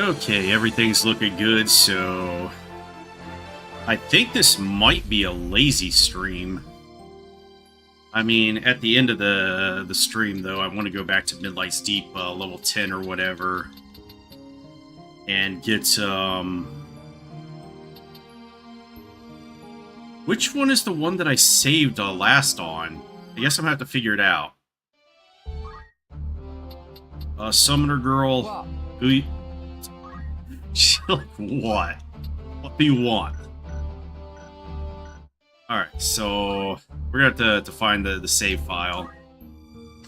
Okay, everything's looking good, so I think this might be a lazy stream. I mean, at the end of the stream, though, I want to go back to Midlight's Deep level 10 or whatever and get, which one is the one that I saved last on? I guess I'm going to have to figure it out. Summoner Girl. What? Who? Like, what? What do you want? Alright, so we're going to have to find the save file.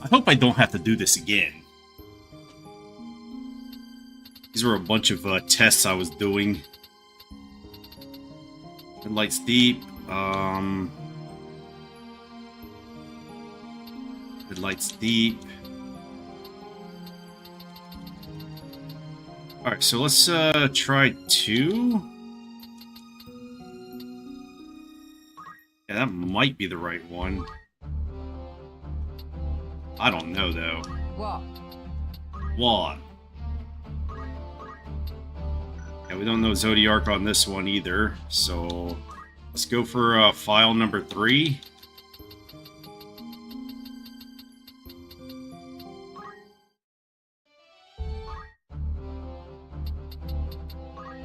I hope I don't have to do this again. These were a bunch of tests I was doing. Midlight's Deep. Midlight's Deep. Alright, so let's try 2. Yeah, that might be the right one. I don't know, though. What? What? Yeah, we don't know Zodiark on this one either, so let's go for file number 3.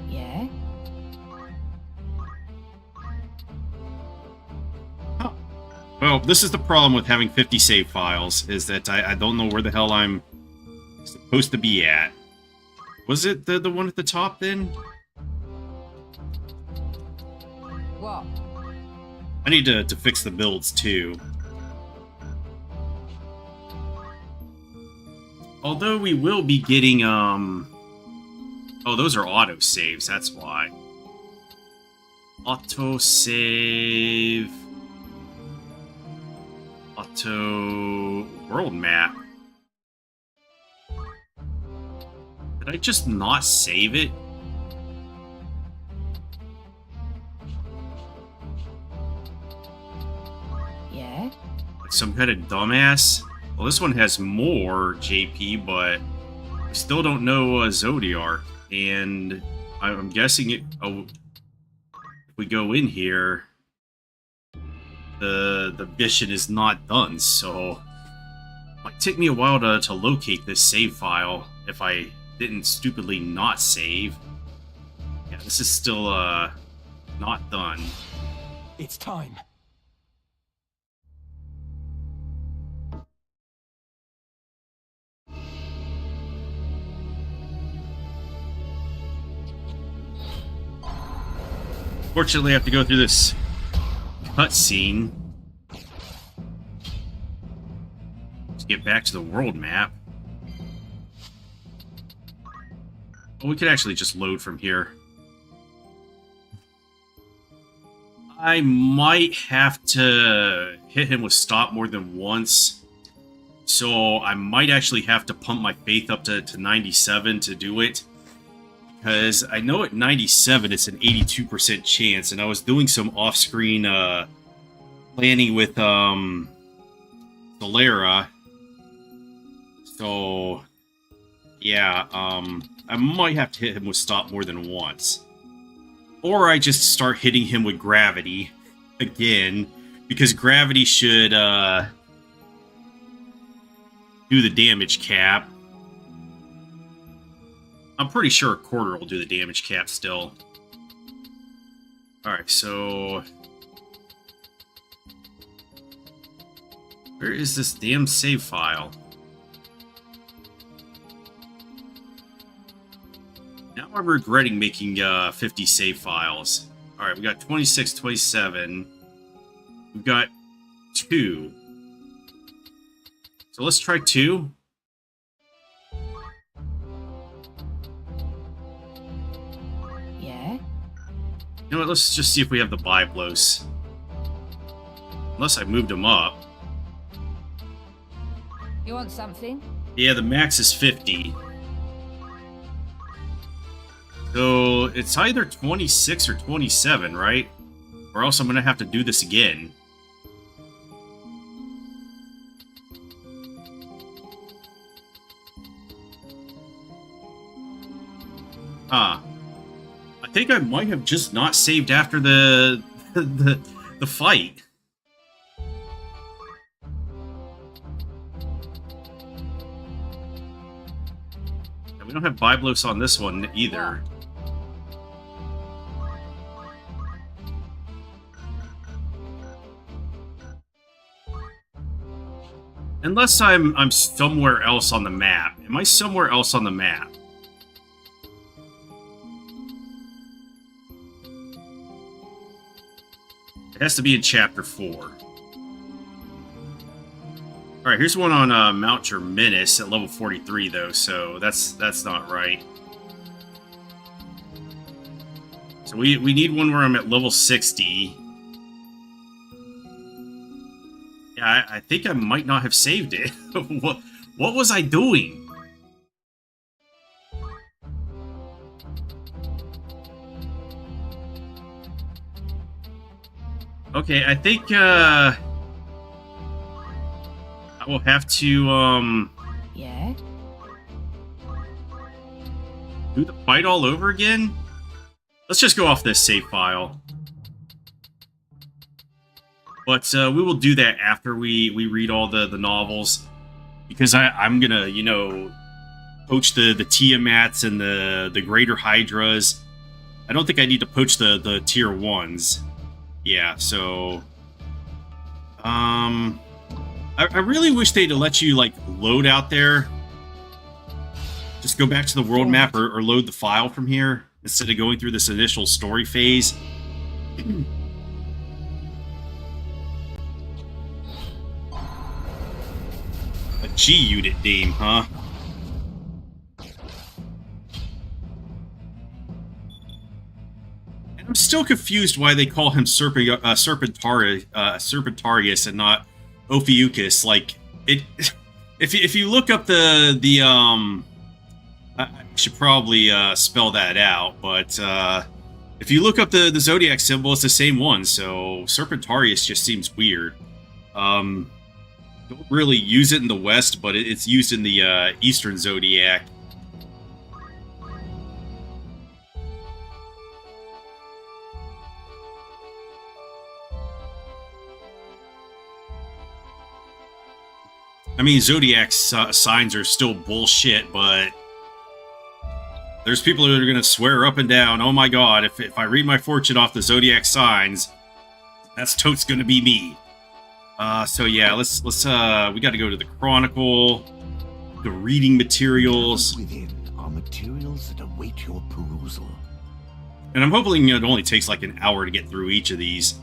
Yeah? Huh. Well, this is the problem with having 50 save files, is that I don't know where the hell I'm supposed to be at. Was it the one at the top, then? What? I need to fix the builds, too. Although we will be getting, Oh, those are auto-saves, that's why. Auto-save... Auto... World map. Did I just not save it? Yeah? Like some kind of dumbass? Well, this one has more JP, but we still don't know Zodiark. And I'm guessing it... Oh, if we go in here, the mission is not done, so it might take me a while to locate this save file if I didn't stupidly not save. Yeah, this is still not done. It's time. Fortunately, I have to go through this cutscene to get back to the world map. Well, we could actually just load from here. I might have to hit him with stop more than once. So I might actually have to pump my faith up to 97 to do it. Because I know at 97 it's an 82% chance, and I was doing some off-screen planning with Solera. So yeah, I might have to hit him with stop more than once. Or I just start hitting him with gravity again, because gravity should do the damage cap. I'm pretty sure a quarter will do the damage cap still. Alright, so... where is this damn save file? Now I'm regretting making 50 save files. Alright, we got 26, 27. We've got 2. So let's try 2. Yeah? You know what, let's just see if we have the Byblos. Unless I moved them up. You want something? Yeah, the max is 50. So it's either 26 or 27, right? Or else I'm gonna have to do this again. Huh. I think I might have just not saved after the the fight. And we don't have Byblos on this one either. Unless I'm somewhere else on the map. Am I somewhere else on the map? It has to be in Chapter 4. Alright, here's one on Mount Germinus at level 43, though, so that's not right. So we need one where I'm at level 60. Yeah, I think I might not have saved it. What was I doing? Okay, I think I will have to Yeah? do the fight all over again. Let's just go off this save file. But we will do that after we read all the novels, because I'm gonna, you know, poach the Tiamats and the Greater Hydras. I don't think I need to poach the tier 1s. Yeah, so I really wish they'd let you like load out there. Just go back to the world map or load the file from here instead of going through this initial story phase. A G-Unit Dame, huh? And I'm still confused why they call him Serpentarius and not Ophiuchus. Like, it... If you look up I should probably spell that out, but if you look up the Zodiac symbol, it's the same one, so Serpentarius just seems weird. Don't really use it in the West, but it's used in the Eastern Zodiac. I mean, Zodiac signs are still bullshit, but there's people that are going to swear up and down, oh my god, if I read my fortune off the Zodiac signs, that's totes going to be me. So yeah, let's we got to go to the Chronicle, the reading materials. Within are materials that await your perusal. And I'm hoping it only takes like an hour to get through each of these.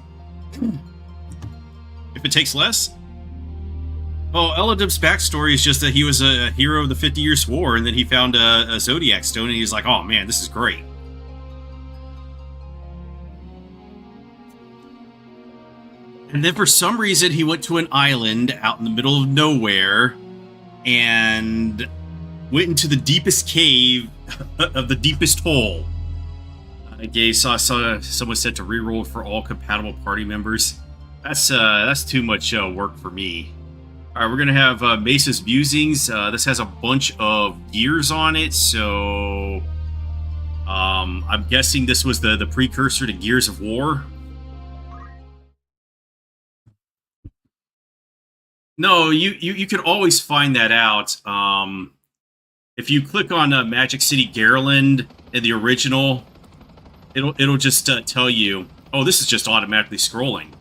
If it takes less? Oh, Eladib's backstory is just that he was a hero of the 50 Years' War, and then he found a Zodiac Stone, and he's like, oh man, this is great. And then for some reason, he went to an island out in the middle of nowhere, and went into the deepest cave of the deepest hole. Saw someone said to reroll for all compatible party members. That's too much work for me. All right, we're gonna have Mesa's Musings. This has a bunch of gears on it, so I'm guessing this was the precursor to Gears of War. No, you could always find that out. If you click on Magic City Garland in the original, it'll just tell you, oh, this is just automatically scrolling.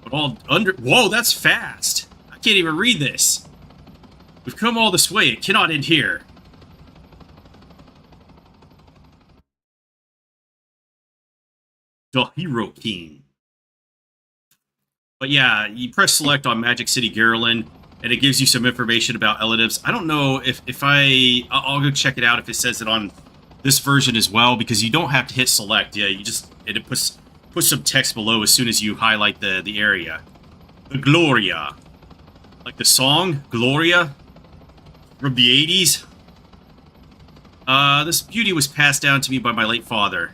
But whoa, that's fast. I can't even read this. We've come all this way. It cannot end here. The Hero King. But yeah, you press select on Magic City Garland, and it gives you some information about Eladibs. I don't know if I'll go check it out if it says it on this version as well, because you don't have to hit select. Yeah, it puts some text below as soon as you highlight the area. The Gloria. Like the song, Gloria, from the 80s. This beauty was passed down to me by my late father.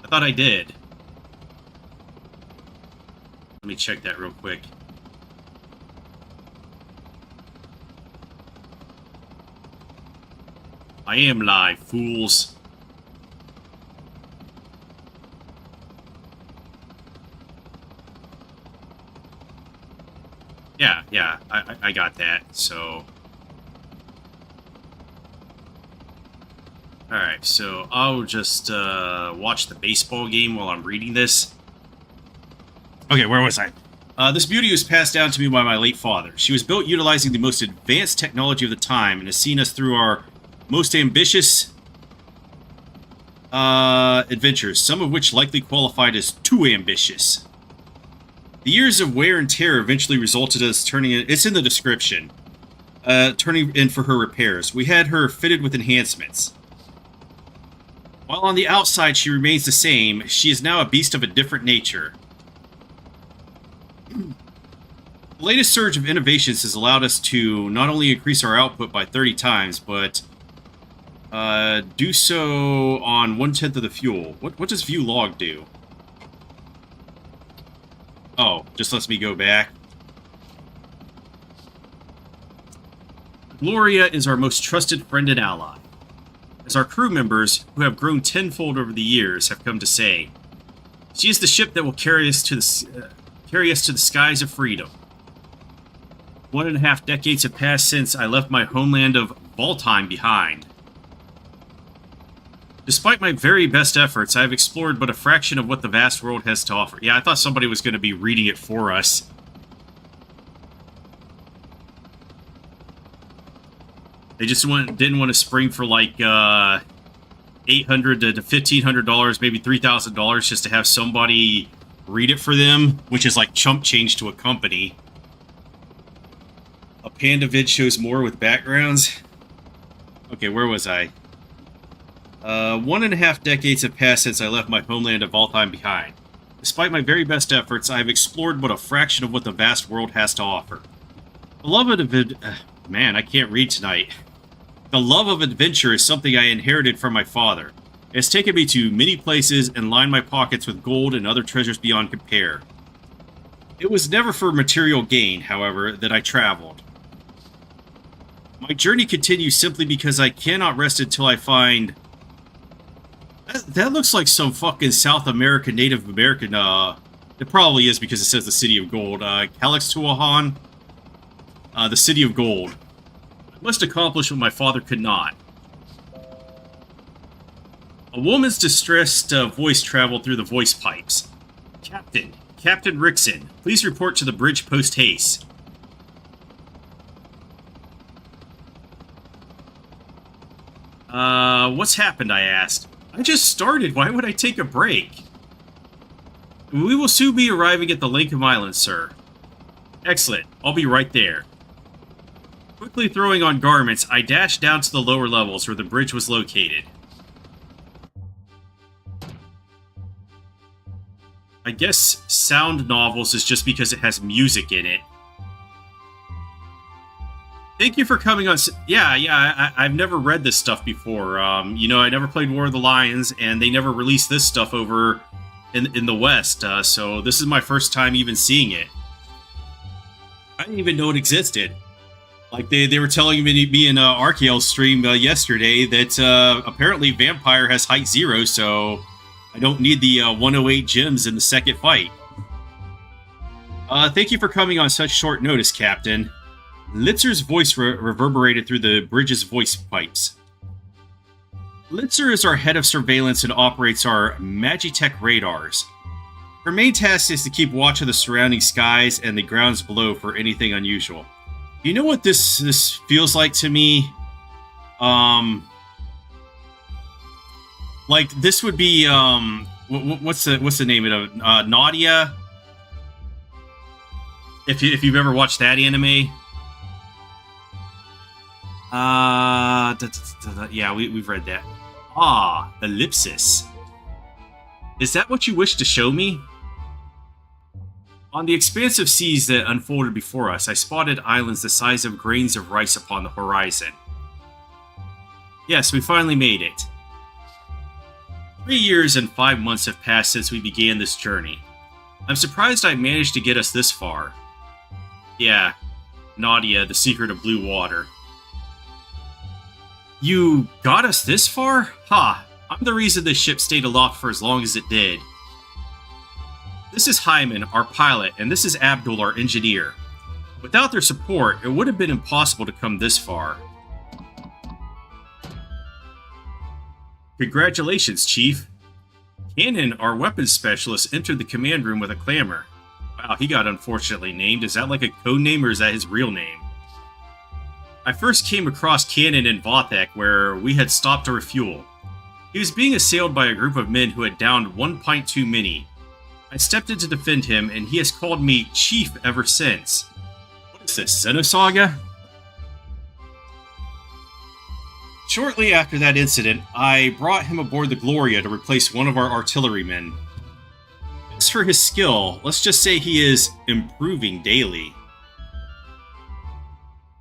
I thought I did. Let me check that real quick. I am live, fools. Yeah, I got that, so... Alright, so I'll just watch the baseball game while I'm reading this. Okay, where was I? This beauty was passed down to me by my late father. She was built utilizing the most advanced technology of the time and has seen us through our most ambitious adventures, some of which likely qualified as too ambitious. The years of wear and tear eventually resulted in us turning in... It's in the description. Turning in for her repairs. We had her fitted with enhancements. While on the outside she remains the same, she is now a beast of a different nature. The latest surge of innovations has allowed us to not only increase our output by 30 times, but do so on 1/10 of the fuel. What does view log do? Oh, just lets me go back. Gloria is our most trusted friend and ally. As our crew members, who have grown tenfold over the years, have come to say, she is the ship that will carry us to the skies of freedom. 1.5 decades have passed since I left my homeland of Valtheim behind. Despite my very best efforts, I have explored but a fraction of what the vast world has to offer. Yeah, I thought somebody was going to be reading it for us. They just didn't want to spring for like $800 to $1,500, maybe $3,000 just to have somebody read it for them, which is like chump change to a company. A panda vid shows more with backgrounds. Okay, where was I? 1.5 decades have passed since I left my homeland of Valtheim behind. Despite my very best efforts, I have explored but a fraction of what the vast world has to offer. The love of man, I can't read tonight. The love of adventure is something I inherited from my father. It has taken me to many places and lined my pockets with gold and other treasures beyond compare. It was never for material gain, however, that I traveled. My journey continues simply because I cannot rest until I find... That looks like some fucking South American, Native American, it probably is because it says the City of Gold. Calixtuahan, the City of Gold. I must accomplish what my father could not. A woman's distressed voice traveled through the voice pipes. Captain Rickson, please report to the bridge post-haste. What's happened, I asked. I just started. Why would I take a break? We will soon be arriving at the Lincoln Island, sir. Excellent. I'll be right there. Quickly throwing on garments, I dashed down to the lower levels where the bridge was located. I guess sound novels is just because it has music in it. Thank you for coming on. Yeah, I've never read this stuff before. You know, I never played War of the Lions, and they never released this stuff over in the West, so this is my first time even seeing it. I didn't even know it existed. Like, they were telling me in Archael's stream yesterday that apparently Vampire has height 0, so I don't need the 108 gems in the second fight. Thank you for coming on such short notice, Captain. Litzer's voice reverberated through the bridge's voice pipes. Litzer is our head of surveillance and operates our Magitech radars. Her main task is to keep watch of the surrounding skies and the grounds below for anything unusual. You know what this feels like to me? Like, this would be, what's the name of it? Nadia? If you've ever watched that anime? Yeah, we've read that. Ah, ellipsis. Is that what you wish to show me? On the expansive seas that unfolded before us, I spotted islands the size of grains of rice upon the horizon. Yes, we finally made it. 3 years and 5 months have passed since we began this journey. I'm surprised I managed to get us this far. Yeah, Nadia, the secret of blue water. You got us this far? Ha! I'm the reason this ship stayed aloft for as long as it did. This is Hyman, our pilot, and this is Abdul, our engineer. Without their support, it would have been impossible to come this far. Congratulations, Chief. Cannon, our weapons specialist, entered the command room with a clamor. Wow, he got unfortunately named. Is that like a code name or is that his real name? I first came across Cannon in Vothek, where we had stopped to refuel. He was being assailed by a group of men who had downed 1 pint too many. I stepped in to defend him, and he has called me Chief ever since. What is this, Xenosaga? Shortly after that incident, I brought him aboard the Gloria to replace one of our artillerymen. As for his skill, let's just say he is improving daily.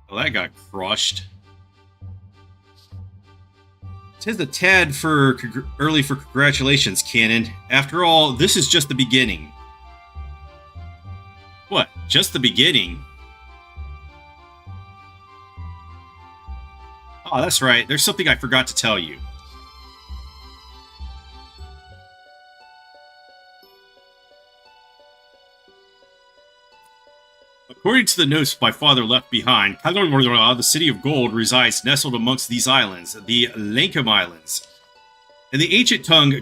Well, that got crushed. Tis a tad early for congratulations, Cannon. After all, this is just the beginning. What? Just the beginning? Oh, that's right. There's something I forgot to tell you. According to the notes my father left behind, the City of Gold resides nestled amongst these islands, the Lankum Islands. In the ancient tongue,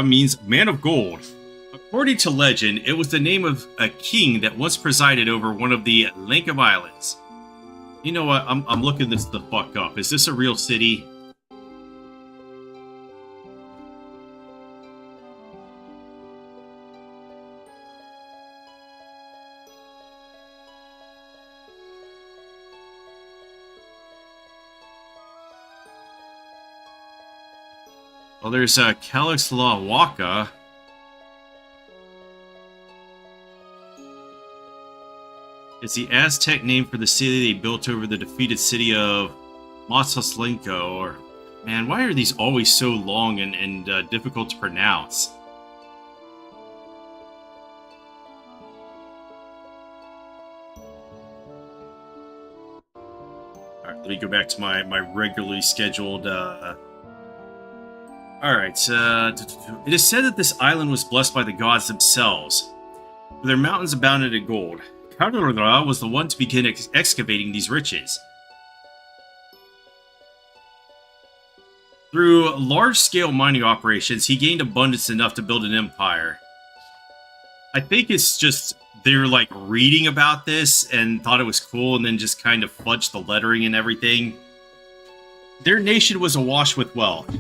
means man of gold. According to legend, it was the name of a king that once presided over one of the Lankum Islands. You know what? I'm looking this the fuck up. Is this a real city? Well, there's Kalixlawaka. It's the Aztec name for the city they built over the defeated city of Mazatlanco. Or, man, why are these always so long and difficult to pronounce? Alright, let me go back to my regularly scheduled... Alright, it is said that this island was blessed by the gods themselves, for their mountains abounded in gold. Kaudra was the one to begin excavating these riches. Through large-scale mining operations, he gained abundance enough to build an empire. I think it's just they're like reading about this and thought it was cool and then just kind of fudged the lettering and everything. Their nation was awash with wealth.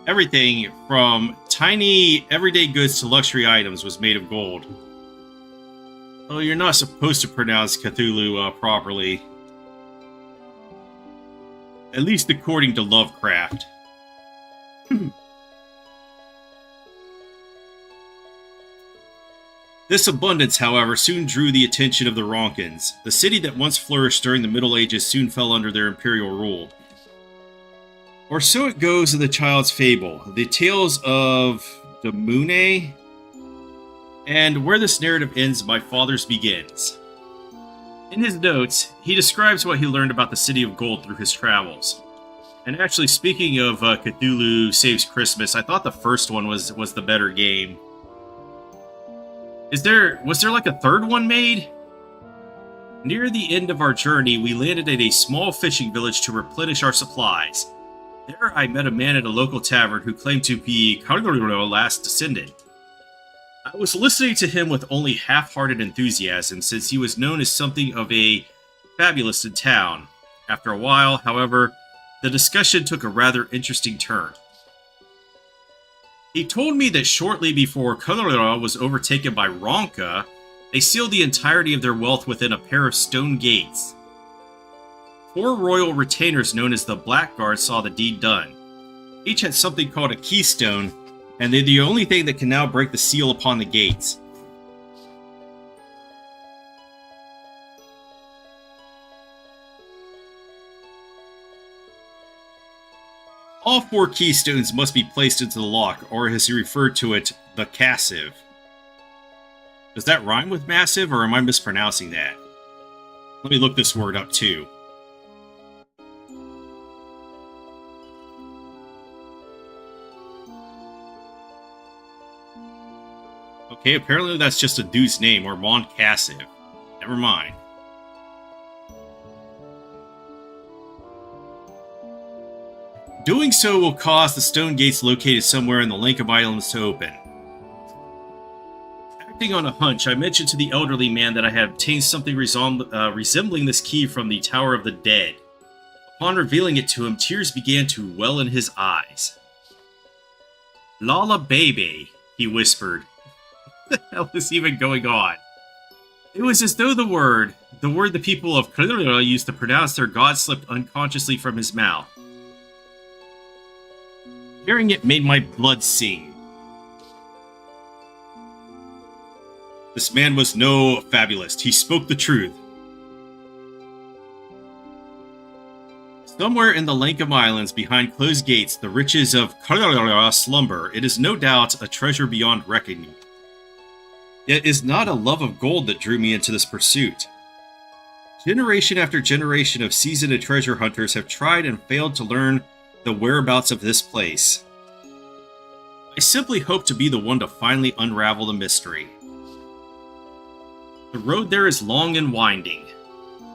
Everything from tiny everyday goods to luxury items was made of gold. Oh, you're not supposed to pronounce Cthulhu properly. At least according to Lovecraft. This abundance, however, soon drew the attention of the Ronkins. The city that once flourished during the Middle Ages soon fell under their imperial rule. Or so it goes in the child's fable, the tales of Damune, and where this narrative ends, my father's begins. In his notes, he describes what he learned about the City of Gold through his travels. And actually, speaking of Cthulhu Saves Christmas, I thought the first one was the better game. Was there like a third one made? Near the end of our journey, we landed at a small fishing village to replenish our supplies. There I met a man at a local tavern who claimed to be Kaudro's last descendant. I was listening to him with only half-hearted enthusiasm, since he was known as something of a fabulist in town. After a while, however, the discussion took a rather interesting turn. He told me that shortly before Kaudro was overtaken by Ronka, they sealed the entirety of their wealth within a pair of stone gates. 4 royal retainers known as the Blackguards saw the deed done. Each had something called a keystone, and they're the only thing that can now break the seal upon the gates. All 4 keystones must be placed into the lock, or as he referred to it, the cassive. Does that rhyme with massive, or am I mispronouncing that? Let me look this word up too. Okay, apparently that's just a dude's name, or Mon Cassive. Never mind. Doing so will cause the stone gates located somewhere in the Lake of Islands to open. Acting on a hunch, I mentioned to the elderly man that I had obtained something resembling this key from the Tower of the Dead. Upon revealing it to him, tears began to well in his eyes. "Lala baby," he whispered. What the hell is even going on? It was as though the word the people of Chronicles used to pronounce their god slipped unconsciously from his mouth. Hearing it made my blood sing. This man was no fabulist. He spoke the truth. Somewhere in the Lankum Islands, behind closed gates, the riches of Chronicles slumber. It is no doubt a treasure beyond reckoning. Yet it is not a love of gold that drew me into this pursuit. Generation after generation of seasoned treasure hunters have tried and failed to learn the whereabouts of this place. I simply hope to be the one to finally unravel the mystery. The road there is long and winding.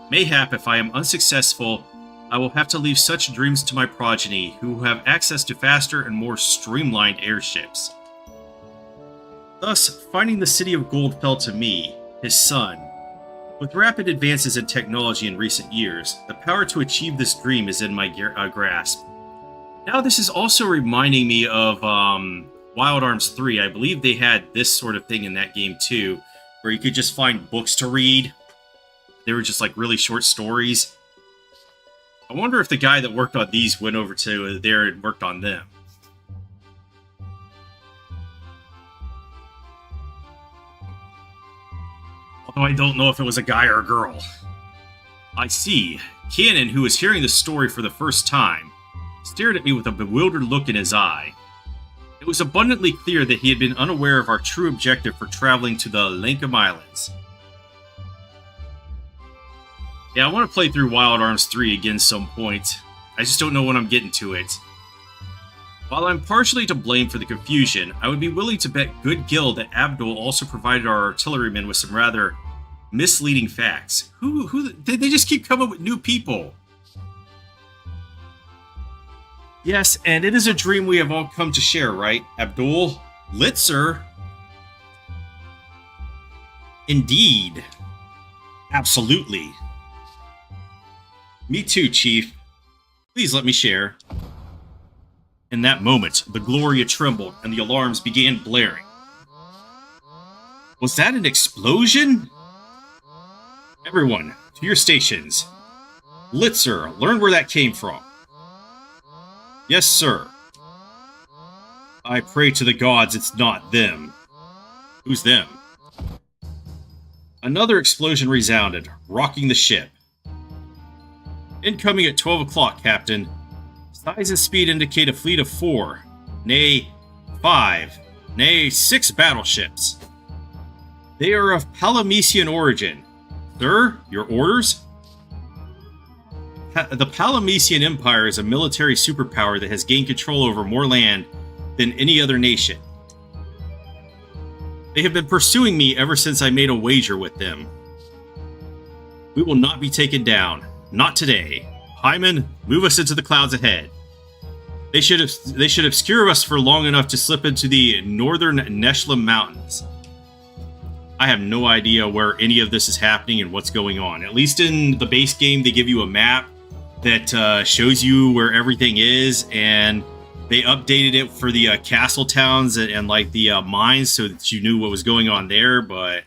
Mayhap, if I am unsuccessful, I will have to leave such dreams to my progeny, who have access to faster and more streamlined airships. Thus, finding the City of Gold fell to me, his son. With rapid advances in technology in recent years, the power to achieve this dream is in my grasp. Now this is also reminding me of Wild Arms 3. I believe they had this sort of thing in that game too, where you could just find books to read. They were just like really short stories. I wonder if the guy that worked on these went over to there and worked on them. Although I don't know if it was a guy or a girl. I see. Cannon, who was hearing the story for the first time, stared at me with a bewildered look in his eye. It was abundantly clear that he had been unaware of our true objective for traveling to the Lankum Islands. Yeah, I want to play through Wild Arms 3 again some point. I just don't know when I'm getting to it. While I'm partially to blame for the confusion, I would be willing to bet good gill that Abdul also provided our artillerymen with some rather misleading facts. They just keep coming with new people. Yes, and it is a dream we have all come to share, right, Abdul? Litzer? Indeed. Absolutely. Me too, Chief. Please let me share. In that moment, the Gloria trembled and the alarms began blaring. Was that an explosion? Everyone, to your stations. Litzer, learn where that came from. Yes, sir. I pray to the gods it's not them. Who's them? Another explosion resounded, rocking the ship. Incoming at 12 o'clock, Captain. Size and speed indicate a fleet of 4, nay, 5, nay, 6 battleships. They are of Palamesian origin. Sir, your orders? The Palamesian Empire is a military superpower that has gained control over more land than any other nation. They have been pursuing me ever since I made a wager with them. We will not be taken down. Not today. Hyman, move us into the clouds ahead. They should obscure us for long enough to slip into the northern Neshlam Mountains. I have no idea where any of this is happening and what's going on. At least in the base game, they give you a map that shows you where everything is, and they updated it for the castle towns and like the mines so that you knew what was going on there, but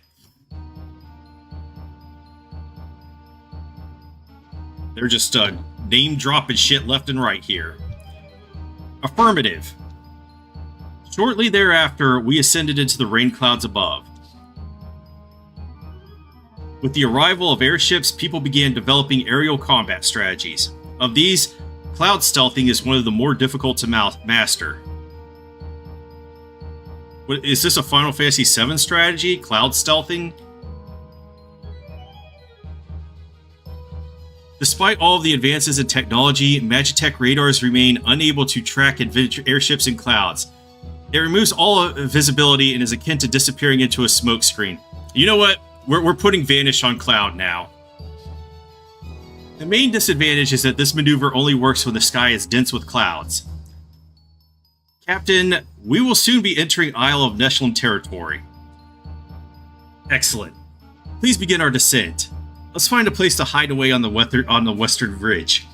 they're just name-dropping shit left and right here. Affirmative. Shortly thereafter, we ascended into the rain clouds above. With the arrival of airships, people began developing aerial combat strategies. Of these, cloud stealthing is one of the more difficult to master. Is this a Final Fantasy VII strategy? Cloud stealthing? Despite all of the advances in technology, Magitech radars remain unable to track airships in clouds. It removes all visibility and is akin to disappearing into a smoke screen. You know what? We're putting Vanish on Cloud now. The main disadvantage is that this maneuver only works when the sky is dense with clouds. Captain, we will soon be entering Isle of Neshlin territory. Excellent. Please begin our descent. Let's find a place to hide away on the western ridge.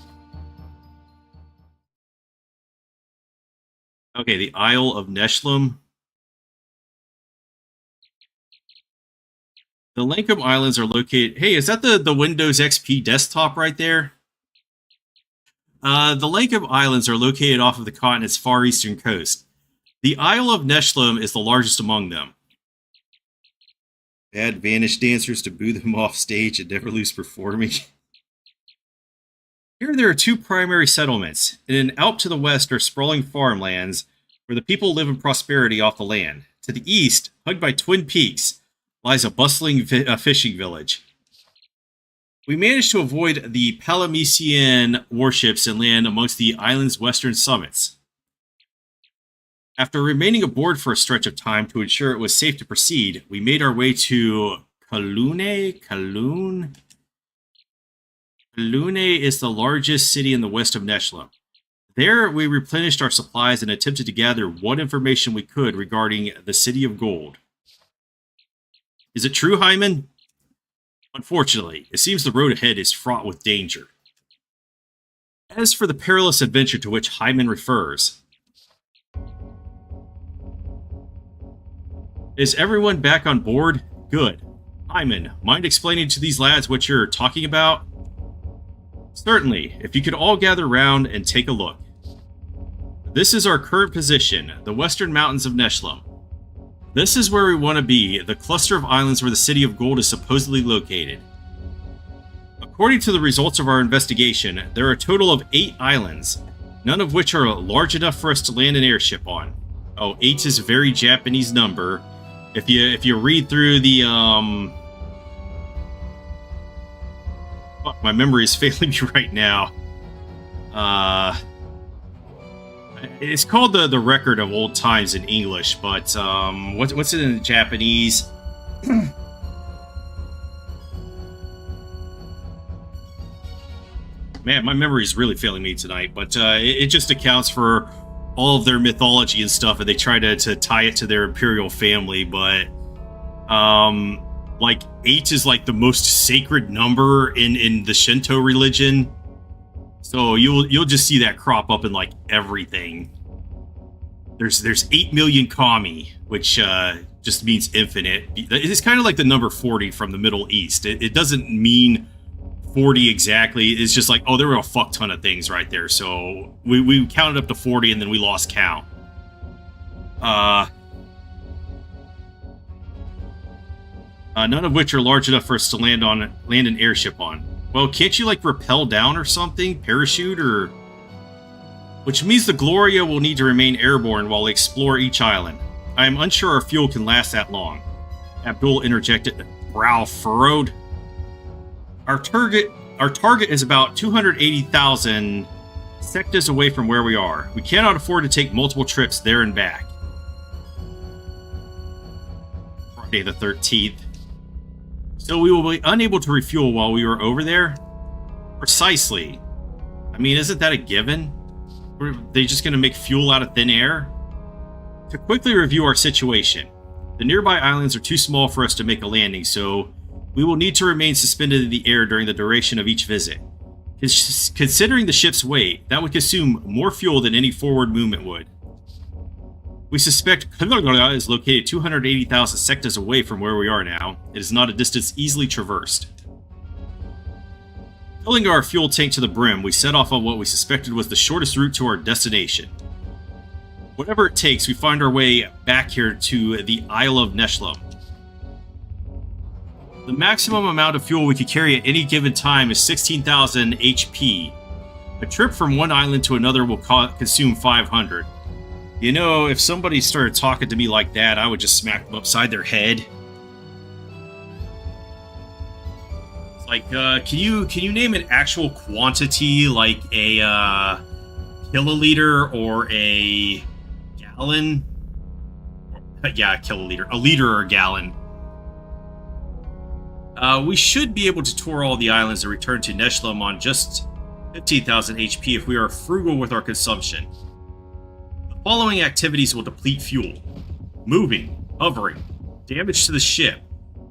Okay, the Isle of Neshlin. The Lankum Islands are located... Hey, is that the Windows XP desktop right there? The Lankum Islands are located off of the continent's far eastern coast. The Isle of Neshlin is the largest among them. Add Vanish dancers to boo them off stage and never lose performing. Here there are two primary settlements. In an Alp to the west are sprawling farmlands where the people live in prosperity off the land. To the east, hugged by twin peaks, lies a bustling fishing village. We managed to avoid the Palamecian warships and land amongst the island's western summits. After remaining aboard for a stretch of time to ensure it was safe to proceed, we made our way to Kalune is the largest city in the west of Neshlin. There, we replenished our supplies and attempted to gather what information we could regarding the City of Gold. Is it true, Hyman? Unfortunately, it seems the road ahead is fraught with danger. As for the perilous adventure to which Hyman refers, is everyone back on board? Good. Hyman, mind explaining to these lads what you're talking about? Certainly, if you could all gather round and take a look. This is our current position, the western mountains of Neshlin. This is where we want to be, the cluster of islands where the City of Gold is supposedly located. According to the results of our investigation, there are a total of 8 islands, none of which are large enough for us to land an airship on. Oh, 8 is a very Japanese number. If you read through the fuck, my memory is failing me right now. It's called the Record of Old Times in English, but what's it in Japanese? Man, my memory is really failing me tonight, but it just accounts for all of their mythology and stuff, and they try to tie it to their imperial family, but like 8 is like the most sacred number in the Shinto religion. So you'll just see that crop up in like everything. There's 8 million kami, which just means infinite. It's kind of like the number 40 from the Middle East. It doesn't mean 40 exactly. It's just like, oh, there were a fuck ton of things right there. So we counted up to 40 and then we lost count. None of which are large enough for us to land an airship on. Well, can't you, like, rappel down or something? Parachute, or... Which means the Gloria will need to remain airborne while we explore each island. I am unsure our fuel can last that long. Abdul interjected, brow furrowed. Our target is about 280,000 sectas away from where we are. We cannot afford to take multiple trips there and back. Friday the 13th. So we will be unable to refuel while we were over there? Precisely. I mean, isn't that a given? Are they just going to make fuel out of thin air? To quickly review our situation, the nearby islands are too small for us to make a landing, so we will need to remain suspended in the air during the duration of each visit. Considering the ship's weight, that would consume more fuel than any forward movement would. We suspect Kalagala is located 280,000 sectas away from where we are now. It is not a distance easily traversed. Filling our fuel tank to the brim, we set off on what we suspected was the shortest route to our destination. Whatever it takes, we find our way back here to the Isle of Neshlin. The maximum amount of fuel we could carry at any given time is 16,000 HP. A trip from one island to another will consume 500. You know, if somebody started talking to me like that, I would just smack them upside their head. It's like, can you name an actual quantity, like a kiloliter or a gallon? Yeah, a liter or a gallon. We should be able to tour all the islands and return to Neshlum on just 15,000 HP if we are frugal with our consumption. The following activities will deplete fuel: moving, hovering, damage to the ship,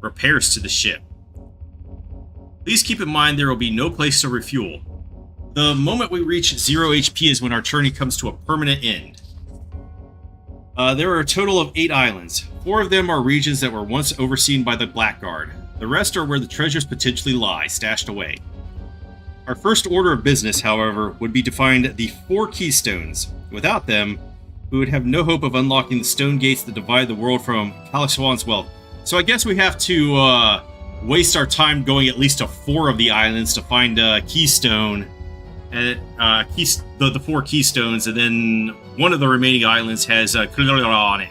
repairs to the ship. Please keep in mind there will be no place to refuel. The moment we reach 0 HP is when our journey comes to a permanent end. There are a total of 8 islands. 4 of them are regions that were once overseen by the Blackguard. The rest are where the treasures potentially lie, stashed away. Our first order of business, however, would be to find the 4 keystones. Without them, we would have no hope of unlocking the stone gates that divide the world from Kalashwan's wealth. So I guess we have to waste our time going at least to 4 of the islands to find a keystone, and the 4 keystones, and then one of the remaining islands has on it.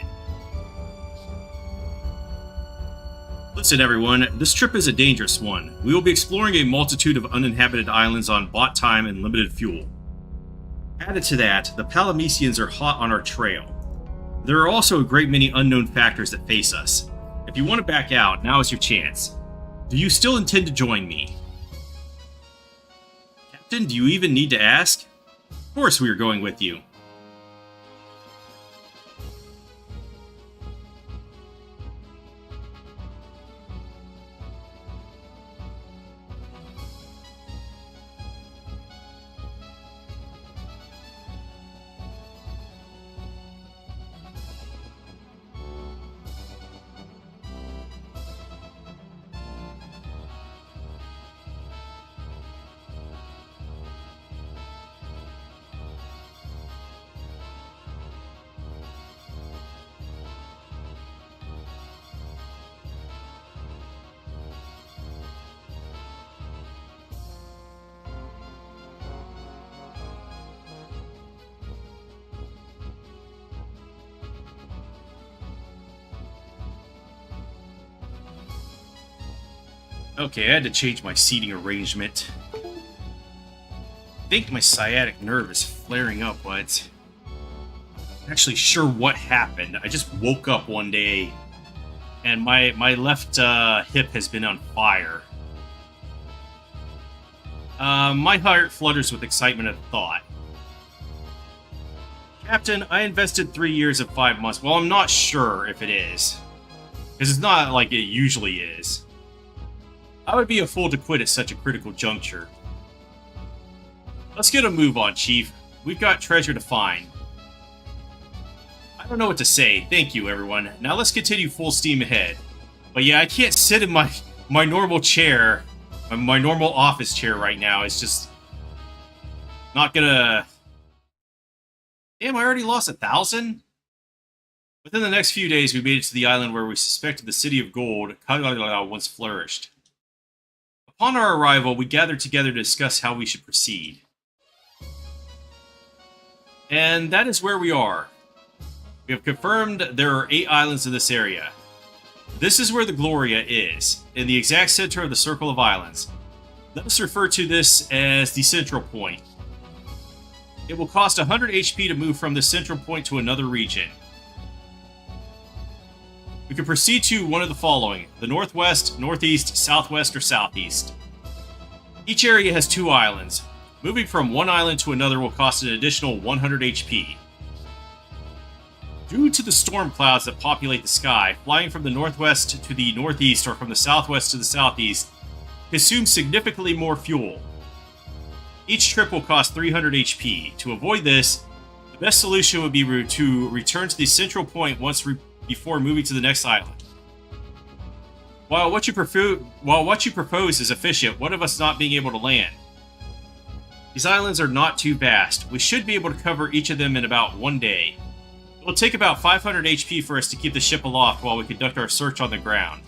Listen, everyone, this trip is a dangerous one. We will be exploring a multitude of uninhabited islands on bought time and limited fuel. Added to that, the Palamesians are hot on our trail. There are also a great many unknown factors that face us. If you want to back out, now is your chance. Do you still intend to join me? Captain, do you even need to ask? Of course we are going with you. Okay, I had to change my seating arrangement. I think my sciatic nerve is flaring up, but I'm not actually sure what happened. I just woke up one day, and my left hip has been on fire. My heart flutters with excitement at the thought. Captain, I invested 3 years and 5 months. Well, I'm not sure if it is, because it's not like it usually is. I would be a fool to quit at such a critical juncture. Let's get a move on, Chief. We've got treasure to find. I don't know what to say. Thank you, everyone. Now let's continue full steam ahead. But yeah, I can't sit in my normal chair, my normal office chair right now. It's just not gonna... Damn, I already lost 1,000? Within the next few days, we made it to the island where we suspected the city of gold once flourished. Upon our arrival, we gathered together to discuss how we should proceed. And that is where we are. We have confirmed there are 8 islands in this area. This is where the Gloria is, in the exact center of the circle of islands. Let us refer to this as the central point. It will cost 100 HP to move from the central point to another region. We can proceed to one of the following: the northwest, northeast, southwest, or southeast. Each area has 2 islands. Moving from one island to another will cost an additional 100 HP. Due to the storm clouds that populate the sky, flying from the northwest to the northeast or from the southwest to the southeast consumes significantly more fuel. Each trip will cost 300 HP. To avoid this, the best solution would be to return to the central point before moving to the next island. While what you propose is efficient, what of us not being able to land? These islands are not too vast. We should be able to cover each of them in about 1 day. It will take about 500 HP for us to keep the ship aloft while we conduct our search on the ground.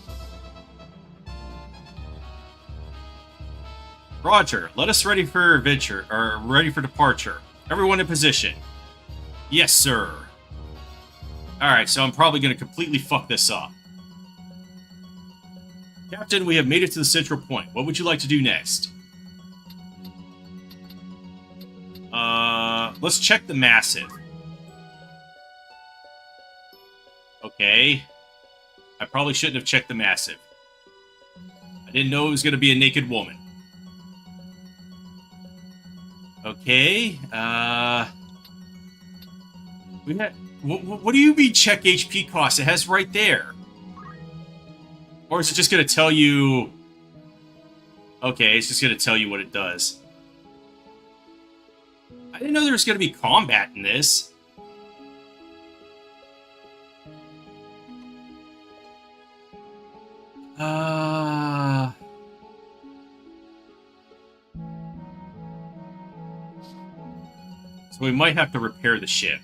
Roger, let us ready for departure. Everyone in position. Yes, sir. Alright, so I'm probably going to completely fuck this up. Captain, we have made it to the central point. What would you like to do next? Let's check the massive. Okay. I probably shouldn't have checked the massive. I didn't know it was going to be a naked woman. Okay. We had. What do you mean check HP cost? It has right there. Or is it just going to tell you... Okay, it's just going to tell you what it does. I didn't know there was going to be combat in this. So we might have to repair the ship.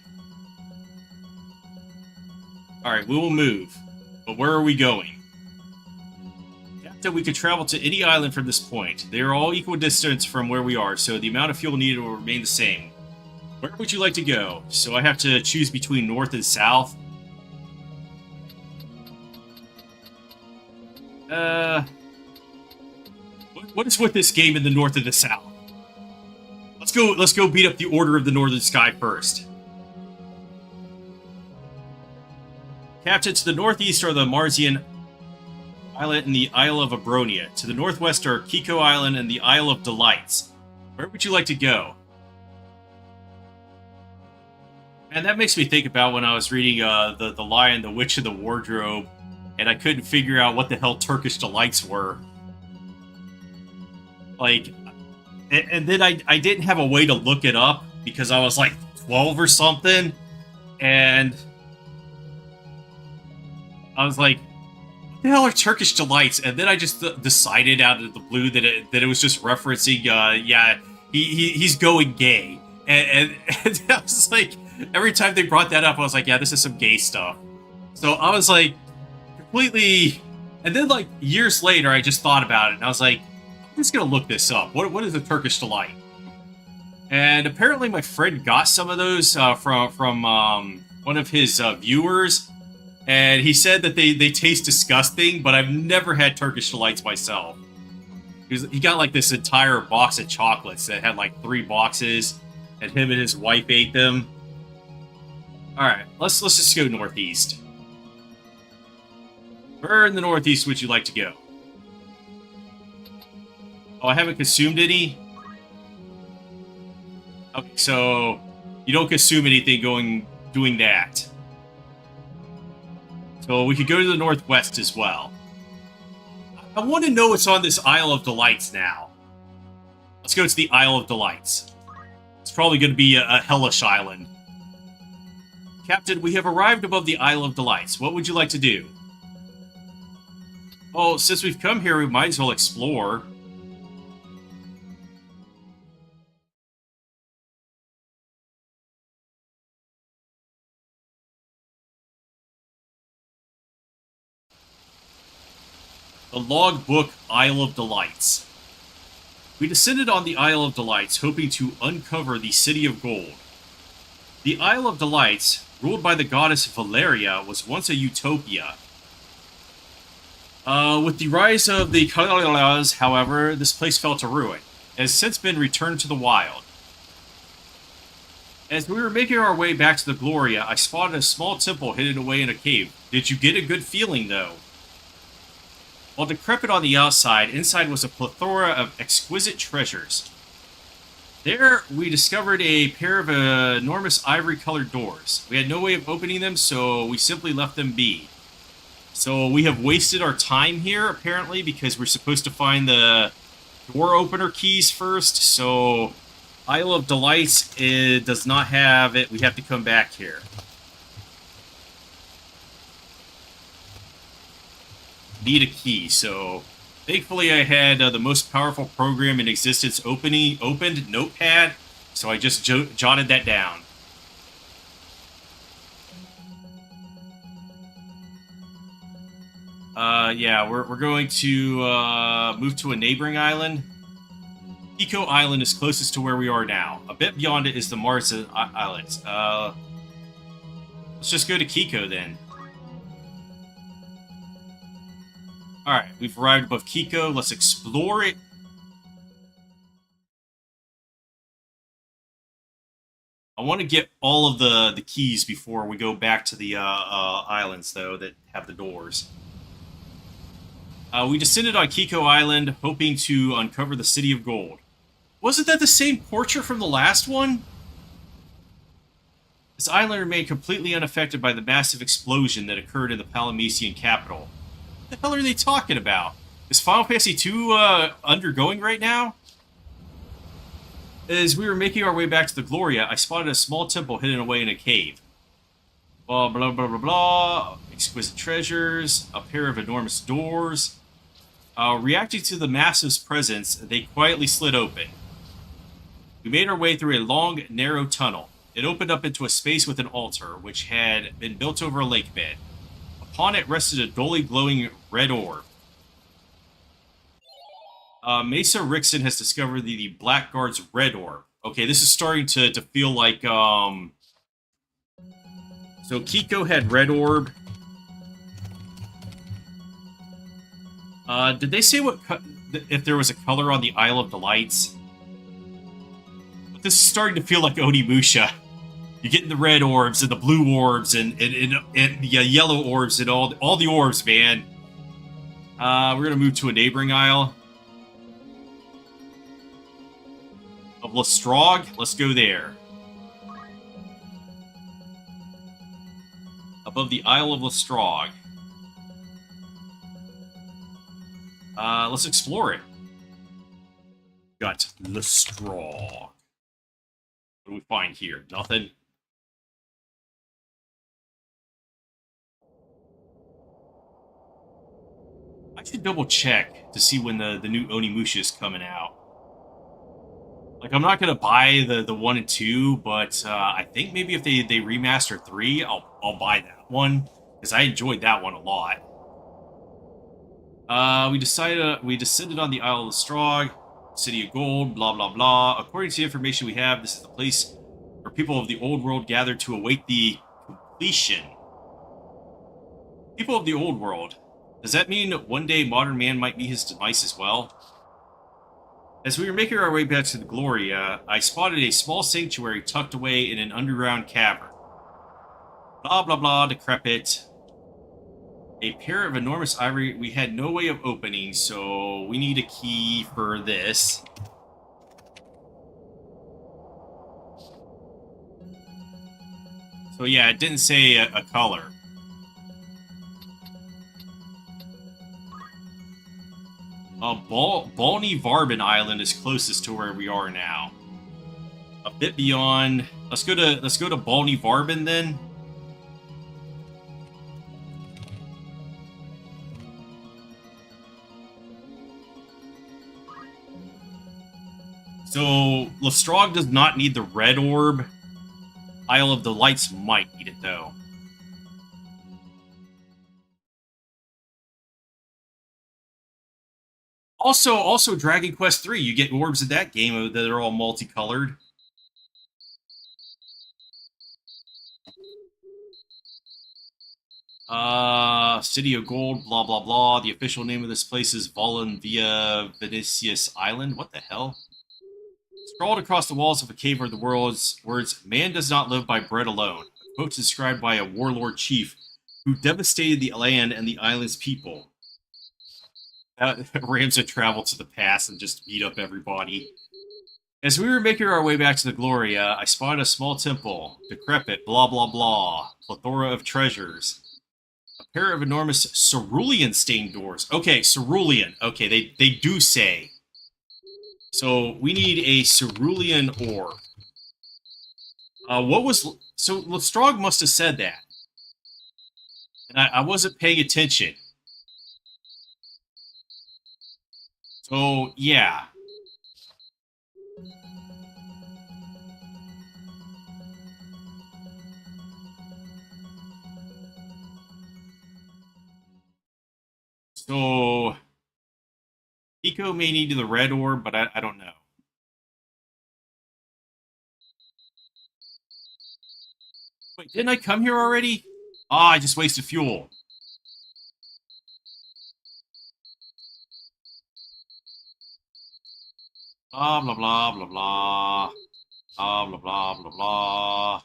Alright, we will move. But where are we going? Captain, we could travel to any island from this point. They are all equal distance from where we are, so the amount of fuel needed will remain the same. Where would you like to go? So I have to choose between north and south. What is with this game in the north and the south? Let's go beat up the Order of the Northern Sky first. Captain, to the northeast are the Marzian Islet and the Isle of Abronia. To the northwest are Kiko Island and the Isle of Delights. Where would you like to go? And that makes me think about when I was reading the Lion, the Witch, and the Wardrobe, and I couldn't figure out what the hell Turkish Delights were. Like, and then I didn't have a way to look it up because I was like 12 or something, and I was like, what the hell are Turkish Delights? And then I just decided out of the blue that it was just referencing, yeah, he's going gay. And I was like, every time they brought that up, I was like, yeah, this is some gay stuff. So I was like, completely... And then like years later, I just thought about it, and I was like, I'm just going to look this up. What is a Turkish Delight? And apparently my friend got some of those from one of his viewers. And he said that they taste disgusting, but I've never had Turkish Delights myself. He got like this entire box of chocolates that had like 3 boxes, and him and his wife ate them. Alright, let's just go northeast. Where in the northeast would you like to go? Oh, I haven't consumed any? Okay, so you don't consume anything doing that. So we could go to the northwest as well. I want to know what's on this Isle of Delights now. Let's go to the Isle of Delights. It's probably going to be a hellish island. Captain, we have arrived above the Isle of Delights. What would you like to do? Well, since we've come here, we might as well explore. The Logbook Isle of Delights. We descended on the Isle of Delights, hoping to uncover the City of Gold. The Isle of Delights, ruled by the goddess Valeria, was once a utopia. With the rise of the Chronicles, however, this place fell to ruin. It has since been returned to the wild. As we were making our way back to the Gloria, I spotted a small temple hidden away in a cave. Did you get a good feeling, though? While decrepit on the outside, inside was a plethora of exquisite treasures. There, we discovered a pair of enormous ivory-colored doors. We had no way of opening them, so we simply left them be. So we have wasted our time here, apparently, because we're supposed to find the door opener keys first. So Isle of Delights does not have it. We have to come back here. Need a key, so thankfully I had the most powerful program in existence opened, Notepad, so I just jotted that down. Yeah, we're going to move to a neighboring island. Eco Island is closest to where we are now. A bit beyond it is the Mars Islands. Let's just go to Kiko then. Alright, we've arrived above Kiko. Let's explore it. I want to get all of the keys before we go back to the islands, though, that have the doors. We descended on Kiko Island, hoping to uncover the City of Gold. Wasn't that the same portrait from the last one? This island remained completely unaffected by the massive explosion that occurred in the Palamecian capital. What the hell are they talking about? Is Final Fantasy II undergoing right now? As we were making our way back to the Gloria, I spotted a small temple hidden away in a cave. Blah, blah, blah, blah, blah. Exquisite treasures, a pair of enormous doors. Reacting to the massive presence, they quietly slid open. We made our way through a long, narrow tunnel. It opened up into a space with an altar, which had been built over a lake bed. Upon it rested a dully glowing red orb. Mesa Rickson has discovered the Blackguard's red orb. Okay, this is starting to feel like, So Kiko had red orb. Did they say if there was a color on the Isle of Delights? But this is starting to feel like Onimusha. You're getting the red orbs and the blue orbs and the yellow orbs and all the orbs, man. We're gonna move to a neighboring isle of Lestrog. Let's go there. Above the Isle of Lestrog. Let's explore it. Got Lestrog. What do we find here? Nothing. I should double check to see when the new Onimusha is coming out. Like, I'm not gonna buy the 1 and 2, but I think maybe if they remaster 3, I'll buy that one because I enjoyed that one a lot. We descended on the Isle of Lestrog, City of Gold, blah blah blah. According to the information we have, this is the place where people of the old world gathered to await the completion. People of the old world. Does that mean one day modern man might meet his demise as well? As we were making our way back to the Gloria, I spotted a small sanctuary tucked away in an underground cavern. Blah blah blah, decrepit. A pair of enormous ivory we had no way of opening, so we need a key for this. So yeah, it didn't say a color. Balny Varbin Island is closest to where we are now. A bit beyond. Let's go to Balny Varbin then. So Lestrog does not need the red orb. Isle of Delights might need it though. Also, Dragon Quest III, you get orbs in that game that are all multicolored. City of Gold, blah blah blah. The official name of this place is Volanvia Vinicius Island. What the hell? Scrawled across the walls of a cave are the words, "Man does not live by bread alone." A quote described by a warlord chief who devastated the land and the island's people. Ramza traveled to the past and just beat up everybody. As we were making our way back to the Gloria, I spotted a small temple, decrepit, blah blah blah, plethora of treasures. A pair of enormous cerulean stained doors. Okay, cerulean. Okay, they do say. So we need a cerulean orb. So Lestrog must have said that. And I wasn't paying attention. So, yeah. So, Eco may need the red orb, but I don't know. Wait, didn't I come here already? Ah, I just wasted fuel. Blah, blah, blah, blah, blah. Blah, blah, blah, blah, blah.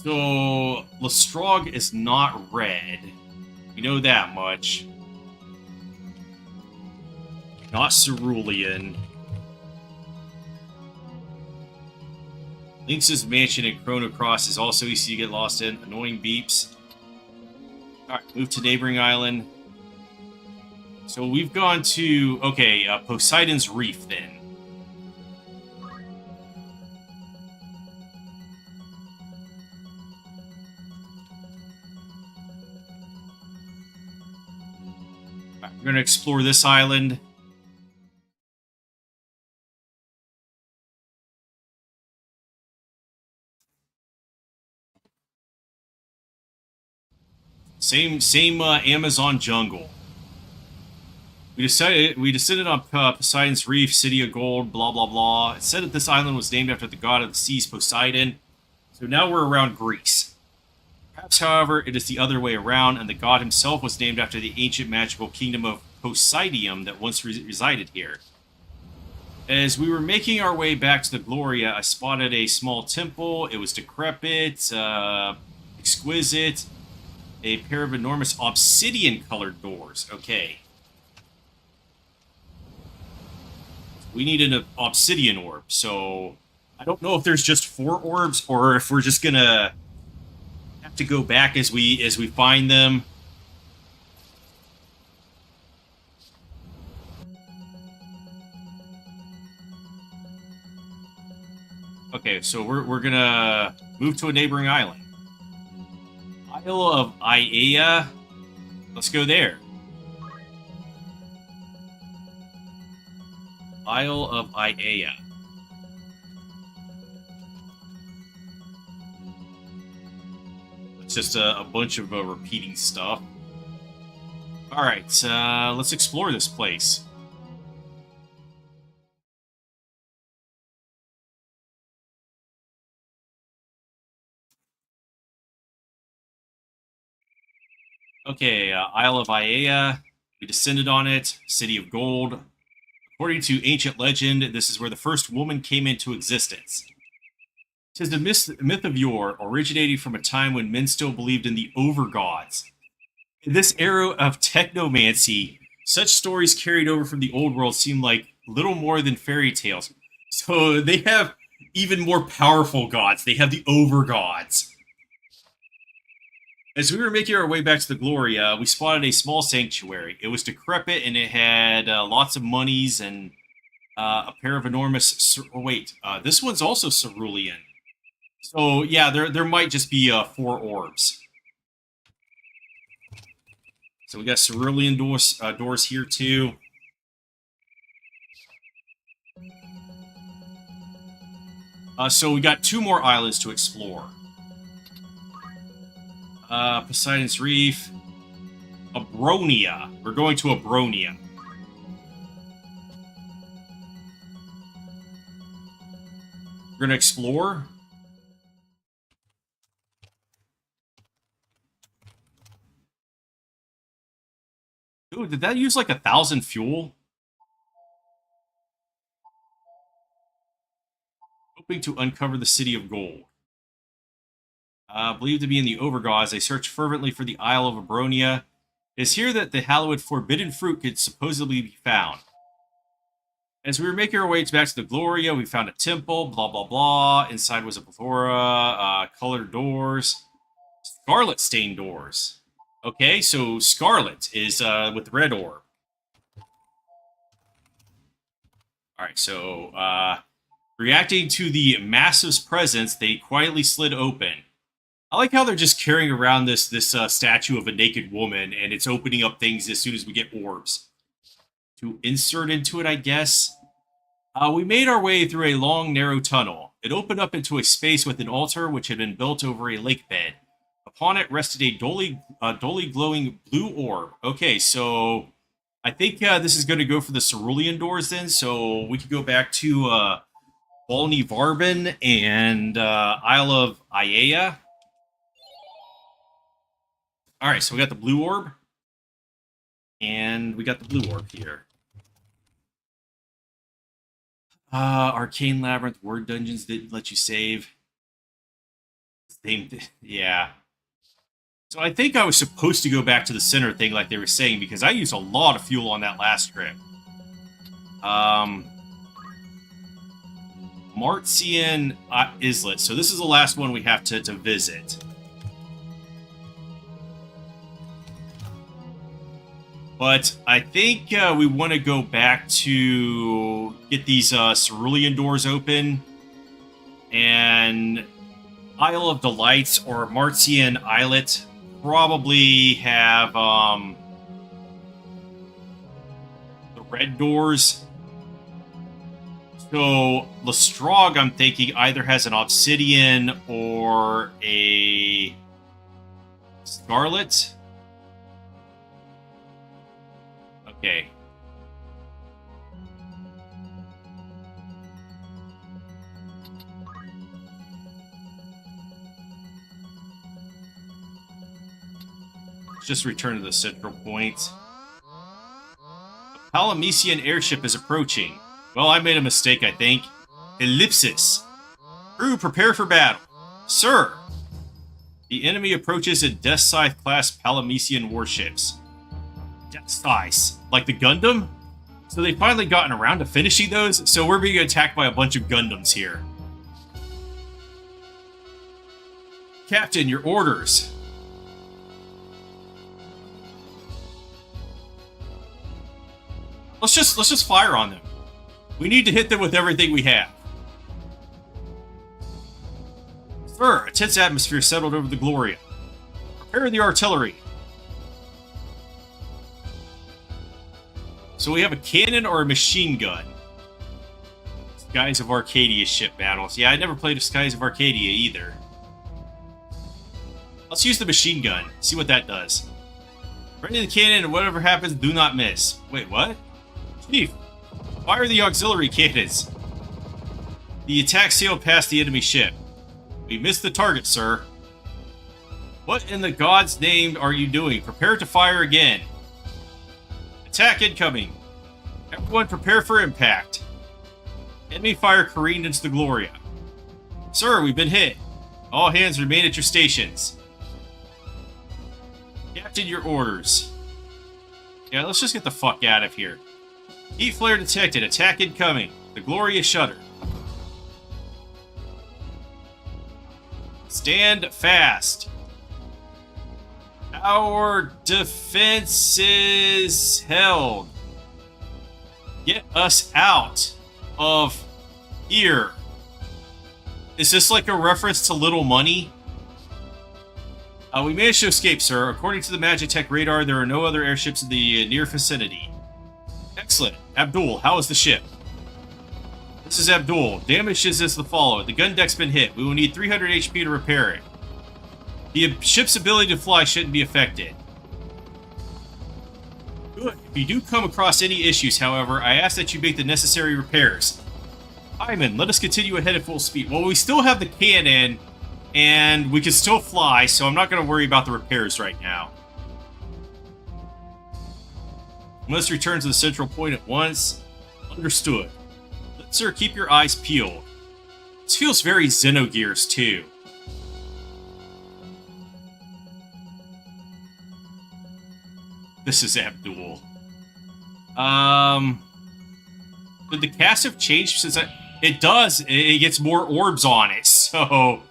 So, Lestrog is not red. We know that much. Not Cerulean. Lynx's mansion in Chronicles is also easy to get lost in. Annoying beeps. Alright, move to neighboring island. So we've gone to... Okay, Poseidon's Reef, then. Alright, we're going to explore this island. Same Amazon jungle. We descended on Poseidon's Reef, City of Gold, blah blah blah. It said that this island was named after the god of the seas, Poseidon. So now we're around Greece. Perhaps, however, it is the other way around, and the god himself was named after the ancient magical kingdom of Poseidium that once resided here. As we were making our way back to the Gloria, I spotted a small temple. It was decrepit, exquisite. A pair of enormous obsidian-colored doors. Okay. We need an obsidian orb, so I don't know if there's just 4 orbs or if we're just gonna have to go back as we find them. Okay, so we're gonna move to a neighboring island. Isle of Iea. Let's go there. Isle of Iea. It's just a bunch of repeating stuff. Alright, let's explore this place. Okay, Isle of Iea. We descended on it. City of Gold. According to ancient legend, this is where the first woman came into existence. 'Tis the myth of yore, originating from a time when men still believed in the overgods. In this era of technomancy, such stories carried over from the old world seem like little more than fairy tales. So they have even more powerful gods. They have the overgods. As we were making our way back to the Gloria, we spotted a small sanctuary. It was decrepit, and it had lots of monies and a pair of enormous... this one's also cerulean. So, yeah, there might just be 4 orbs. So we got cerulean doors here, too. So we got 2 more islands to explore. Poseidon's Reef. Abronia. We're going to Abronia. We're going to explore. Ooh, did that use like 1,000 fuel? Hoping to uncover the City of Gold. Believed to be in the Overgods, they search fervently for the Isle of Abronia. It is here that the hallowed forbidden fruit could supposedly be found. As we were making our way back to the Gloria, we found a temple, blah, blah, blah. Inside was a plethora, colored doors, scarlet stained doors. Okay, so scarlet is with the red orb. Alright, so reacting to the massive's presence, they quietly slid open. I like how they're just carrying around this statue of a naked woman, and it's opening up things as soon as we get orbs. To insert into it, I guess. We made our way through a long, narrow tunnel. It opened up into a space with an altar which had been built over a lake bed. Upon it rested a dully glowing blue orb. Okay, so I think this is going to go for the cerulean doors then, so we could go back to Balny Varbin and Isle of Iea. Alright, so we got the blue orb. And we got the blue orb here. Arcane Labyrinth, Word Dungeons didn't let you save. Same yeah. So I think I was supposed to go back to the center thing like they were saying, because I used a lot of fuel on that last trip. Martian Islet. So this is the last one we have to visit. But I think we want to go back to get these cerulean doors open. And Isle of Delights or Martian Islet probably have the red doors. So Lestrog, I'm thinking, either has an obsidian or a scarlet. Okay. Let's just return to the central point. A Palamecian airship is approaching. Well, I made a mistake, I think. Ellipsis. Crew, prepare for battle. Sir! The enemy approaches in Death Scythe-class Palamecian warships. Death Scythe? Like the Gundam? So they've finally gotten around to finishing those, so we're being attacked by a bunch of Gundams here. Captain, your orders. Let's just fire on them. We need to hit them with everything we have. Sir, a tense atmosphere settled over the Gloria. Prepare the artillery. So we have a cannon or a machine gun. Skies of Arcadia ship battles. Yeah, I never played a Skies of Arcadia either. Let's use the machine gun. See what that does. Ready the cannon and whatever happens, do not miss. Wait, what? Chief, fire the auxiliary cannons. The attack sailed past the enemy ship. We missed the target, sir. What in the God's name are you doing? Prepare to fire again. Attack incoming. Everyone prepare for impact. Enemy fire careened into the Gloria. Sir, we've been hit. All hands remain at your stations. Captain, your orders. Yeah, let's just get the fuck out of here. Heat flare detected. Attack incoming. The Gloria shudder. Stand fast. Our defense is held. Get us out of here. Is this like a reference to Little Money? We managed to escape, sir. According to the Magitech radar, there are no other airships in the near vicinity. Excellent. Abdul, how is the ship? This is Abdul. Damage is as the follow. The gun deck's been hit. We will need 300 HP to repair it. The ship's ability to fly shouldn't be affected. Good. If you do come across any issues, however, I ask that you make the necessary repairs. Hyman, let us continue ahead at full speed. Well, we still have the cannon, and we can still fly, so I'm not going to worry about the repairs right now. Let's return to the central point at once. Understood. Sir, keep your eyes peeled. This feels very Xenogears, too. This is Abdul. Did the cast have changed since I... It does. It gets more orbs on it, so...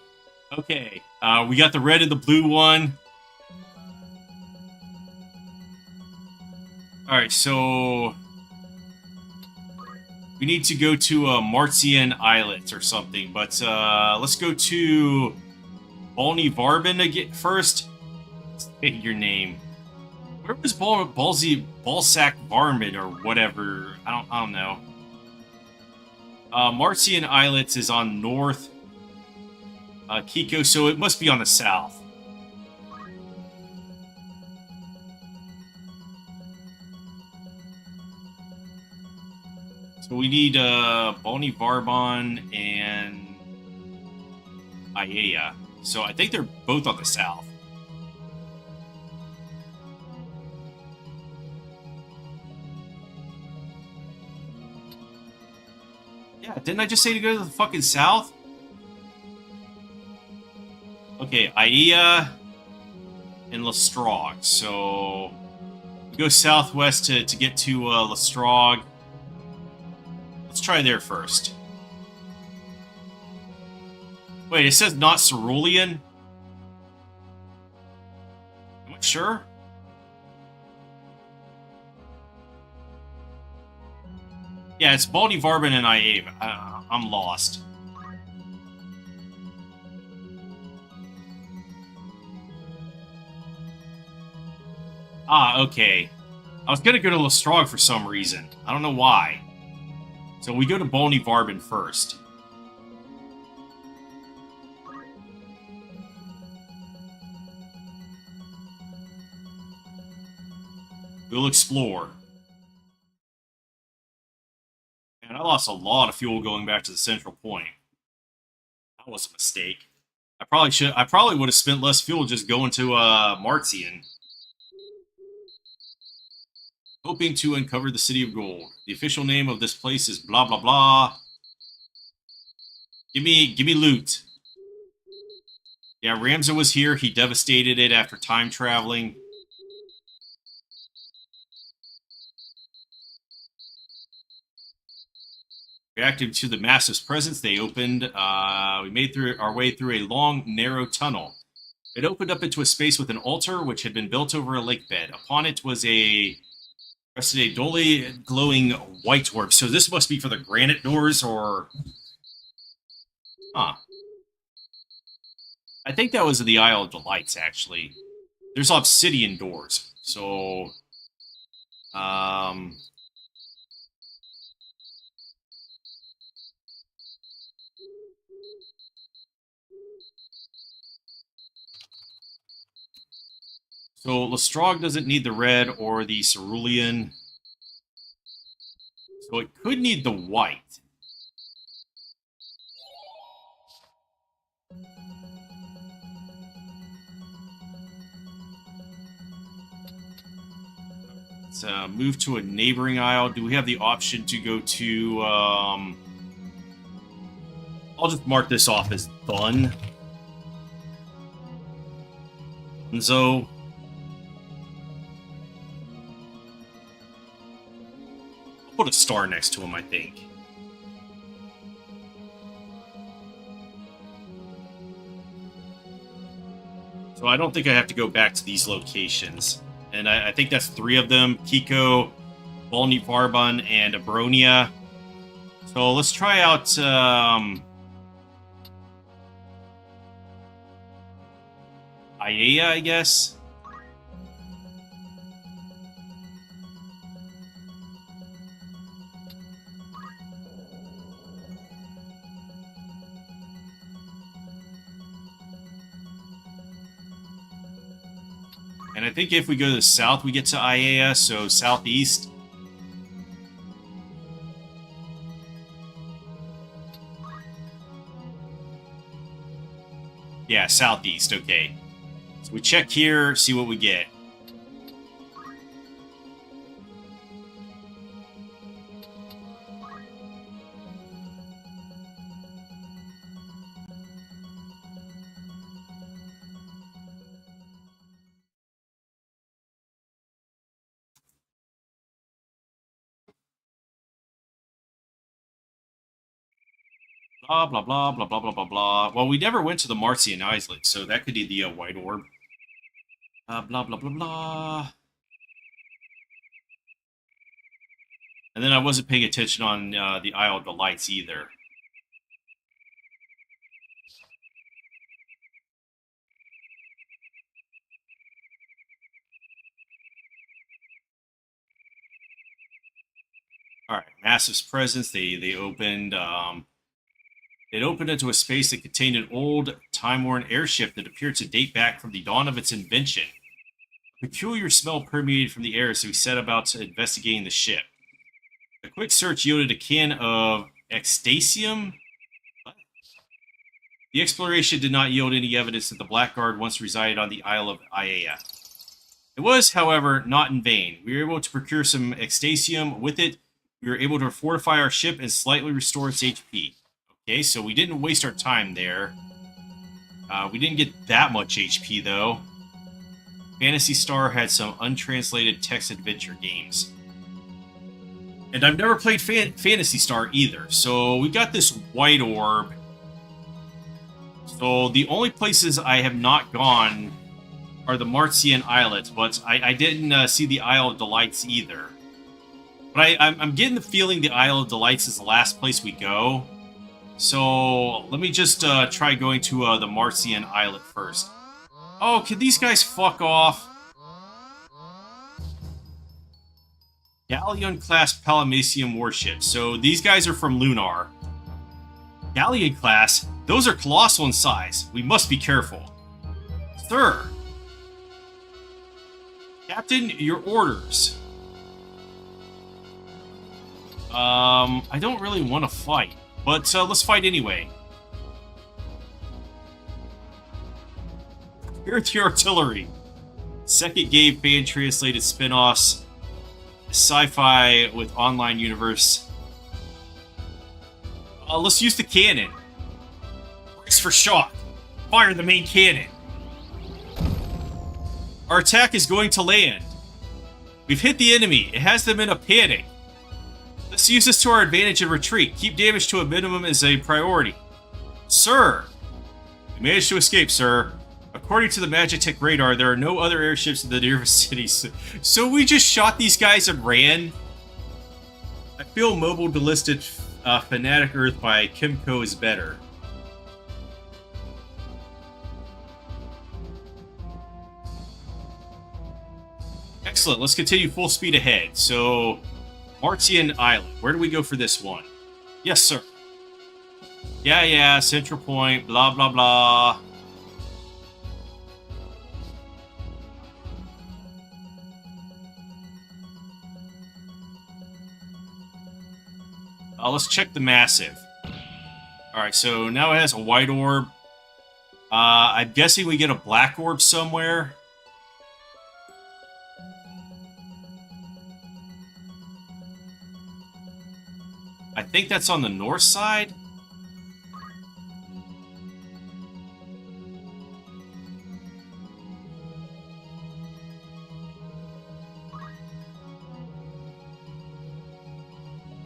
Okay. We got the red and the blue one. Alright, so... We need to go to Martian Islet or something, but let's go to Balny Varbin again first. Say your name. Where was Balsac Varmint or whatever? I don't know. Martian Islet is on north. Kiko, so it must be on the south. So we need Bonnie Varbon and Aiea. So I think they're both on the south. Yeah, didn't I just say to go to the fucking south? Okay, Aiea and Lestrog. So we go southwest to get to Lestrog. Let's try there first. Wait, it says not Cerulean? Am I sure? Yeah, it's Baldy Varbon and Aiea. I'm lost. Ah, okay. I was gonna go to Lestrog for some reason. I don't know why. So we go to Baldy Varbon first. We'll explore. And I lost a lot of fuel going back to the central point. That was a mistake. I probably would have spent less fuel just going to Martian. Hoping to uncover the City of Gold. The official name of this place is blah blah blah. Give me loot. Yeah, Ramza was here. He devastated it after time traveling. Reacting to the Mastiff's presence, they opened. We made our way through a long, narrow tunnel. It opened up into a space with an altar, which had been built over a lake bed. Upon it was rested a dully glowing white orb. So this must be for the granite doors, or... Huh. I think that was the Isle of Delights, actually. There's obsidian doors, so... So Lestrog doesn't need the red or the cerulean. So it could need the white. Let's move to a neighboring isle. Do we have the option to go to... I'll just mark this off as done. Dunzo. I'll put a star next to him, I think. So I don't think I have to go back to these locations. And I think that's 3 of them. Kiko, Volny Varbon, and Abronia. So let's try out... Aiea, I guess? And I think if we go to the south, we get to Aiea, so southeast. Yeah, southeast, okay. So we check here, see what we get. Blah, blah, blah, blah, blah, blah, blah, blah. Well, we never went to the Martian Islet, so that could be the white orb. Blah, blah, blah, blah. And then I wasn't paying attention on the Isle of Delights either. Alright, Mastiff's presence. They opened... It opened into a space that contained an old, time-worn airship that appeared to date back from the dawn of its invention. A peculiar smell permeated from the air, so we set about investigating the ship. A quick search yielded a can of Extasium. What? The exploration did not yield any evidence that the Blackguard once resided on the Isle of Iea. It was, however, not in vain. We were able to procure some Extasium. With it, we were able to fortify our ship and slightly restore its HP. Okay, so we didn't waste our time there. We didn't get that much HP, though. Phantasy Star had some untranslated text adventure games. And I've never played Phantasy Star either. So we got this white orb. So the only places I have not gone are the Martian Islets, but I didn't see the Isle of Delights either. But I'm getting the feeling the Isle of Delights is the last place we go. So let me just try going to the Martian Islet first. Oh, can these guys fuck off? Galleon-class Palamasium warships. So these guys are from Lunar. Galleon-class? Those are colossal in size. We must be careful. Sir! Captain, your orders. I don't really want to fight, but let's fight anyway. Here's your artillery. Second game fan-translated spin-offs. Sci-fi with online universe. Let's use the cannon. Brace for shock. Fire the main cannon. Our attack is going to land. We've hit the enemy. It has them in a panic. Let's use this to our advantage and retreat. Keep damage to a minimum as a priority. Sir! We managed to escape, sir. According to the Magitech radar, there are no other airships in the nearest cities. So we just shot these guys and ran? I feel Mobile Delisted Fanatic Earth by Kimco is better. Excellent, let's continue full speed ahead. So, Martian Island. Where do we go for this one? Yes, sir. Yeah, Central Point, blah, blah, blah. Let's check the massive. Alright, so now it has a white orb. I'm guessing we get a black orb somewhere. I think that's on the north side.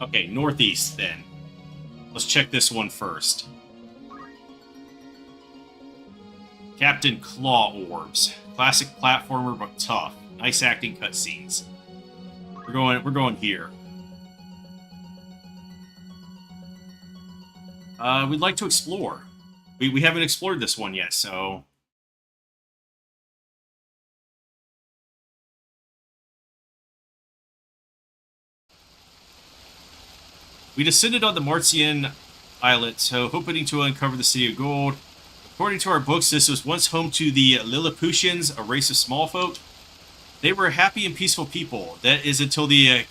Okay, northeast then. Let's check this one first. Captain Claw Orbs. Classic platformer, but tough. Nice acting cutscenes. We're going here. We'd like to explore. We haven't explored this one yet, so... We descended on the Martian Islet, so hoping to uncover the City of Gold. According to our books, this was once home to the Lilliputians, a race of small folk. They were happy and peaceful people. That is until the...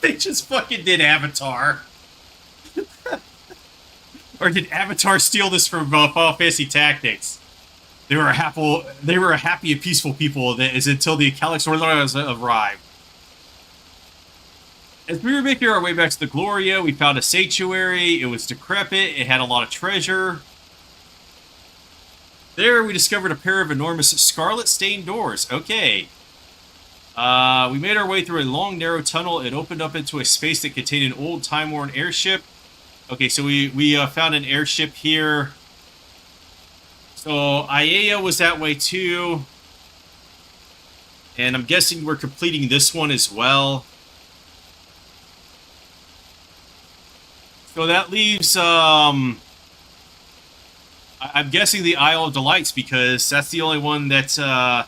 They just fucking did Avatar. Or did Avatar steal this from Final Fantasy Tactics? They were a happy and peaceful people. That is until the Calyx Warlords arrived. As we were making our way back to the Gloria, we found a sanctuary. It was decrepit. It had a lot of treasure. There, we discovered a pair of enormous scarlet-stained doors. Okay. We made our way through a long, narrow tunnel. It opened up into a space that contained an old, time-worn airship. Okay, so we found an airship here. So Iea was that way too. And I'm guessing we're completing this one as well. So that leaves, I'm guessing the Isle of Delights, because that's the only one that's, Isle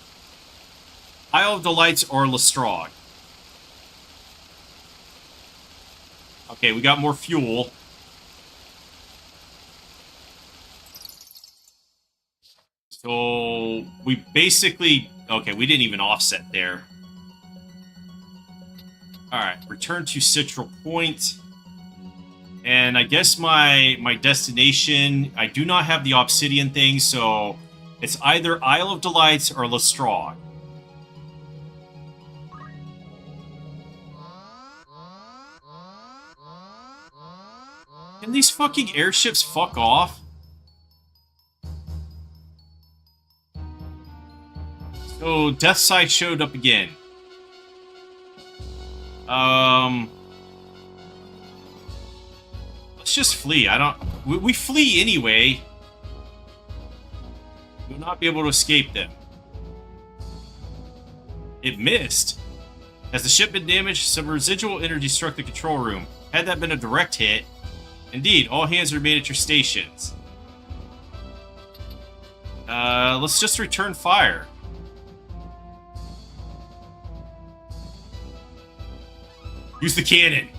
of Delights or Lestrade. Okay, we got more fuel. So, we basically... Okay, we didn't even offset there. Alright, return to Central Point. And I guess my destination, I do not have the obsidian thing, so it's either Isle of Delights or Lestrade. Can these fucking airships fuck off? So, Deathside showed up again. Let's just flee. We flee anyway. We'll not be able to escape them. It missed. Has the ship been damaged? Some residual energy struck the control room. Had that been a direct hit? Indeed, all hands remain at your stations. Let's just return fire. Use the cannon.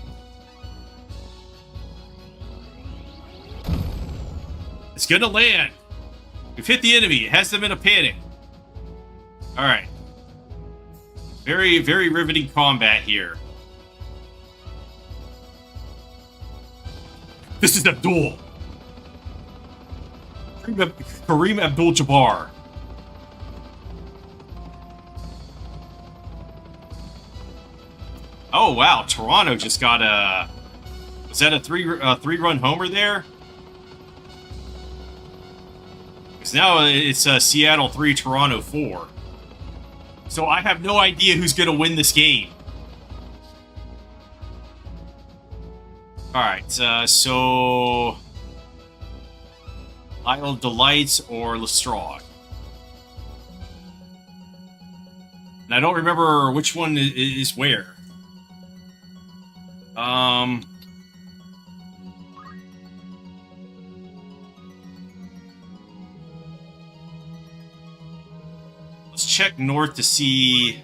It's gonna land. We've hit the enemy. It has them in a panic. Alright. Very, very riveting combat here. This is Abdul. Kareem Abdul-Jabbar. Oh wow, Toronto just got a... Was that a three-run homer there? Because now it's Seattle 3, Toronto 4. So I have no idea who's going to win this game. Alright, so... Isle of Delights or Lestrade. And I don't remember which one is where. Let's check north to see...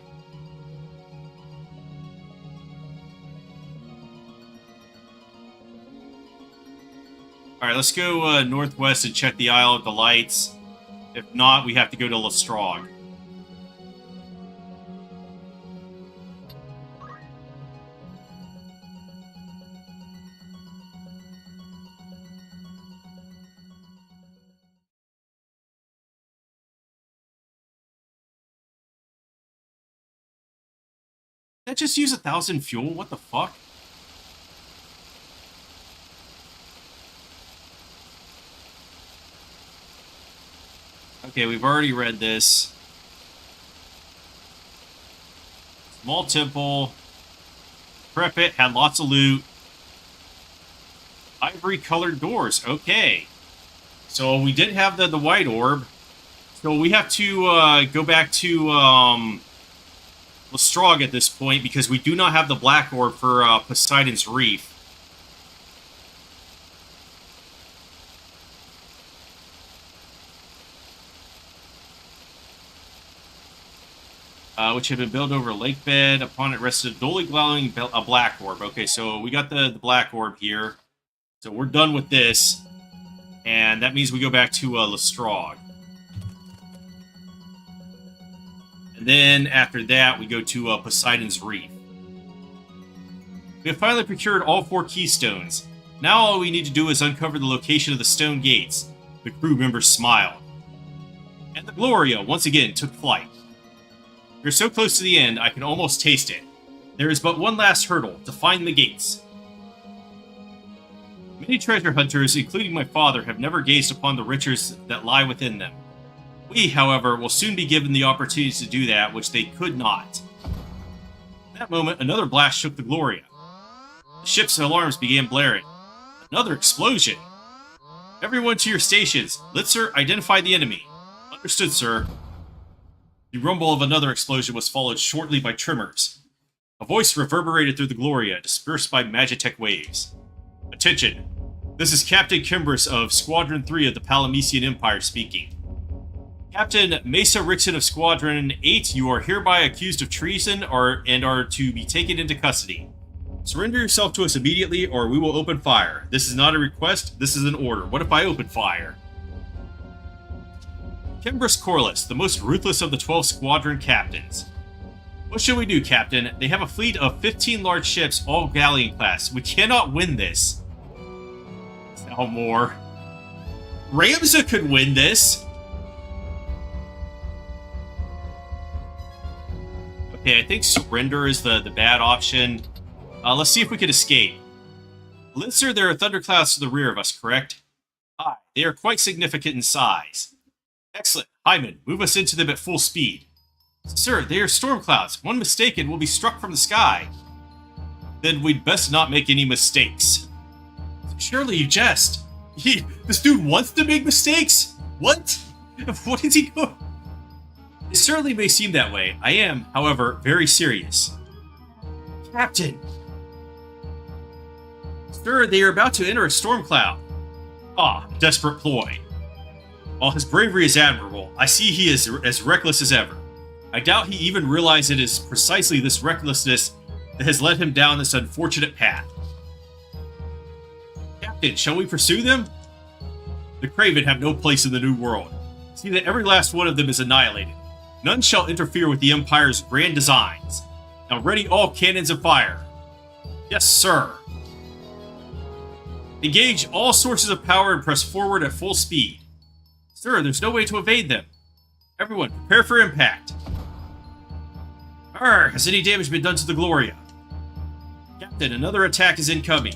Alright, let's go northwest and check the Isle of Delights. If not, we have to go to Lestrade. Did I just use 1,000 fuel? What the fuck? Okay, we've already read this. Small temple. Prep it, had lots of loot. Ivory-colored doors. Okay. So we did have the white orb. So we have to go back to Lestrade at this point because we do not have the black orb for Poseidon's Reef. Which had been built over a lake bed. Upon it rested a dully glowing a black orb. Okay, so we got the black orb here. So we're done with this. And that means we go back to Lestrade. And then after that, we go to Poseidon's Reef. We have finally procured all 4 keystones. Now all we need to do is uncover the location of the stone gates. The crew members smiled. And the Gloria once again took flight. We're so close to the end, I can almost taste it. There is but one last hurdle, to find the gates. Many treasure hunters, including my father, have never gazed upon the riches that lie within them. We, however, will soon be given the opportunity to do that which they could not. At that moment, another blast shook the Gloria. The ship's alarms began blaring. Another explosion! Everyone to your stations. Litzer, identify the enemy. Understood, sir. The rumble of another explosion was followed shortly by tremors. A voice reverberated through the Gloria, dispersed by Magitech waves. Attention! This is Captain Kimbris of Squadron 3 of the Palamecian Empire speaking. Captain Mesa Rickson of Squadron 8, you are hereby accused of treason and are to be taken into custody. Surrender yourself to us immediately or we will open fire. This is not a request, this is an order. What if I open fire? Kimbris Corliss, the most ruthless of the 12 squadron captains. What should we do, Captain? They have a fleet of 15 large ships, all galleon class. We cannot win this. No more. Ramza could win this. Okay, I think surrender is the bad option. Let's see if we can escape. Linzer, there are thunderclouds to the rear of us, correct? Aye, they are quite significant in size. Excellent. Hyman, move us into them at full speed. Sir, they are storm clouds. One mistake and we'll be struck from the sky. Then we'd best not make any mistakes. Surely you jest. This dude wants to make mistakes? What? What is he doing? It certainly may seem that way. I am, however, very serious. Captain! Sir, they are about to enter a storm cloud. Ah, desperate ploy. While his bravery is admirable, I see he is as reckless as ever. I doubt he even realizes it is precisely this recklessness that has led him down this unfortunate path. Captain, shall we pursue them? The Craven have no place in the New World. See that every last one of them is annihilated. None shall interfere with the Empire's grand designs. Now ready all cannons of fire. Yes, sir. Engage all sources of power and press forward at full speed. Sir, there's no way to evade them. Everyone, prepare for impact. Arr, has any damage been done to the Gloria? Captain, another attack is incoming.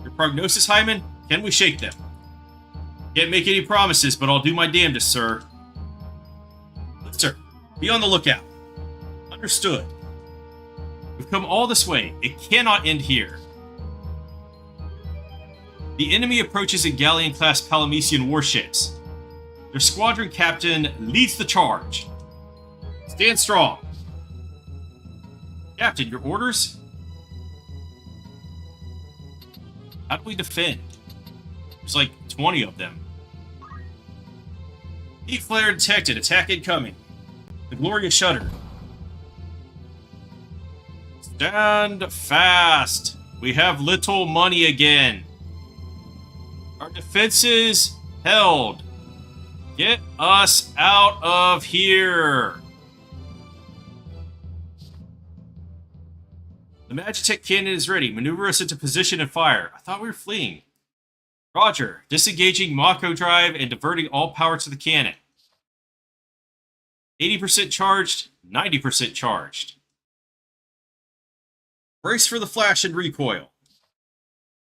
Your prognosis, Hyman? Can we shake them? Can't make any promises, but I'll do my damnedest, sir. Sir, be on the lookout. Understood. We've come all this way. It cannot end here. The enemy approaches in galleon-class Palamecian warships. Their squadron captain leads the charge. Stand strong. Captain, your orders? How do we defend? There's like 20 of them. Heat flare detected. Attack incoming. The Gloria shuddered. Stand fast. We have little money again. Our defenses held. Get us out of here. The Magitech cannon is ready. Maneuver us into position and fire. I thought we were fleeing. Roger. Disengaging Mako drive and diverting all power to the cannon. 80% charged, 90% charged. Brace for the flash and recoil.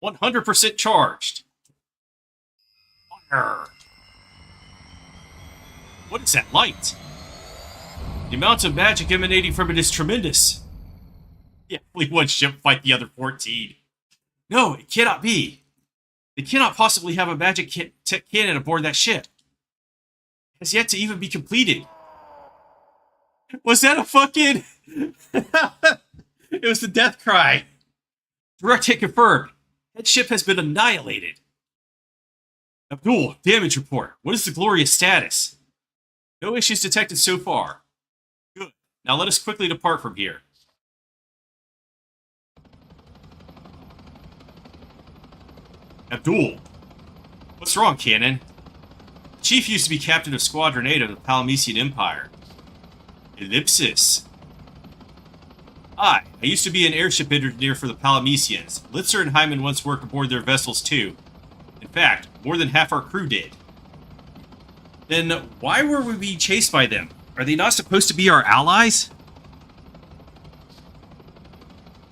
100% charged. Fire. What is that light? The amount of magic emanating from it is tremendous. Yeah, only one ship fight the other 14. No, it cannot be. They cannot possibly have a magic tech cannon aboard that ship. It has yet to even be completed. Was that a fucking... It was the death cry. Direct hit confirmed. That ship has been annihilated. Abdul, damage report. What is the Gloria's status? No issues detected so far. Good. Now let us quickly depart from here. Abdul. What's wrong, Cannon? The Chief used to be captain of Squadron 8 of the Palamecian Empire. Ellipsis. I used to be an airship engineer for the Palamecians. Litzer and Hyman once worked aboard their vessels too. In fact, more than half our crew did. Then why were we being chased by them? Are they not supposed to be our allies?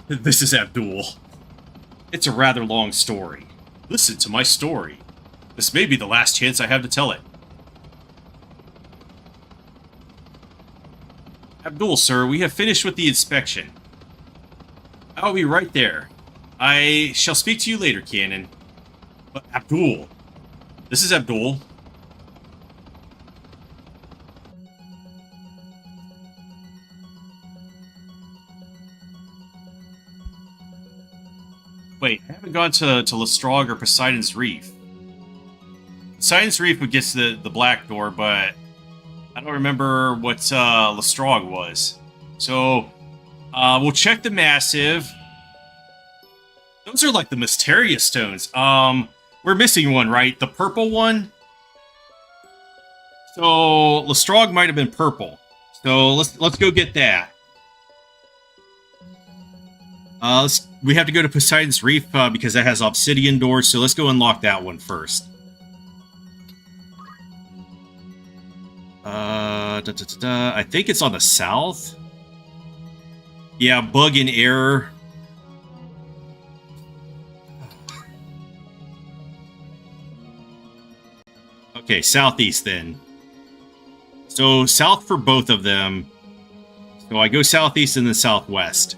This is Abdul. It's a rather long story. Listen to my story. This may be the last chance I have to tell it. Abdul, sir, we have finished with the inspection. I'll be right there. I shall speak to you later, Cannon. But Abdul. This is Abdul. Wait, I haven't gone to Lestrog or Poseidon's Reef. Poseidon's Reef would get to the Black Door, but I don't remember what Lestrog was. So, we'll check the Massive. Those are like the Mysterious Stones. We're missing one, right? The purple one? So, Lestrog might have been purple. So, let's go get that. We have to go to Poseidon's Reef because that has obsidian doors, so let's go unlock that one first. I think it's on the south. Yeah, bug and error. Okay, southeast then. So south for both of them. So I go southeast and then southwest.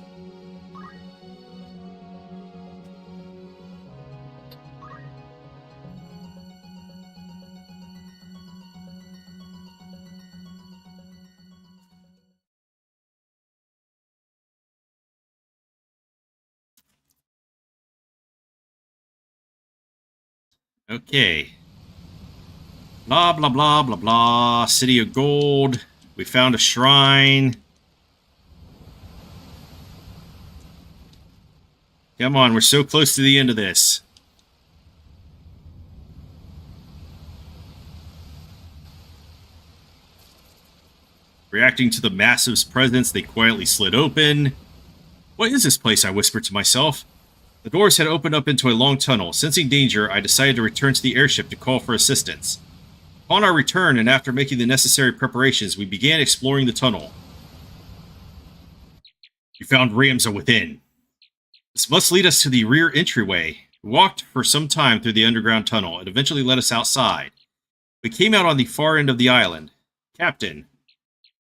Okay. Blah, blah, blah, blah, blah. City of Gold. We found a shrine. Come on, we're so close to the end of this. Reacting to the massive's presence, they quietly slid open. What is this place? I whispered to myself. The doors had opened up into a long tunnel. Sensing danger, I decided to return to the airship to call for assistance. Upon our return, and after making the necessary preparations, we began exploring the tunnel. We found Ramza within. This must lead us to the rear entryway. We walked for some time through the underground tunnel. It eventually led us outside. We came out on the far end of the island. Captain,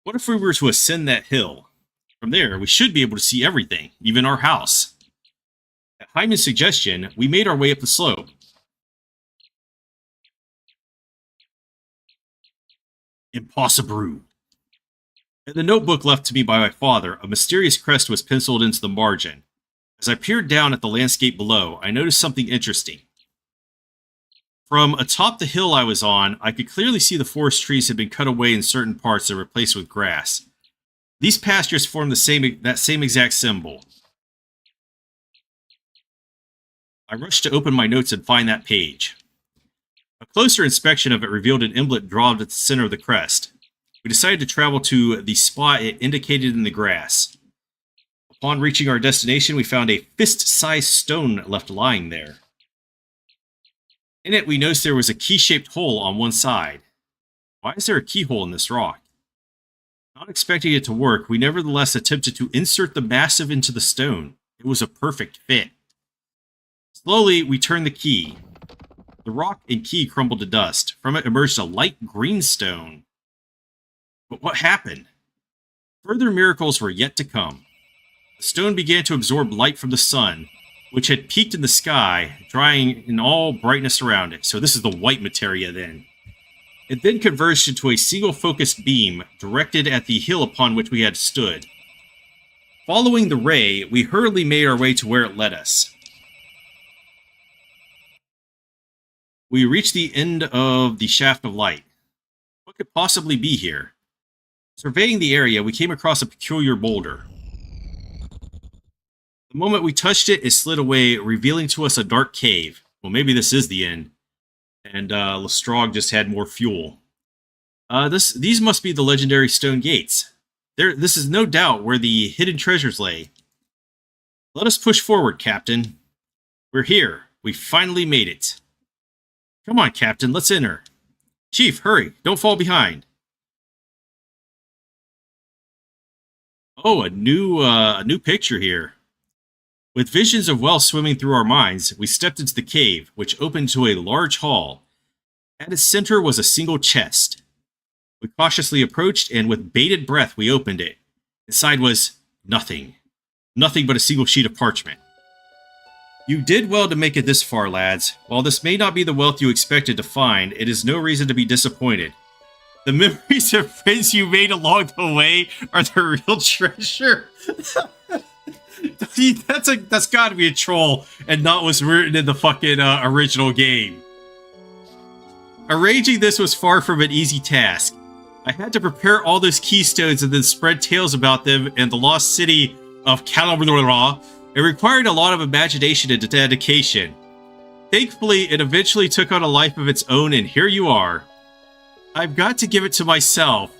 what if we were to ascend that hill? From there, we should be able to see everything, even our house. At Hyman's suggestion, we made our way up the slope. Impossible. In the notebook left to me by my father, a mysterious crest was penciled into the margin. As I peered down at the landscape below, I noticed something interesting. From atop the hill I was on, I could clearly see the forest trees had been cut away in certain parts and replaced with grass. These pastures formed that same exact symbol. I rushed to open my notes and find that page. A closer inspection of it revealed an emblem drawn at the center of the crest. We decided to travel to the spot it indicated in the grass. Upon reaching our destination, we found a fist-sized stone left lying there. In it, we noticed there was a key-shaped hole on one side. Why is there a keyhole in this rock? Not expecting it to work, we nevertheless attempted to insert the massive into the stone. It was a perfect fit. Slowly, we turned the key. The rock and key crumbled to dust. From it emerged a light green stone. But what happened? Further miracles were yet to come. The stone began to absorb light from the sun, which had peaked in the sky, drying in all brightness around it. So this is the white materia then. It then converged into a single focused beam directed at the hill upon which we had stood. Following the ray, we hurriedly made our way to where it led us. We reached the end of the shaft of light. What could possibly be here? Surveying the area, we came across a peculiar boulder. The moment we touched it, it slid away, revealing to us a dark cave. Well, maybe this is the end. And Lestrade just had more fuel. These must be the legendary stone gates. This is no doubt where the hidden treasures lay. Let us push forward, Captain. We're here. We finally made it. Come on, Captain, let's enter. Chief, hurry, don't fall behind. Oh, a new picture here. With visions of wealth swimming through our minds, we stepped into the cave, which opened to a large hall. At its center was a single chest. We cautiously approached, and with bated breath, we opened it. Inside was nothing. Nothing but a single sheet of parchment. You did well to make it this far, lads. While this may not be the wealth you expected to find, it is no reason to be disappointed. The memories of friends you made along the way are the real treasure. That's got to be a troll and not what's written in the fucking original game. Arranging this was far from an easy task. I had to prepare all those keystones and then spread tales about them and the lost city of Calabrara. It required a lot of imagination and dedication. Thankfully, it eventually took on a life of its own, and here you are. I've got to give it to myself.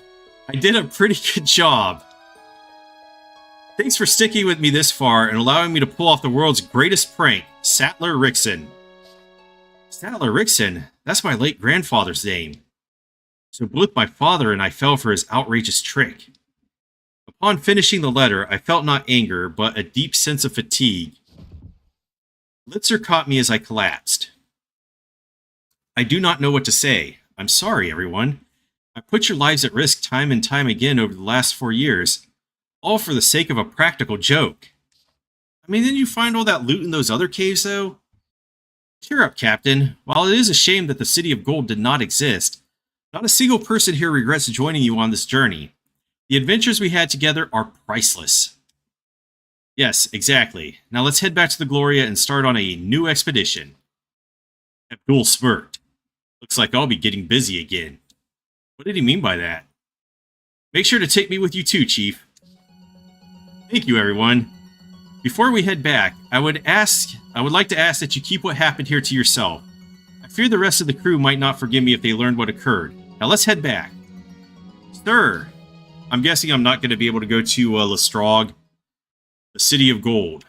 I did a pretty good job. Thanks for sticking with me this far and allowing me to pull off the world's greatest prank, Sattler Rickson. Sattler Rickson? That's my late grandfather's name. So both my father and I fell for his outrageous trick. Upon finishing the letter, I felt not anger, but a deep sense of fatigue. Litzer caught me as I collapsed. I do not know what to say. I'm sorry, everyone. I put your lives at risk time and time again over the last 4 years, all for the sake of a practical joke. I mean, didn't you find all that loot in those other caves, though? Cheer up, Captain. While it is a shame that the City of Gold did not exist, not a single person here regrets joining you on this journey. The adventures we had together are priceless. Yes, exactly. Now let's head back to the Gloria and start on a new expedition. Abdul smirked. Looks like I'll be getting busy again. What did he mean by that? Make sure to take me with you too, Chief. Thank you, everyone. Before we head back, I would like to ask that you keep what happened here to yourself. I fear the rest of the crew might not forgive me if they learned what occurred. Now let's head back. Sir, I'm guessing I'm not going to be able to go to Lestrog, the City of Gold.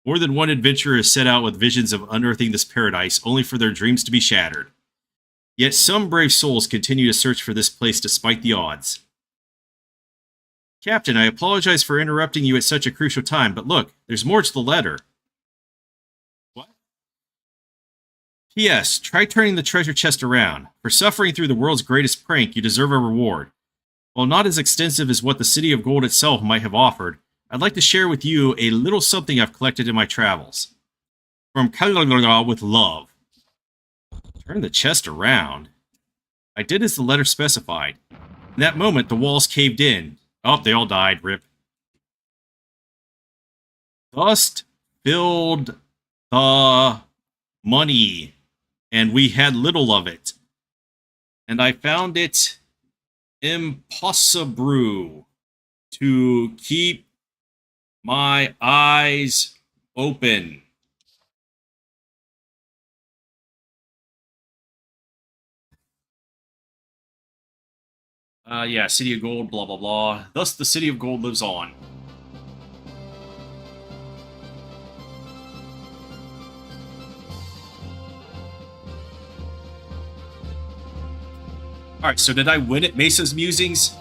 More than one adventurer has set out with visions of unearthing this paradise, only for their dreams to be shattered. Yet some brave souls continue to search for this place despite the odds. Captain, I apologize for interrupting you at such a crucial time, but look, there's more to the letter. What? P.S. Try turning the treasure chest around. For suffering through the world's greatest prank, you deserve a reward. While not as extensive as what the City of Gold itself might have offered, I'd like to share with you a little something I've collected in my travels. From Kalagala with love. Turn the chest around. I did as the letter specified. In that moment, the walls caved in. Oh, they all died, rip. Dust filled the money, and we had little of it. And I found it impossible to keep my eyes open. Yeah, City of Gold, blah, blah, blah. Thus, the City of Gold lives on. Alright, so did I win at Mesa's Musings?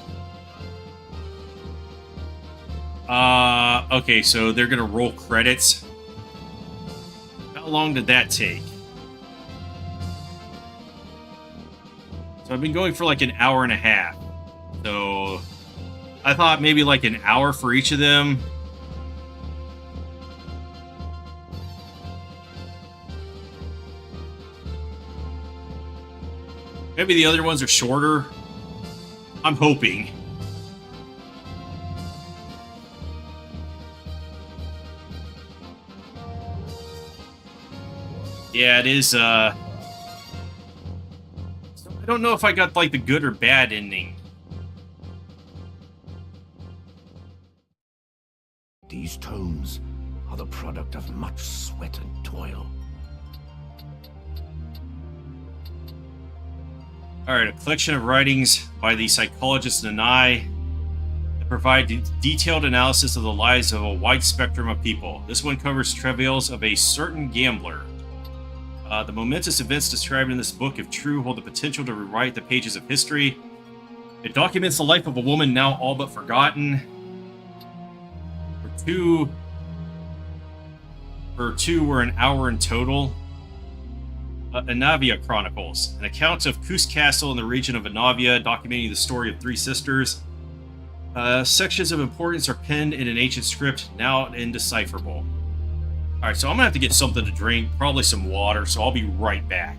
Okay, so they're gonna roll credits. How long did that take? So I've been going for like an hour and a half. So I thought maybe like an hour for each of them. Maybe the other ones are shorter. I'm hoping. Yeah, it is, I don't know if I got, like, the good or bad ending. These tomes are the product of much sweat and toil. Alright, a collection of writings by the psychologist Nanai that provide detailed analysis of the lives of a wide spectrum of people. This one covers travails of a certain gambler. The momentous events described in this book, if true, hold the potential to rewrite the pages of history. It documents the life of a woman now all but forgotten. For two were an hour in total. Anavia Chronicles, an account of Kus Castle in the region of Anavia, documenting the story of 3 sisters. Sections of importance are penned in an ancient script, now indecipherable. Alright, so I'm gonna have to get something to drink, probably some water, so I'll be right back.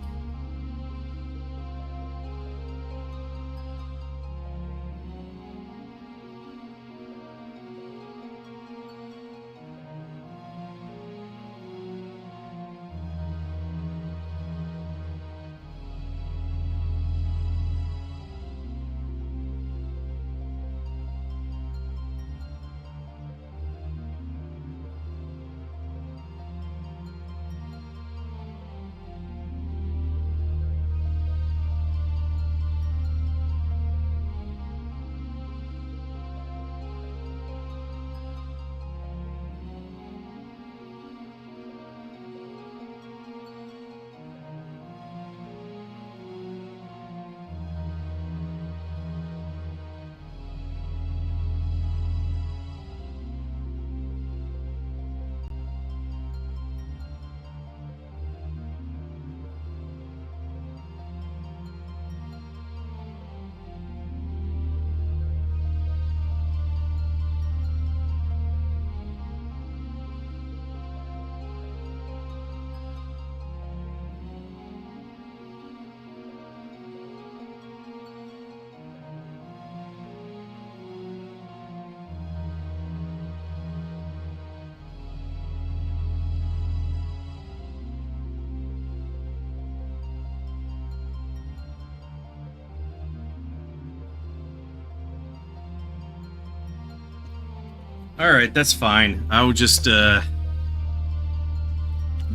Alright, that's fine. I'll just,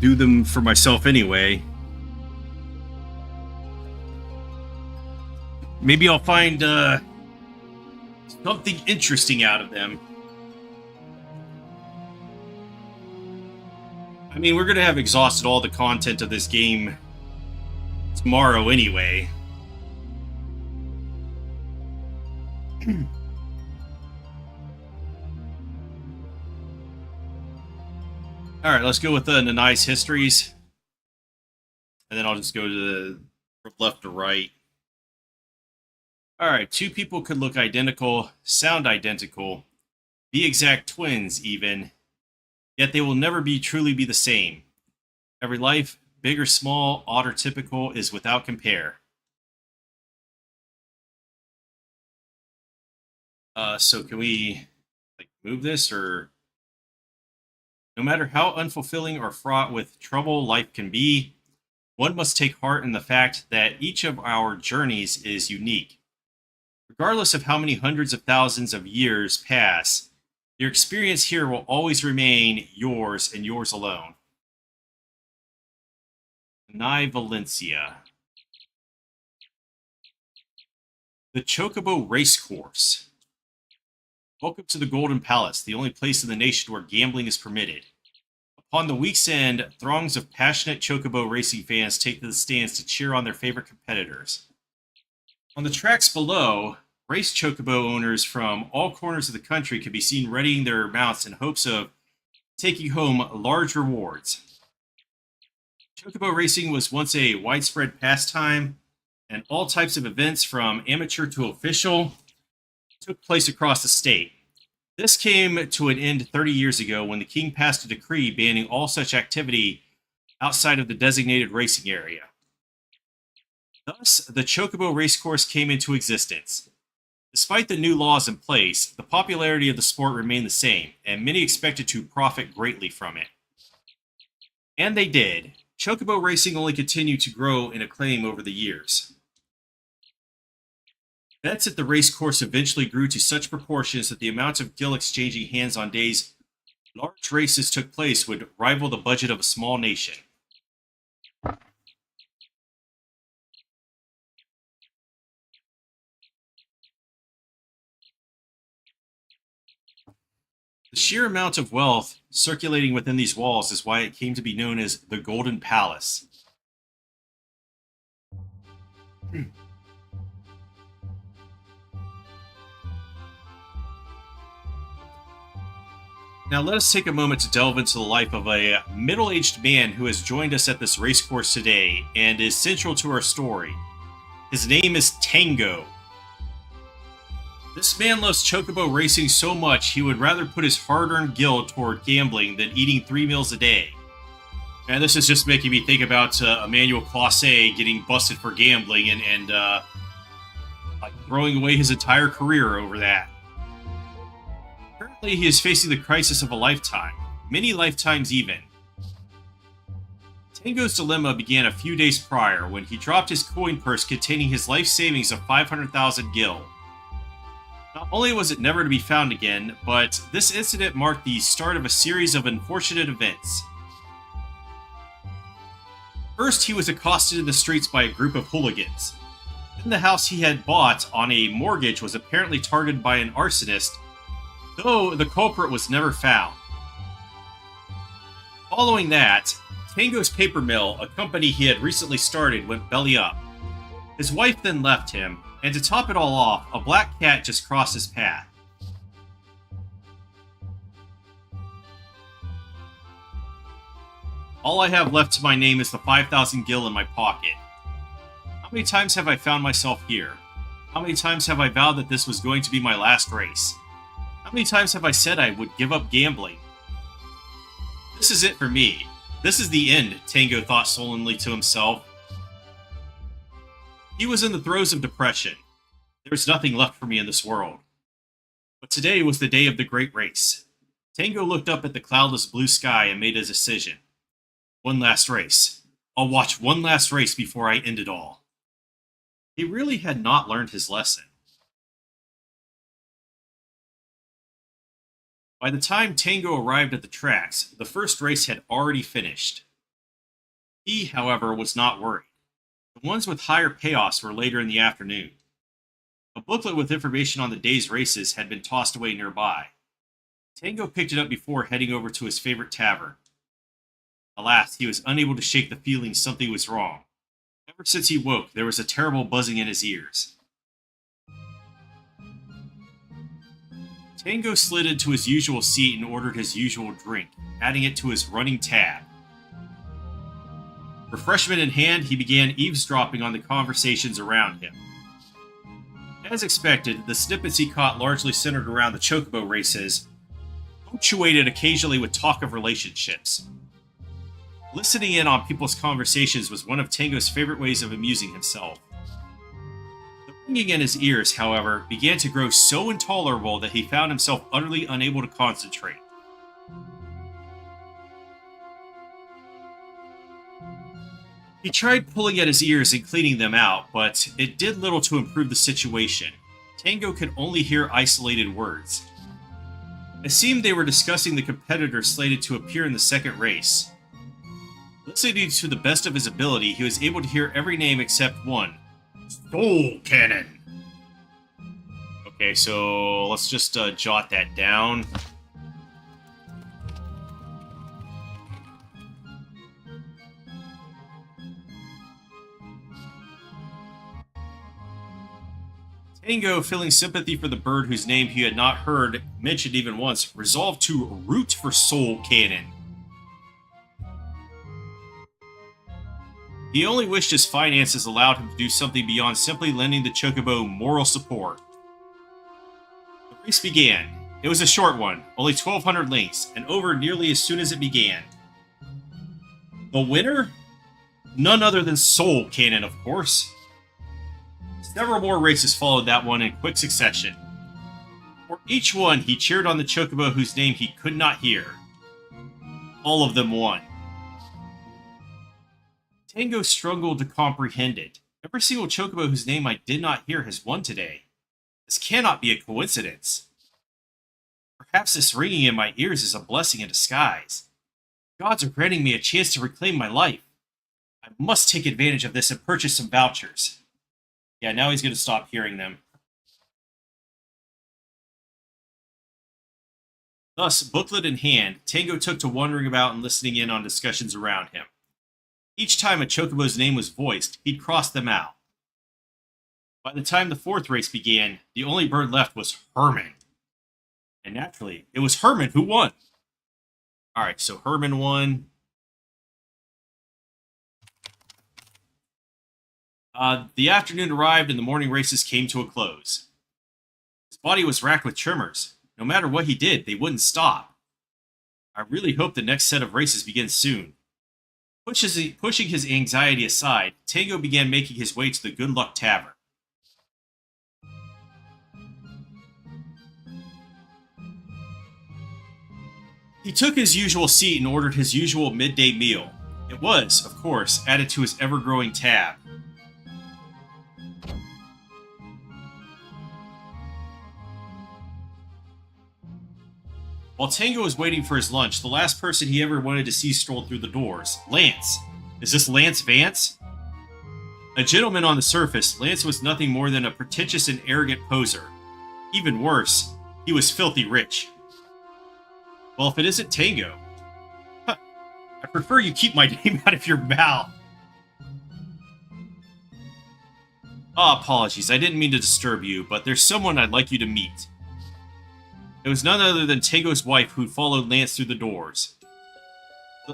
do them for myself anyway. Maybe I'll find, something interesting out of them. I mean, we're gonna have exhausted all the content of this game tomorrow anyway. Alright, let's go with the nice histories. And then I'll just go to the from left to right. Alright, two people could look identical, sound identical, be exact twins even, yet they will never truly be the same. Every life, big or small, odd or typical, is without compare. So can we move this, or no matter how unfulfilling or fraught with trouble life can be, one must take heart in the fact that each of our journeys is unique. Regardless of how many hundreds of thousands of years pass, your experience here will always remain yours and yours alone. Ivalice. The Chocobo Racecourse. Welcome to the Golden Palace, the only place in the nation where gambling is permitted. Upon the week's end, throngs of passionate Chocobo racing fans take to the stands to cheer on their favorite competitors. On the tracks below, race Chocobo owners from all corners of the country can be seen readying their mounts in hopes of taking home large rewards. Chocobo racing was once a widespread pastime, and all types of events, from amateur to official, took place across the state. This came to an end 30 years ago when the king passed a decree banning all such activity outside of the designated racing area. Thus, the Chocobo Racecourse came into existence. Despite the new laws in place, the popularity of the sport remained the same, and many expected to profit greatly from it. And they did. Chocobo racing only continued to grow in acclaim over the years. Bets at the racecourse eventually grew to such proportions that the amount of gil exchanging hands on days large races took place would rival the budget of a small nation. The sheer amount of wealth circulating within these walls is why it came to be known as the Golden Palace. Now let us take a moment to delve into the life of a middle-aged man who has joined us at this racecourse today and is central to our story. His name is Tango. This man loves Chocobo racing so much he would rather put his hard-earned gil toward gambling than eating 3 meals a day. And this is just making me think about Emmanuel Classe getting busted for gambling and throwing away his entire career over that. Currently, he is facing the crisis of a lifetime, many lifetimes even. Tango's dilemma began a few days prior when he dropped his coin purse containing his life savings of 500,000 gil. Not only was it never to be found again, but this incident marked the start of a series of unfortunate events. First, he was accosted in the streets by a group of hooligans. Then the house he had bought on a mortgage was apparently targeted by an arsonist, though the culprit was never found. Following that, Tango's paper mill, a company he had recently started, went belly up. His wife then left him, and to top it all off, a black cat just crossed his path. All I have left to my name is the 5,000 gil in my pocket. How many times have I found myself here? How many times have I vowed that this was going to be my last race? How many times have I said I would give up gambling? This is it for me. This is the end, Tango thought sullenly to himself. He was in the throes of depression. There was nothing left for me in this world. But today was the day of the great race. Tango looked up at the cloudless blue sky and made a decision. One last race. I'll watch one last race before I end it all. He really had not learned his lesson. By the time Tango arrived at the tracks, the first race had already finished. He, however, was not worried. The ones with higher payoffs were later in the afternoon. A booklet with information on the day's races had been tossed away nearby. Tango picked it up before heading over to his favorite tavern. Alas, he was unable to shake the feeling something was wrong. Ever since he woke, there was a terrible buzzing in his ears. Tango slid into his usual seat and ordered his usual drink, adding it to his running tab. Refreshment in hand, he began eavesdropping on the conversations around him. As expected, the snippets he caught largely centered around the chocobo races, punctuated occasionally with talk of relationships. Listening in on people's conversations was one of Tango's favorite ways of amusing himself. The ringing in his ears, however, began to grow so intolerable that he found himself utterly unable to concentrate. He tried pulling at his ears and cleaning them out, but it did little to improve the situation. Tango could only hear isolated words. It seemed they were discussing the competitors slated to appear in the second race. Listening to the best of his ability, he was able to hear every name except one. Soul Cannon! Okay, so let's just jot that down. Tango, feeling sympathy for the bird whose name he had not heard mentioned even once, resolved to root for Soul Cannon. He only wished his finances allowed him to do something beyond simply lending the chocobo moral support. The race began. It was a short one, only 1,200 links, and over nearly as soon as it began. The winner? None other than Soul Cannon, of course. Several more races followed that one in quick succession. For each one, he cheered on the chocobo whose name he could not hear. All of them won. Tango struggled to comprehend it. Every single chocobo whose name I did not hear has won today. This cannot be a coincidence. Perhaps this ringing in my ears is a blessing in disguise. Gods are granting me a chance to reclaim my life. I must take advantage of this and purchase some vouchers. Yeah, now he's going to stop hearing them. Thus, booklet in hand, Tango took to wandering about and listening in on discussions around him. Each time a chocobo's name was voiced, he'd cross them out. By the time the fourth race began, the only bird left was Herman. And naturally, it was Herman who won. Alright, so Herman won. The afternoon arrived and the morning races came to a close. His body was racked with tremors. No matter what he did, they wouldn't stop. I really hope the next set of races begins soon. Pushing his anxiety aside, Tango began making his way to the Good Luck Tavern. He took his usual seat and ordered his usual midday meal. It was, of course, added to his ever-growing tab. While Tango was waiting for his lunch, the last person he ever wanted to see strolled through the doors. Lance. Is this Lance Vance? A gentleman on the surface, Lance was nothing more than a pretentious and arrogant poser. Even worse, he was filthy rich. Well, if it isn't Tango. Huh, I prefer you keep my name out of your mouth. Apologies, I didn't mean to disturb you, but there's someone I'd like you to meet. It was none other than Tango's wife who followed Lance through the doors.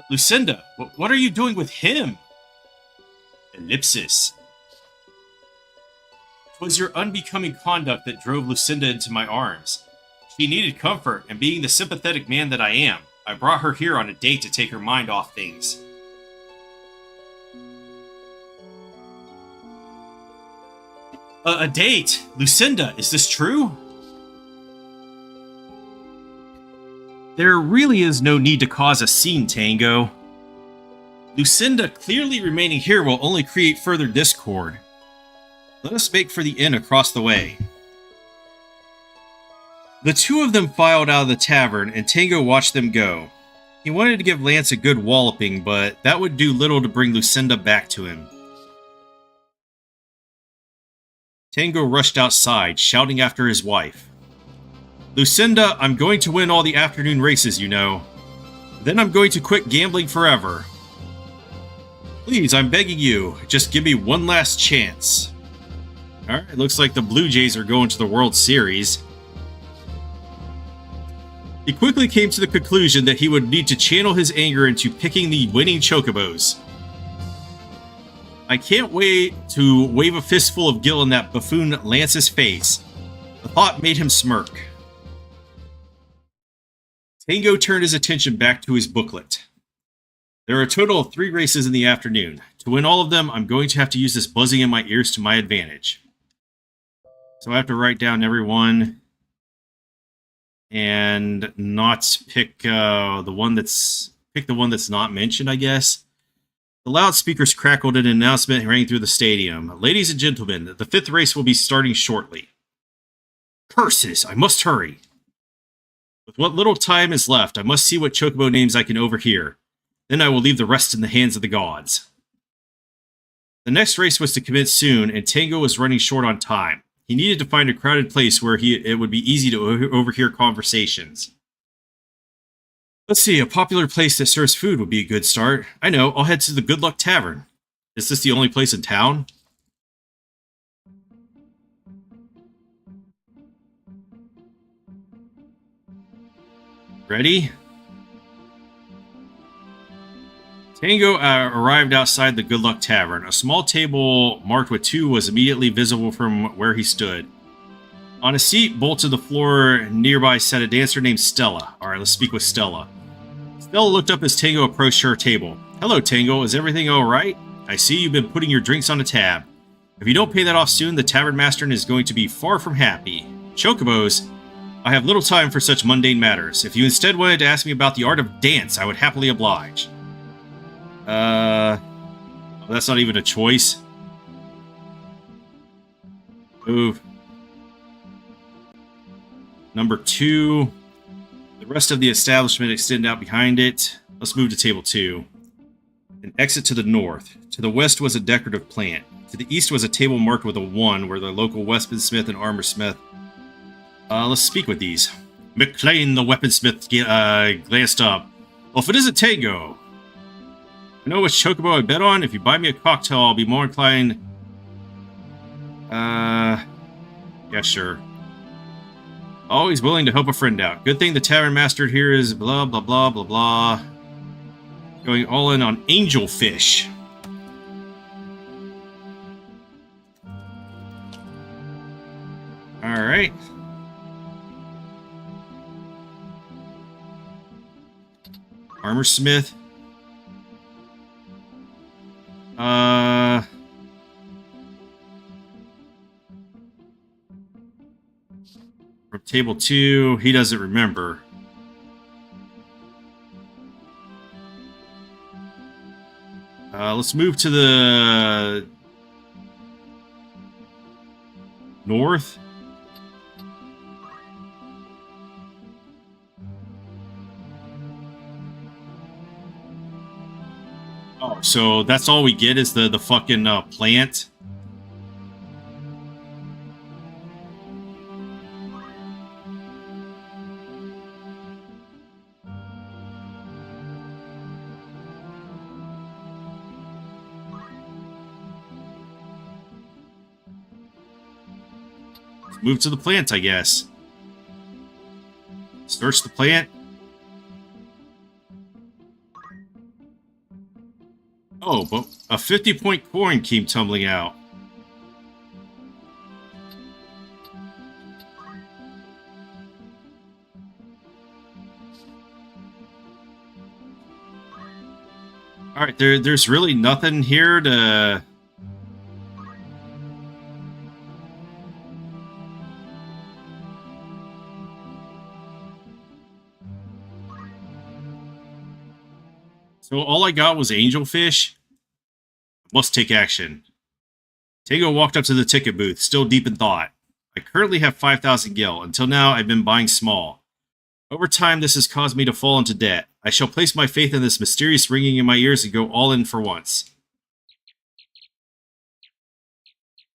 Lucinda, what are you doing with him? Ellipsis. 'Twas your unbecoming conduct that drove Lucinda into my arms. She needed comfort, and being the sympathetic man that I am, I brought her here on a date to take her mind off things. A date? Lucinda, is this true? There really is no need to cause a scene, Tango. Lucinda clearly remaining here will only create further discord. Let us make for the inn across the way. The two of them filed out of the tavern, and Tango watched them go. He wanted to give Lance a good walloping, but that would do little to bring Lucinda back to him. Tango rushed outside, shouting after his wife. Lucinda, I'm going to win all the afternoon races, you know. Then I'm going to quit gambling forever. Please, I'm begging you, just give me one last chance. Alright, looks like the Blue Jays are going to the World Series. He quickly came to the conclusion that he would need to channel his anger into picking the winning chocobos. I can't wait to wave a fistful of Gil in that buffoon Lance's face. The thought made him smirk. Tango turned his attention back to his booklet. There are a total of 3 races in the afternoon. To win all of them, I'm going to have to use this buzzing in my ears to my advantage. So I have to write down every one and not pick the one that's not mentioned, I guess. The loudspeakers crackled and an announcement rang through the stadium. Ladies and gentlemen, the 5th race will be starting shortly. Curses, I must hurry. With what little time is left, I must see what chocobo names I can overhear. Then I will leave the rest in the hands of the gods. The next race was to commence soon, and Tango was running short on time. He needed to find a crowded place where it would be easy to overhear conversations. Let's see, a popular place that serves food would be a good start. I know, I'll head to the Good Luck Tavern. Is this the only place in town? Ready? Tango arrived outside the Good Luck Tavern. A small table marked with 2 was immediately visible from where he stood. On a seat bolted to the floor nearby sat a dancer named Stella. Alright, let's speak with Stella. Stella looked up as Tango approached her table. Hello, Tango. Is everything alright? I see you've been putting your drinks on a tab. If you don't pay that off soon, the tavern master is going to be far from happy. Chocobos, I have little time for such mundane matters. If you instead wanted to ask me about the art of dance, I would happily oblige. That's not even a choice. Move. Number 2. The rest of the establishment extended out behind it. Let's move to table 2. An exit to the north. To the west was a decorative plant. To the east was a table marked with a 1 where the local weaponsmith and armorsmith. Let's speak with these. McLean, the weaponsmith, glanced up. Well, if it isn't Tango. I know which chocobo I bet on. If you buy me a cocktail, I'll be more inclined. Yeah, sure. Always willing to help a friend out. Good thing the tavern master here is blah, blah, blah, blah, blah. Going all in on angelfish. Alright. Armorsmith. From table 2, he doesn't remember. Let's move to the north. Oh, so that's all we get is the fucking plant. Move to the plant, I guess. Search the plant. Oh, but a 50-point coin came tumbling out. Alright, there's really nothing here to... So all I got was angelfish. Must take action. Tango walked up to the ticket booth, still deep in thought. I currently have 5,000 gil. Until now, I've been buying small. Over time, this has caused me to fall into debt. I shall place my faith in this mysterious ringing in my ears and go all in for once.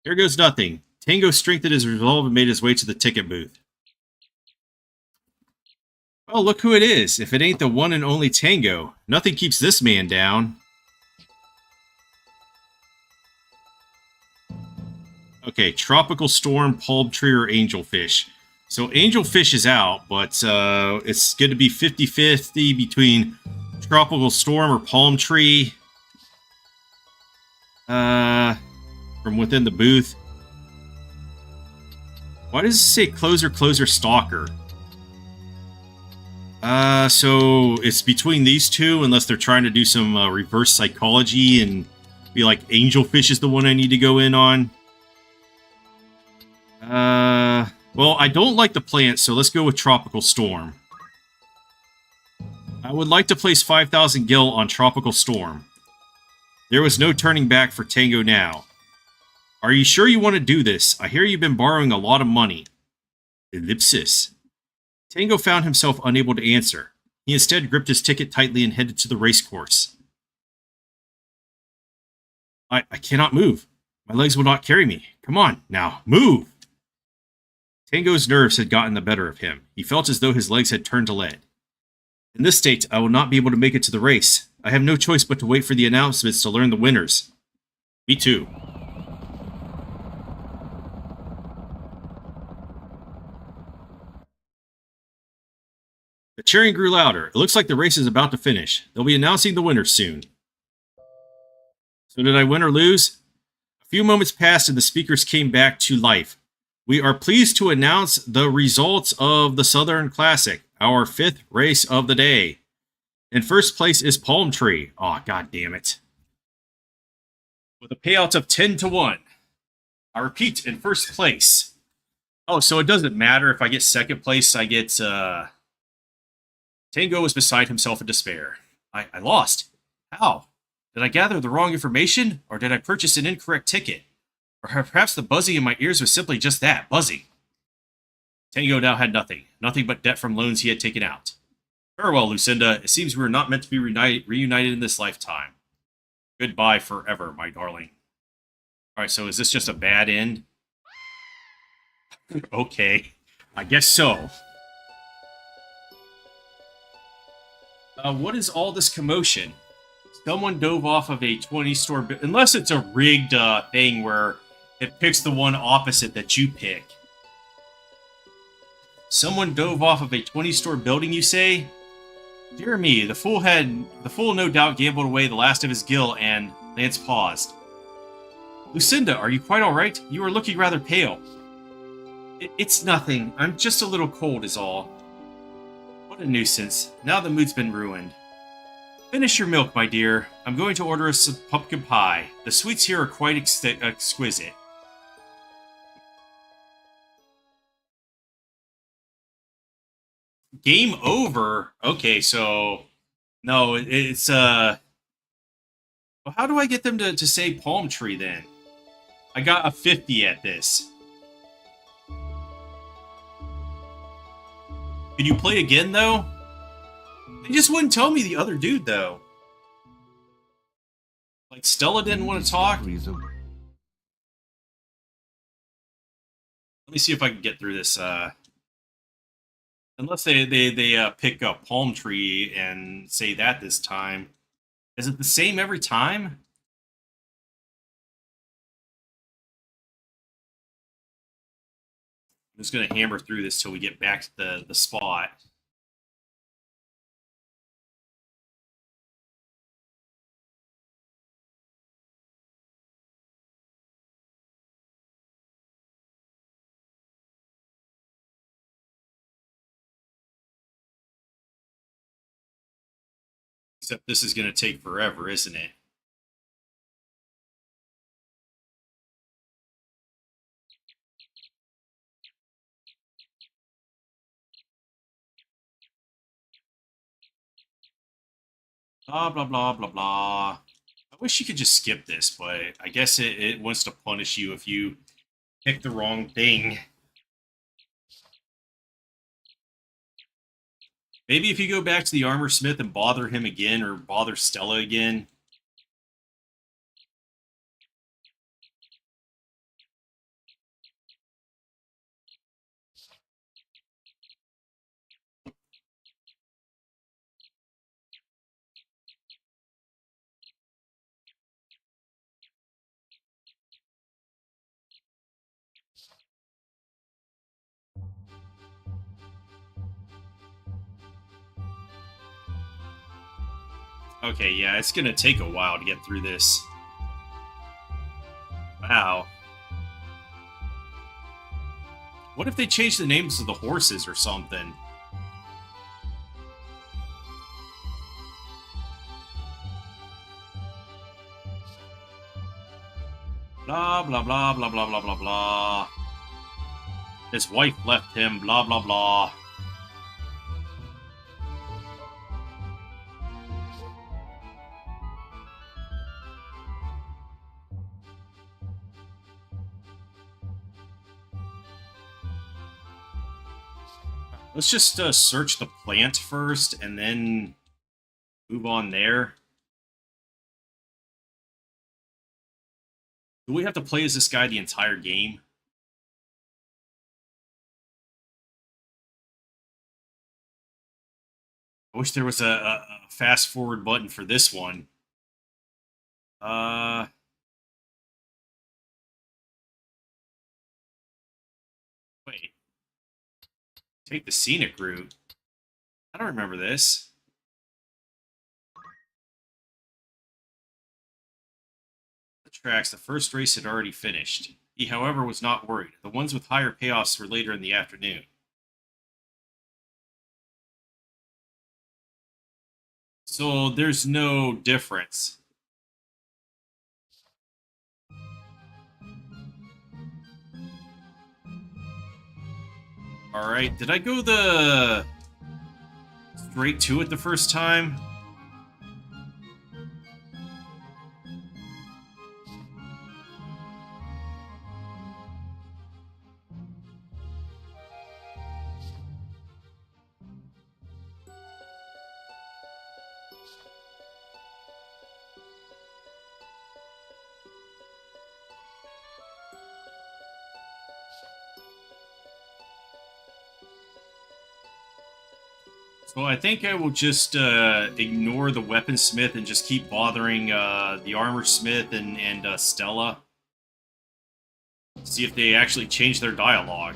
Here goes nothing. Tango strengthened his resolve and made his way to the ticket booth. Oh, look who it is. If it ain't the one and only Tango. Nothing keeps this man down. Okay, Tropical Storm, Palm Tree, or Angelfish. So Angelfish is out, but it's going to be 50-50 between Tropical Storm or Palm Tree. From within the booth. Why does it say Closer, Closer, Stalker? So it's between these two, unless they're trying to do some reverse psychology and be like, Angelfish is the one I need to go in on. Well, I don't like the plant, so let's go with Tropical Storm. I would like to place 5,000 gil on Tropical Storm. There was no turning back for Tango now. Are you sure you want to do this? I hear you've been borrowing a lot of money. Ellipsis. Tango found himself unable to answer. He instead gripped his ticket tightly and headed to the race course. I cannot move. My legs will not carry me. Come on, now, move! Tango's nerves had gotten the better of him. He felt as though his legs had turned to lead. In this state, I will not be able to make it to the race. I have no choice but to wait for the announcements to learn the winners. Me too. The cheering grew louder. It looks like the race is about to finish. They'll be announcing the winners soon. So did I win or lose? A few moments passed and the speakers came back to life. We are pleased to announce the results of the Southern Classic, our 5th race of the day. In first place is Palm Tree. Oh, god damn it. With a payout of 10-1. I repeat, in first place. Oh, so it doesn't matter if I get second place, I get, Tango was beside himself in despair. I lost. How? Did I gather the wrong information, or did I purchase an incorrect ticket? Or perhaps the buzzing in my ears was simply just that, buzzing. Tango now had nothing but debt from loans he had taken out. Farewell, Lucinda. It seems we were not meant to be reunited in this lifetime. Goodbye forever, my darling. Alright, so is this just a bad end? Okay, I guess so. What is all this commotion? Someone dove off of a 20-store... Unless it's a rigged thing where it picks the one opposite that you pick. Someone dove off of a 20-store building, you say? Dear me, the fool no doubt gambled away the last of his gil, and Lance paused. Lucinda, are you quite alright? You are looking rather pale. It's nothing. I'm just a little cold is all. What a nuisance. Now the mood's been ruined. Finish your milk, my dear. I'm going to order us some pumpkin pie. The sweets here are quite exquisite. Game over? Okay, so... No, it's, Well, how do I get them to say Palm Tree, then? I got a 50 at this. Can you play again, though? They just wouldn't tell me the other dude, though. Like, Stella didn't want to talk. Let me see if I can get through this, Unless they pick up Palm Tree and say that this time. Is it the same every time? I'm just going to hammer through this till we get back to the spot. Except this is going to take forever, isn't it? Blah, blah, blah, blah, blah. I wish you could just skip this, but I guess it wants to punish you if you pick the wrong thing. Maybe if you go back to the armor smith and bother him again, or bother Stella again. Okay, yeah, it's gonna take a while to get through this. Wow. What if they change the names of the horses or something? Blah, blah, blah, blah, blah, blah, blah, blah. His wife left him, blah, blah, blah. Let's just search the plant first, and then move on there. Do we have to play as this guy the entire game? I wish there was a fast forward button for this one. Wait. Take the scenic route. I don't remember this. The tracks, the first race had already finished. He, however, was not worried. The ones with higher payoffs were later in the afternoon. So there's no difference. Alright, did I go the straight to it the first time? So I think I will just ignore the weaponsmith and just keep bothering the armor smith and Stella. See if they actually change their dialogue.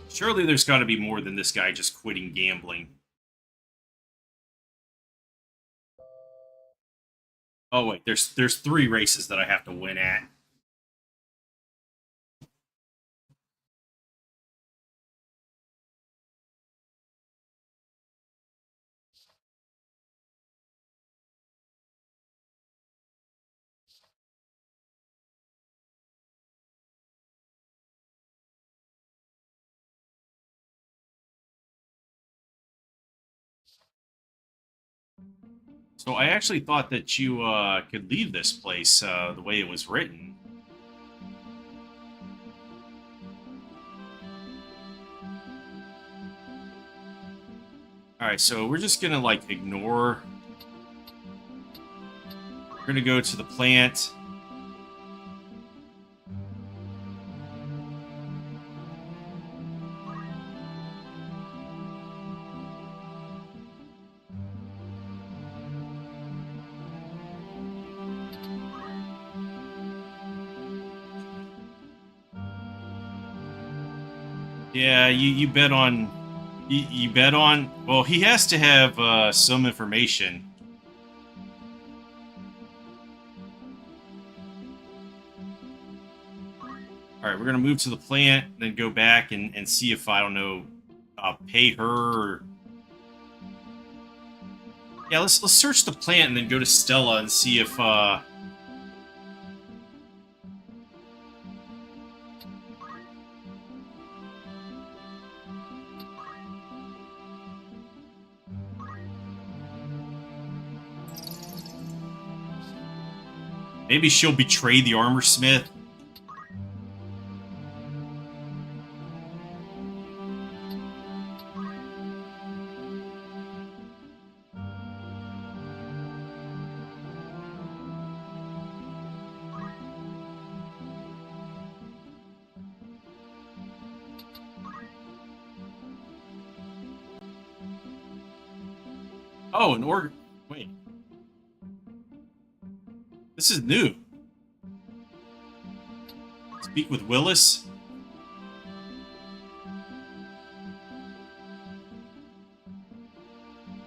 Surely there's got to be more than this guy just quitting gambling. Oh wait, there's 3 races that I have to win at. So I actually thought that you could leave this place the way it was written. Alright, so we're just gonna, like, ignore... We're gonna go to the plant. Yeah, you bet on... You bet on... Well, he has to have some information. Alright, we're gonna move to the plant, then go back and see if, I don't know, pay her or... Yeah, let's search the plant and then go to Stella and see if, Maybe she'll betray the armor smith. Oh, an org. Wait. This is new. Speak with Willis.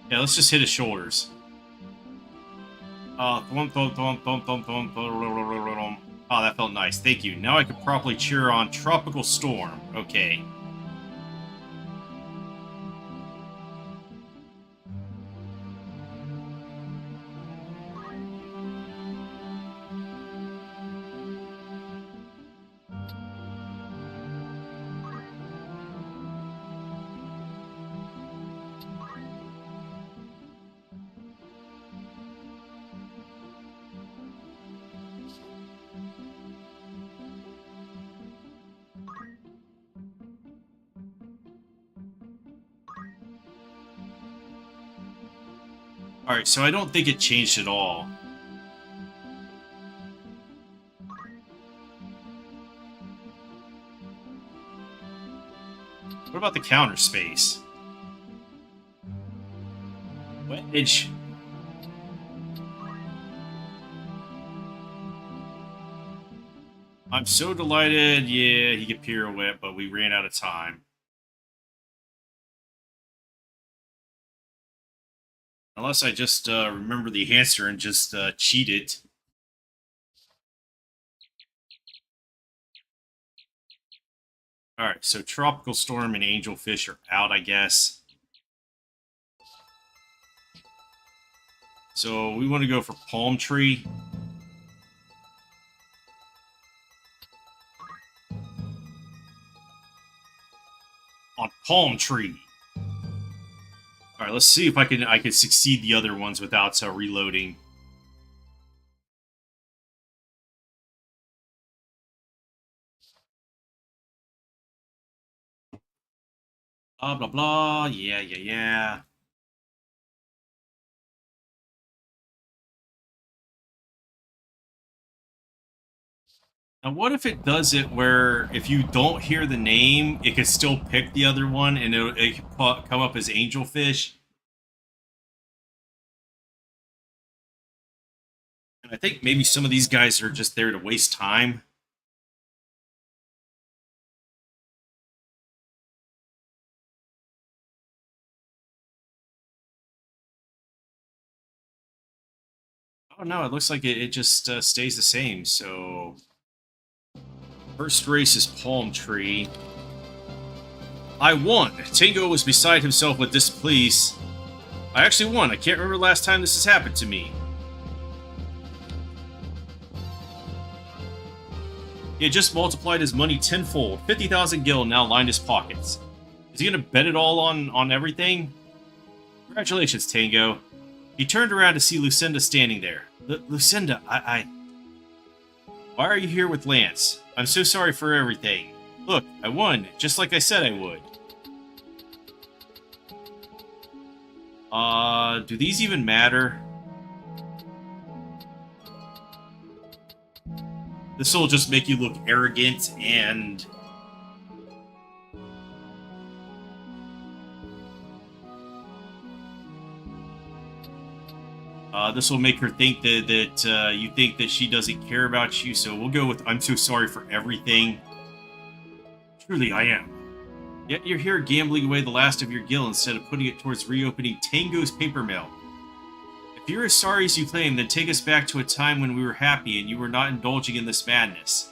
Yeah, let's just hit his shoulders. Oh, that felt nice. Thank you. Now I can properly cheer on Tropical Storm. Okay. Alright, so I don't think it changed at all. What about the counter space? Wedge. I'm so delighted. Yeah, he could pirouette, but we ran out of time. Unless I just remember the answer and just cheat it. Alright, so Tropical Storm and Angelfish are out, I guess. So we want to go for Palm Tree. On Palm Tree. Alright, let's see if I can succeed the other ones without reloading. Blah, blah, blah. Yeah, yeah, yeah. Now, what if it does it where if you don't hear the name, it could still pick the other one and it could come up as Angelfish? And I think maybe some of these guys are just there to waste time. Oh no, it looks like it just stays the same. So, first race is Palm Tree. I won. Tango was beside himself with displease. I actually won. I can't remember the last time this has happened to me. He had just multiplied his money tenfold. 50,000 gil now lined his pockets. Is he gonna bet it all on everything? Congratulations, Tango. He turned around to see Lucinda standing there. Lucinda, Why are you here with Lance? I'm so sorry for everything. Look, I won, just like I said I would. Do these even matter? This will just make you look arrogant and... this will make her think that you think that she doesn't care about you, so we'll go with I'm so sorry for everything. Truly, I am. Yet you're here gambling away the last of your gil instead of putting it towards reopening Tango's paper mill. If you're as sorry as you claim, then take us back to a time when we were happy and you were not indulging in this madness.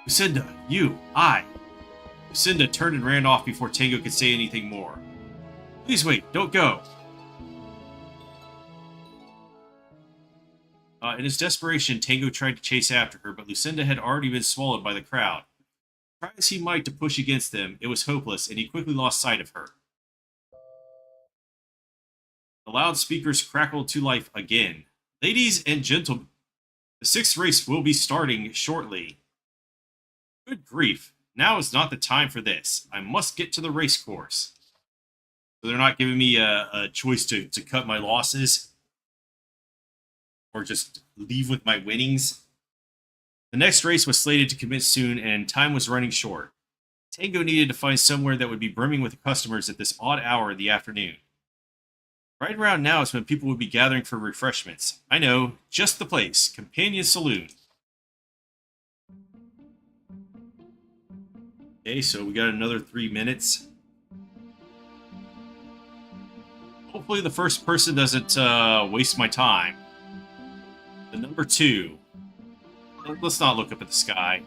Lucinda, Lucinda turned and ran off before Tango could say anything more. Please wait, don't go. In his desperation, Tango tried to chase after her, but Lucinda had already been swallowed by the crowd. Try as he might to push against them, it was hopeless, and he quickly lost sight of her. The loudspeakers crackled to life again. Ladies and gentlemen, the 6th race will be starting shortly. Good grief. Now is not the time for this. I must get to the race course. So they're not giving me a choice to cut my losses. Or just leave with my winnings. The next race was slated to commence soon, and time was running short. Tango needed to find somewhere that would be brimming with customers at this odd hour of the afternoon. Right around now is when people would be gathering for refreshments. I know, just the place. Companion Saloon. Okay, so we got another 3 minutes. Hopefully the first person doesn't waste my time. The number 2. Let's not look up at the sky.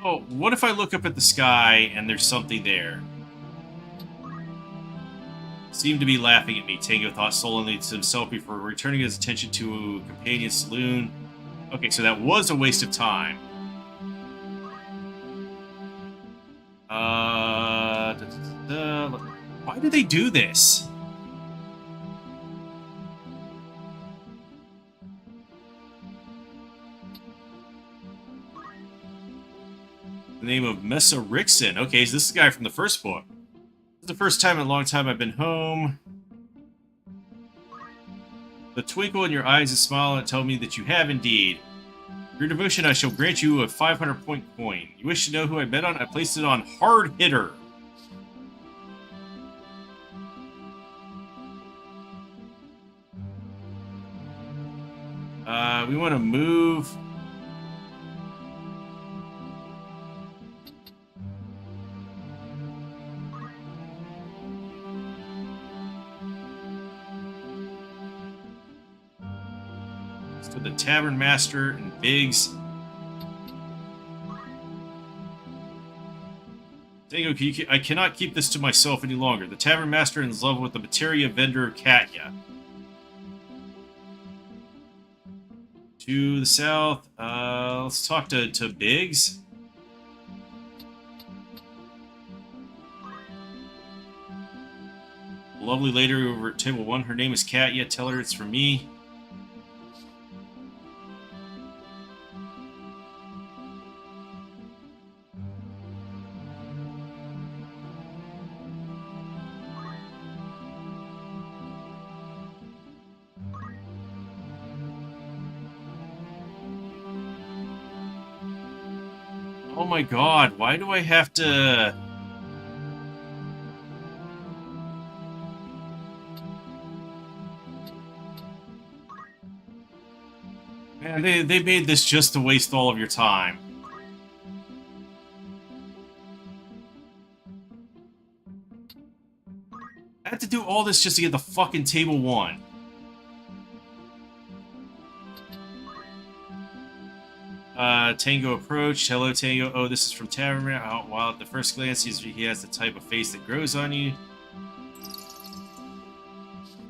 Oh, what if I look up at the sky and there's something there? Seemed to be laughing at me, Tango thought sullenly to himself before returning his attention to Companion Saloon. Okay, so that was a waste of time. Why do they do this? The name of Mesa Rickson. Okay, so this is the guy from the first book. This is the first time in a long time I've been home. The twinkle in your eyes is smiling and tell me that you have indeed. For your devotion, I shall grant you a 500-point coin. You wish to know who I bet on? I placed it on Hard Hitter. We want to move. So the Tavern Master and Biggs. Tango, I cannot keep this to myself any longer. The Tavern Master is in love with the materia vendor Katya. To the south, let's talk to Biggs. A lovely lady over at table 1. Her name is Katya. Tell her it's from me. Oh my god, why do I have to... Man, they made this just to waste all of your time. I had to do all this just to get the fucking table 1. Tango approached. Hello, Tango. Oh, this is from Tavern. While at the first glance, he has the type of face that grows on you.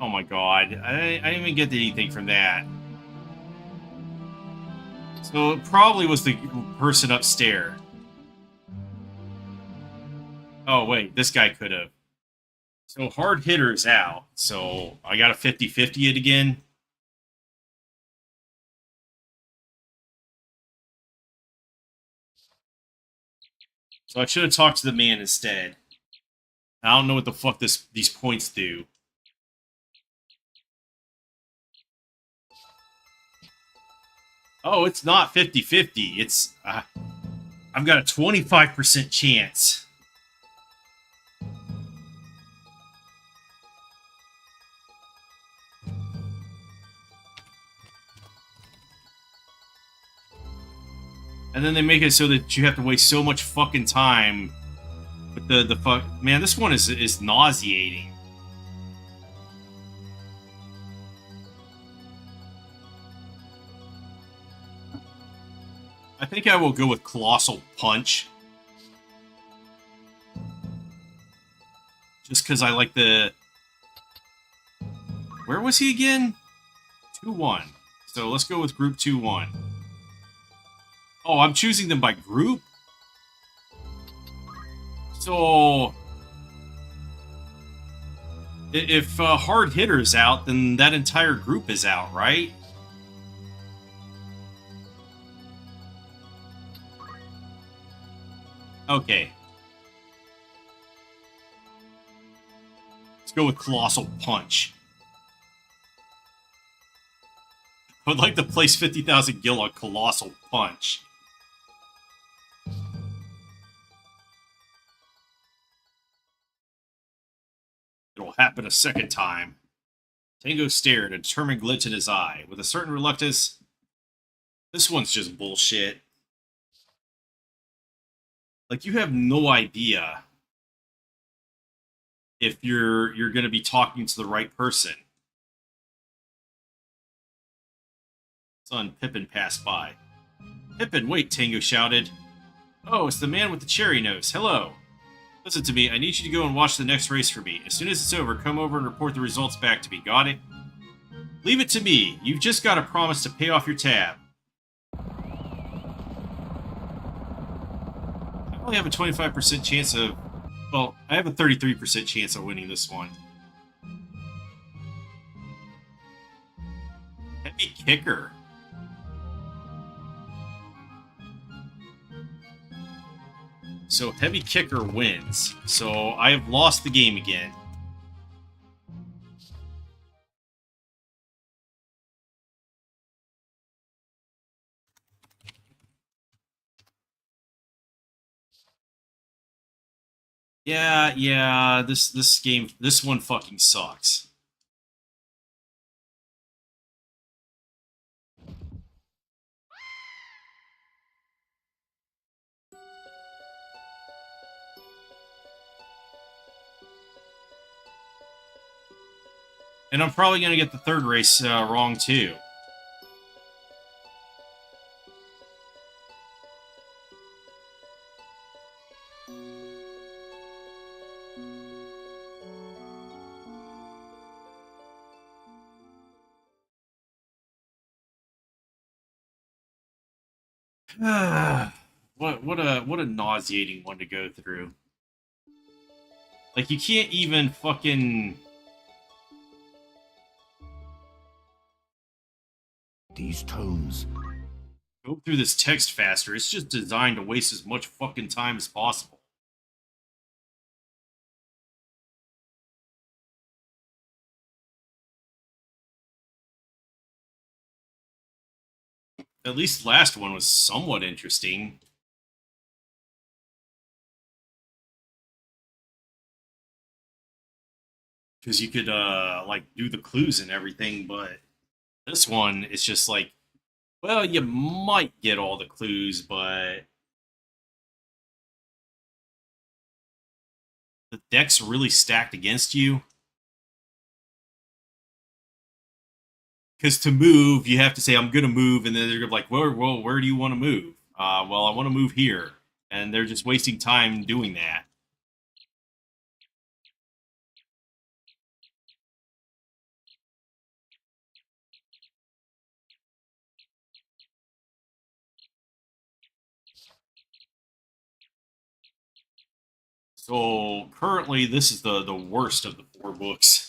Oh my god. I didn't even get anything from that. So it probably was the person upstairs. Oh, wait. This guy could have. So Hard Hitter is out. So I got a 50-50 it again. So I should have talked to the man instead. I don't know what the fuck these points do. Oh, it's not 50-50. It's... I've got a 25% chance. And then they make it so that you have to waste so much fucking time with the fuck... Man, this one is nauseating. I think I will go with Colossal Punch. Just because I like the... Where was he again? 2-1. So let's go with Group 2-1. Oh, I'm choosing them by group? So... If Hard Hitter's out, then that entire group is out, right? Okay. Let's go with Colossal Punch. I would like to place 50,000 gil on Colossal Punch. It'll happen a second time. Tango stared, a determined glint in his eye. With a certain reluctance, this one's just bullshit. Like, you have no idea if you're going to be talking to the right person. Son, Pippin passed by. Pippin, wait, Tango shouted. Oh, it's the man with the cherry nose. Hello. Listen to me, I need you to go and watch the next race for me. As soon as it's over, come over and report the results back to me. Got it? Leave it to me. You've just got to promise to pay off your tab. I only have a 25% chance of... Well, I have a 33% chance of winning this one. Heavy kicker. So Heavy Kicker wins. So I have lost the game again. Yeah, this game, this one fucking sucks. And I'm probably going to get the third race wrong, too. What a nauseating one to go through. Like, you can't even fucking... These tomes. Go through this text faster. It's just designed to waste as much fucking time as possible. At least the last one was somewhat interesting. Because you could, like, do the clues and everything, but this one is just like, well, you might get all the clues, but the deck's really stacked against you. Because to move, you have to say, I'm going to move, and then they're like, well, where do you want to move? Well, I want to move here. And they're just wasting time doing that. So currently, this is the worst of the 4 books.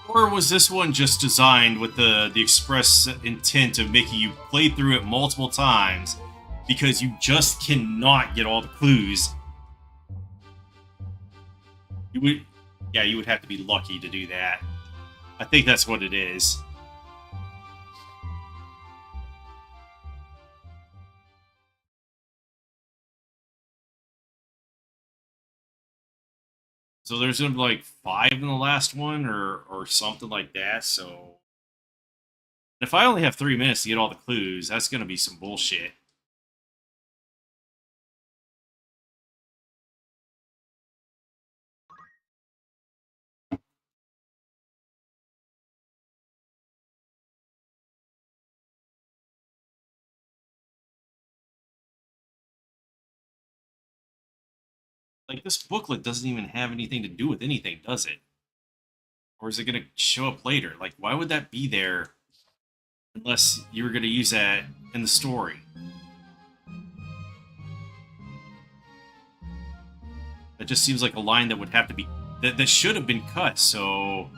Or was this one just designed with the express intent of making you play through it multiple times because you just cannot get all the clues? You would have to be lucky to do that. I think that's what it is. So there's gonna be like 5 in the last one, or something like that. So if I only have 3 minutes to get all the clues, that's gonna be some bullshit. Like, this booklet doesn't even have anything to do with anything, does it? Or is it gonna show up later? Like, why would that be there unless you were gonna use that in the story? That just seems like a line that would have to be that should have been cut. So,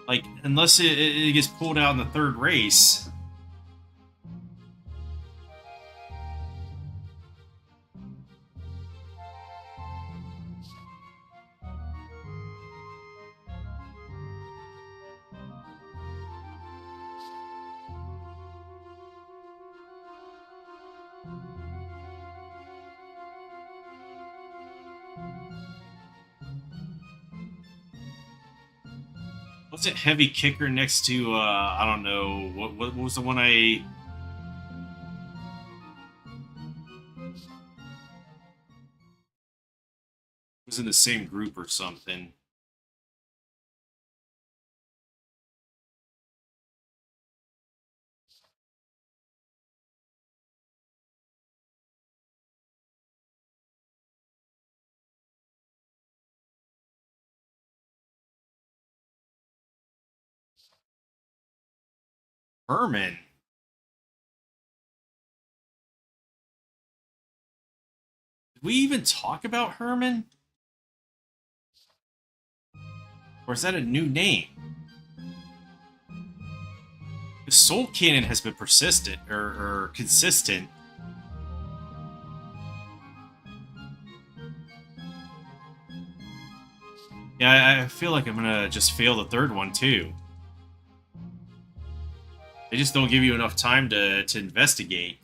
like, unless it gets pulled out in the third race. What's it? Heavy kicker next to I don't know what was the one I was in the same group or something. Herman. Did we even talk about Herman? Or is that a new name? The Soul Cannon has been persistent or consistent. Yeah, I feel like I'm gonna just fail the third one too. They just don't give you enough time to investigate.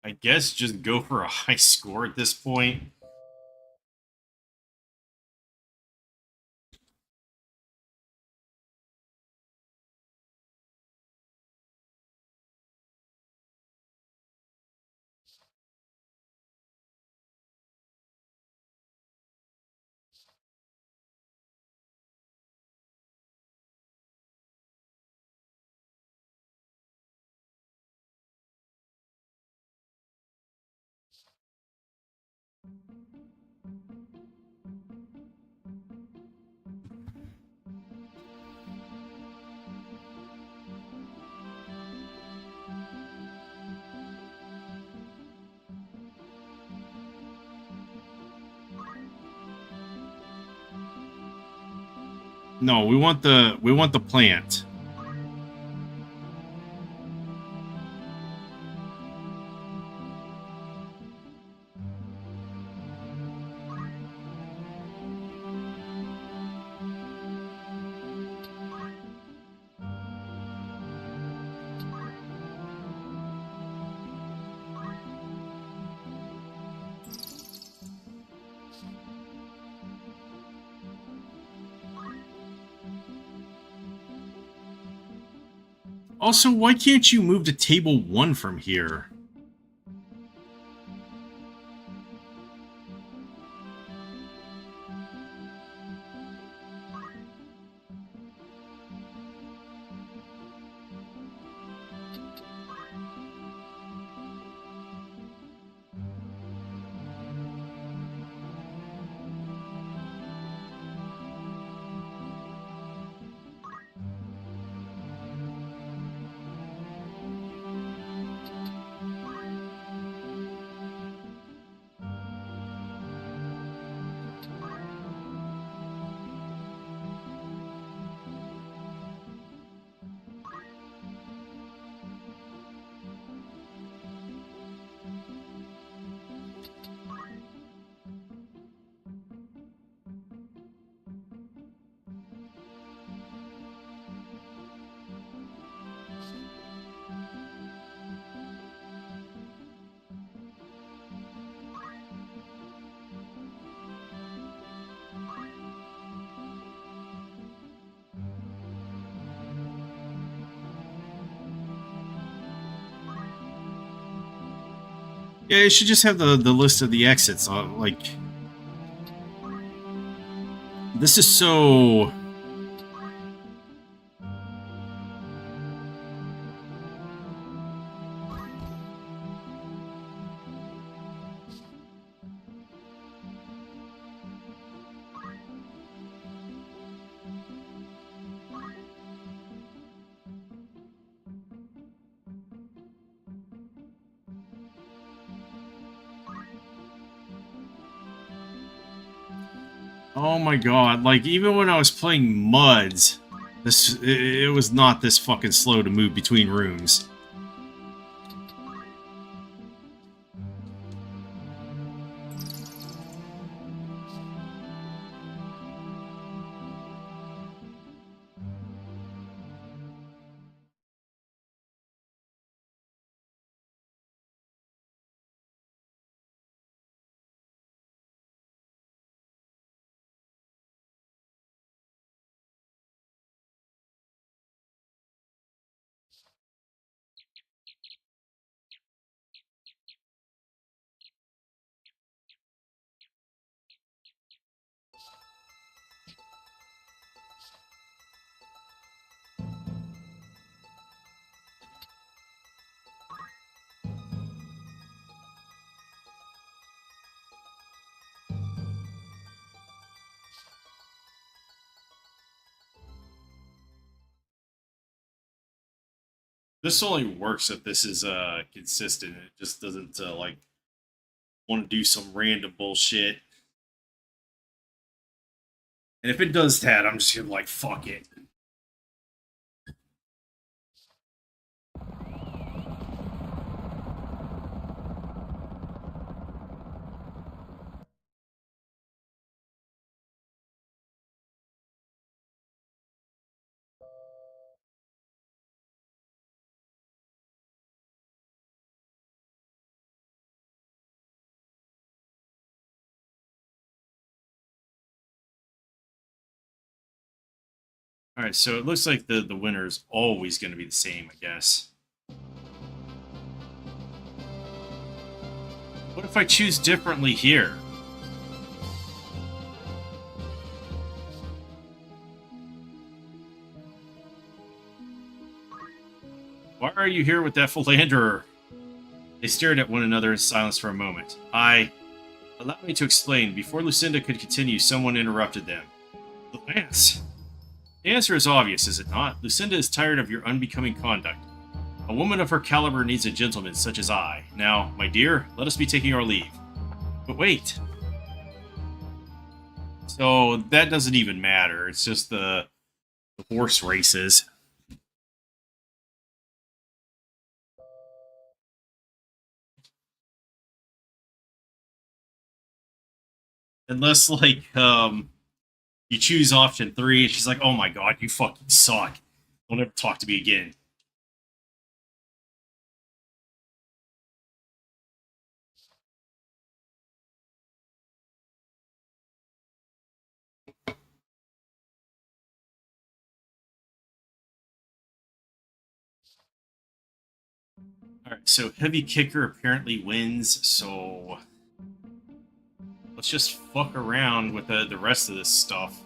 I guess just go for a high score at this point. No, we want the plant. Also, why can't you move to table 1 from here? Yeah, it should just have the list of the exits. Like, this is so. Oh my god! Like, even when I was playing MUDs, it was not this fucking slow to move between rooms. This only works if this is consistent. It just doesn't like want to do some random bullshit. And if it does that, I'm just gonna like fuck it. All right, so it looks like the winner is always going to be the same, I guess. What if I choose differently here? Why are you here with that philanderer? They stared at one another in silence for a moment. Allow me to explain. Before Lucinda could continue, someone interrupted them. Lance. The answer is obvious, is it not? Lucinda is tired of your unbecoming conduct. A woman of her caliber needs a gentleman such as I. Now, my dear, let us be taking our leave. But wait. So that doesn't even matter. It's just the horse races. Unless, like, you choose option 3, and she's like, oh my god, you fucking suck. Don't ever talk to me again. Alright, so Heavy Kicker apparently wins, so let's just fuck around with the rest of this stuff.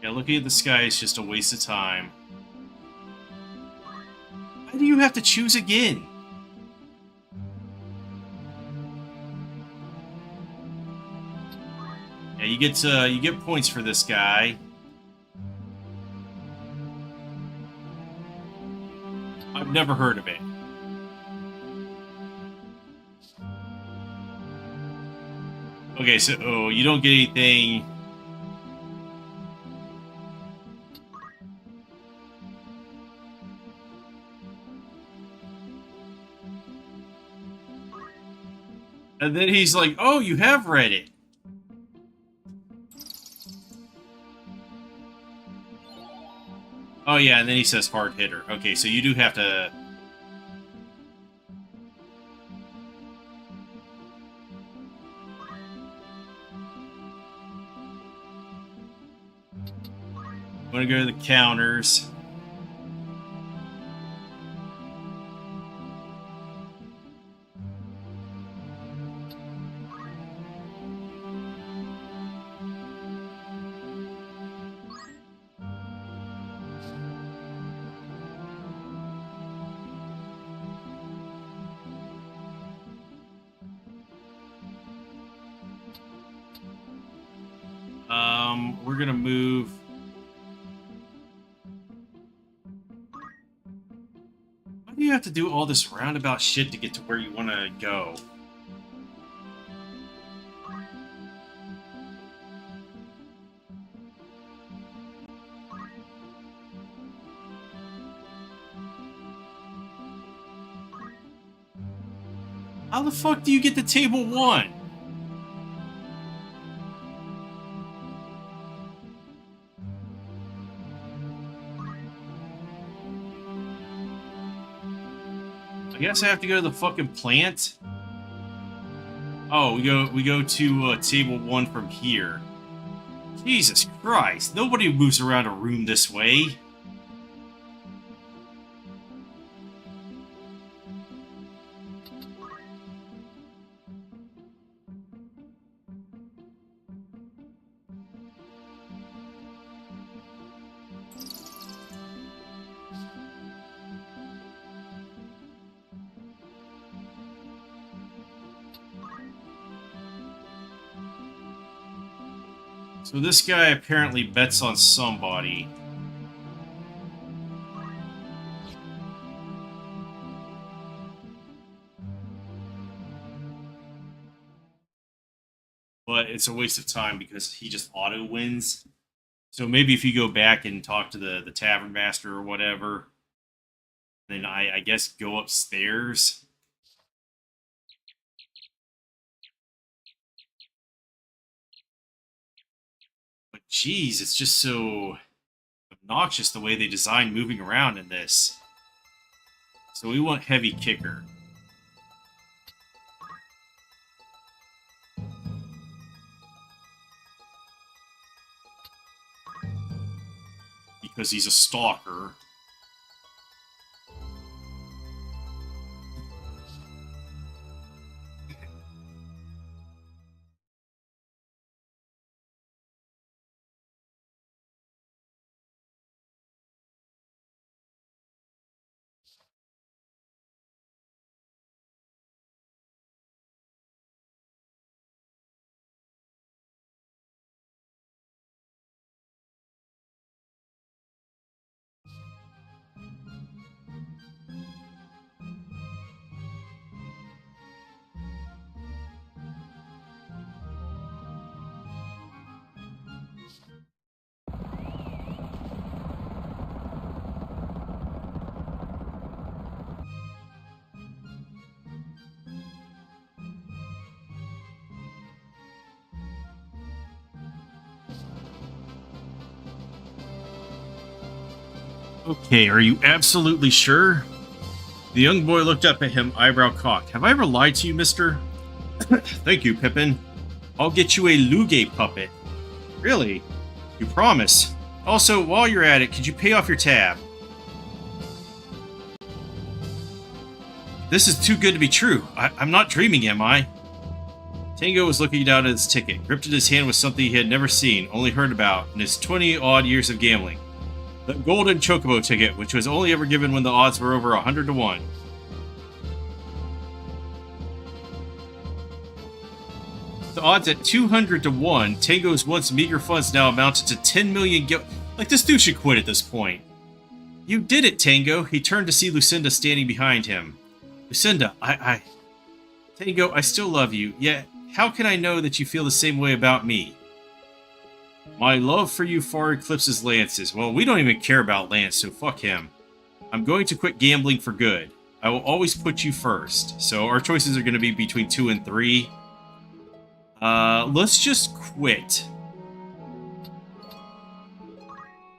Yeah, looking at the sky is just a waste of time. Why do you have to choose again? Yeah, you get points for this guy. I've never heard of it. Okay, so you don't get anything. And then he's like, oh, you have read it. Oh, yeah, and then he says hard hitter. Okay, so you do have to... I'm gonna go to the counters. We're gonna move. Why do you have to do all this roundabout shit to get to where you want to go? How the fuck do you get to table 1? I guess I have to go to the fucking plant. Oh, we go to table 1 from here. Jesus Christ! Nobody moves around a room this way. So this guy apparently bets on somebody. But it's a waste of time because he just auto wins. So maybe if you go back and talk to the tavern master or whatever, then I guess go upstairs. But geez, it's just so obnoxious the way they design moving around in this. So we want heavy kicker. Because he's a stalker. Okay, are you absolutely sure? The young boy looked up at him, eyebrow cocked. Have I ever lied to you, mister? Thank you, Pippin. I'll get you a Luge puppet. Really? You promise? Also, while you're at it, could you pay off your tab? This is too good to be true. I'm not dreaming, am I? Tango was looking down at his ticket, gripped in his hand with something he had never seen, only heard about, in his 20-odd years of gambling. The golden chocobo ticket, which was only ever given when the odds were over 100 to 1. The odds at 200 to 1, Tango's once meager funds now amounted to 10 million Like, this dude should quit at this point. You did it, Tango. He turned to see Lucinda standing behind him. Lucinda, Tango, I still love you, yet how can I know that you feel the same way about me? My love for you far eclipses Lance's. Well, we don't even care about Lance, so fuck him. I'm going to quit gambling for good. I will always put you first. So our choices are going to be between 2 and 3. Let's just quit.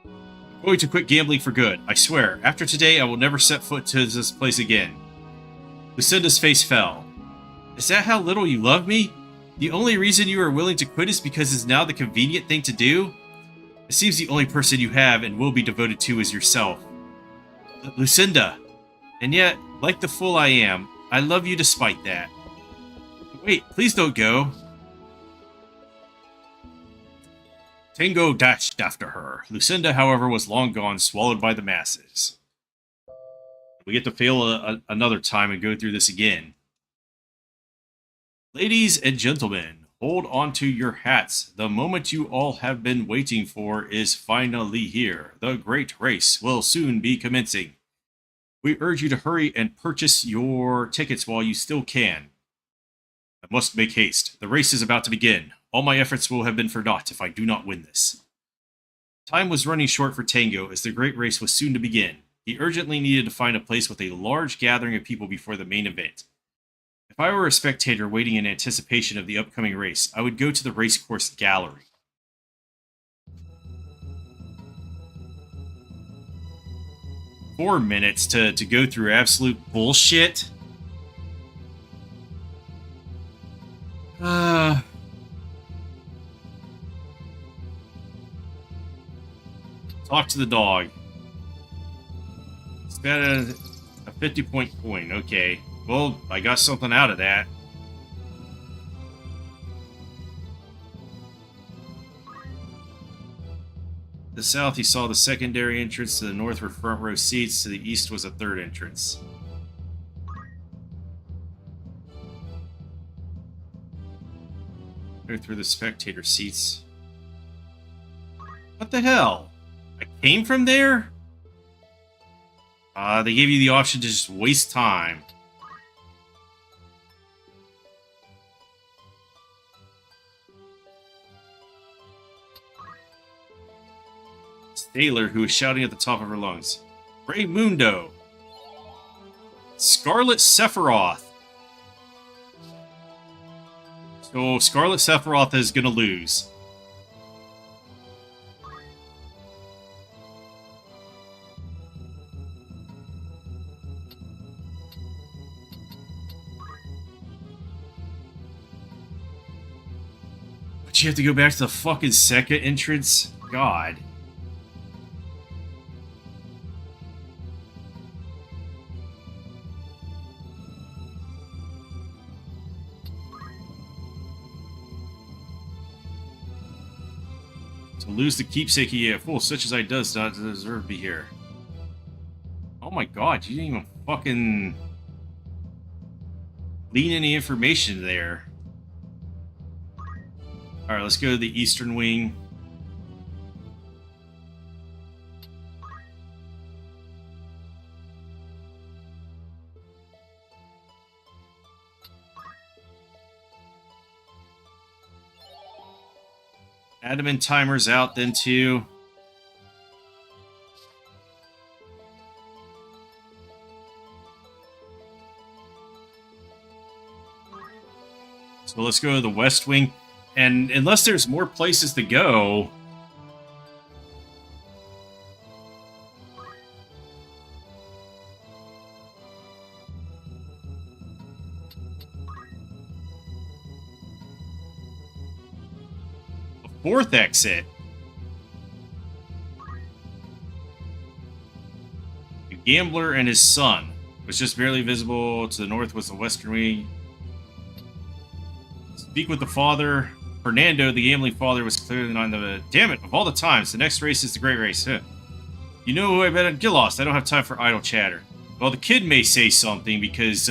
I'm going to quit gambling for good. I swear, after today, I will never set foot to this place again. Lucinda's face fell. Is that how little you love me? The only reason you are willing to quit is because it's now the convenient thing to do? It seems the only person you have and will be devoted to is yourself. Lucinda. And yet, like the fool I am, I love you despite that. Wait, please don't go. Tango dashed after her. Lucinda, however, was long gone, swallowed by the masses. We get to fail another time and go through this again. Ladies and gentlemen, Hold onto your hats. The moment you all have been waiting for is finally here. The great race will soon be commencing. We urge you to hurry and purchase your tickets while you still can. I must make haste. The race is about to begin. All my efforts will have been for naught if I do not win this. Time was running short for Tango as the great race was soon to begin. He urgently needed to find a place with a large gathering of people before the main event. If I were a spectator waiting in anticipation of the upcoming race, I would go to the racecourse gallery. $4 minutes to go through absolute bullshit? Talk to the dog. It's got a 50-point coin. Okay. Well, I got something out of that. To the south, he saw the secondary entrance. To the north were front row seats. To the east was a third entrance. Go through the spectator seats. What the hell? I came from there? They gave you the option to just waste time. Sailor, who was shouting at the top of her lungs. Raymundo! Scarlet Sephiroth! So Scarlet Sephiroth is gonna lose. But you have to go back to the fucking second entrance? God. To lose the keepsake he a fool such as I does not deserve to be here. Oh my god, you didn't even fucking lean any information there. Alright, let's go to the eastern wing. Adamant timer's out then too. So let's go to the West Wing. And unless there's more places to go... Fourth exit. The gambler and his son was just barely visible. To the north was the western wing. Speak with the father. Fernando, the gambling father, was clearly not in the... Damn it, of all the times, the next race is the great race. Huh. You know who I bet on? Get lost. I don't have time for idle chatter. Well, the kid may say something because,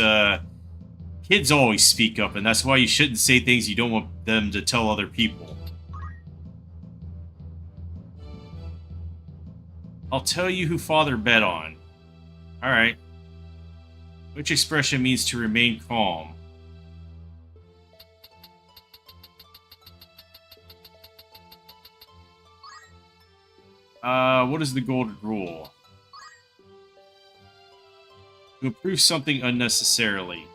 kids always speak up, and that's why you shouldn't say things you don't want them to tell other people. I'll tell you who father bet on. Alright. Which expression means to remain calm? What is the golden rule? To improve something unnecessarily.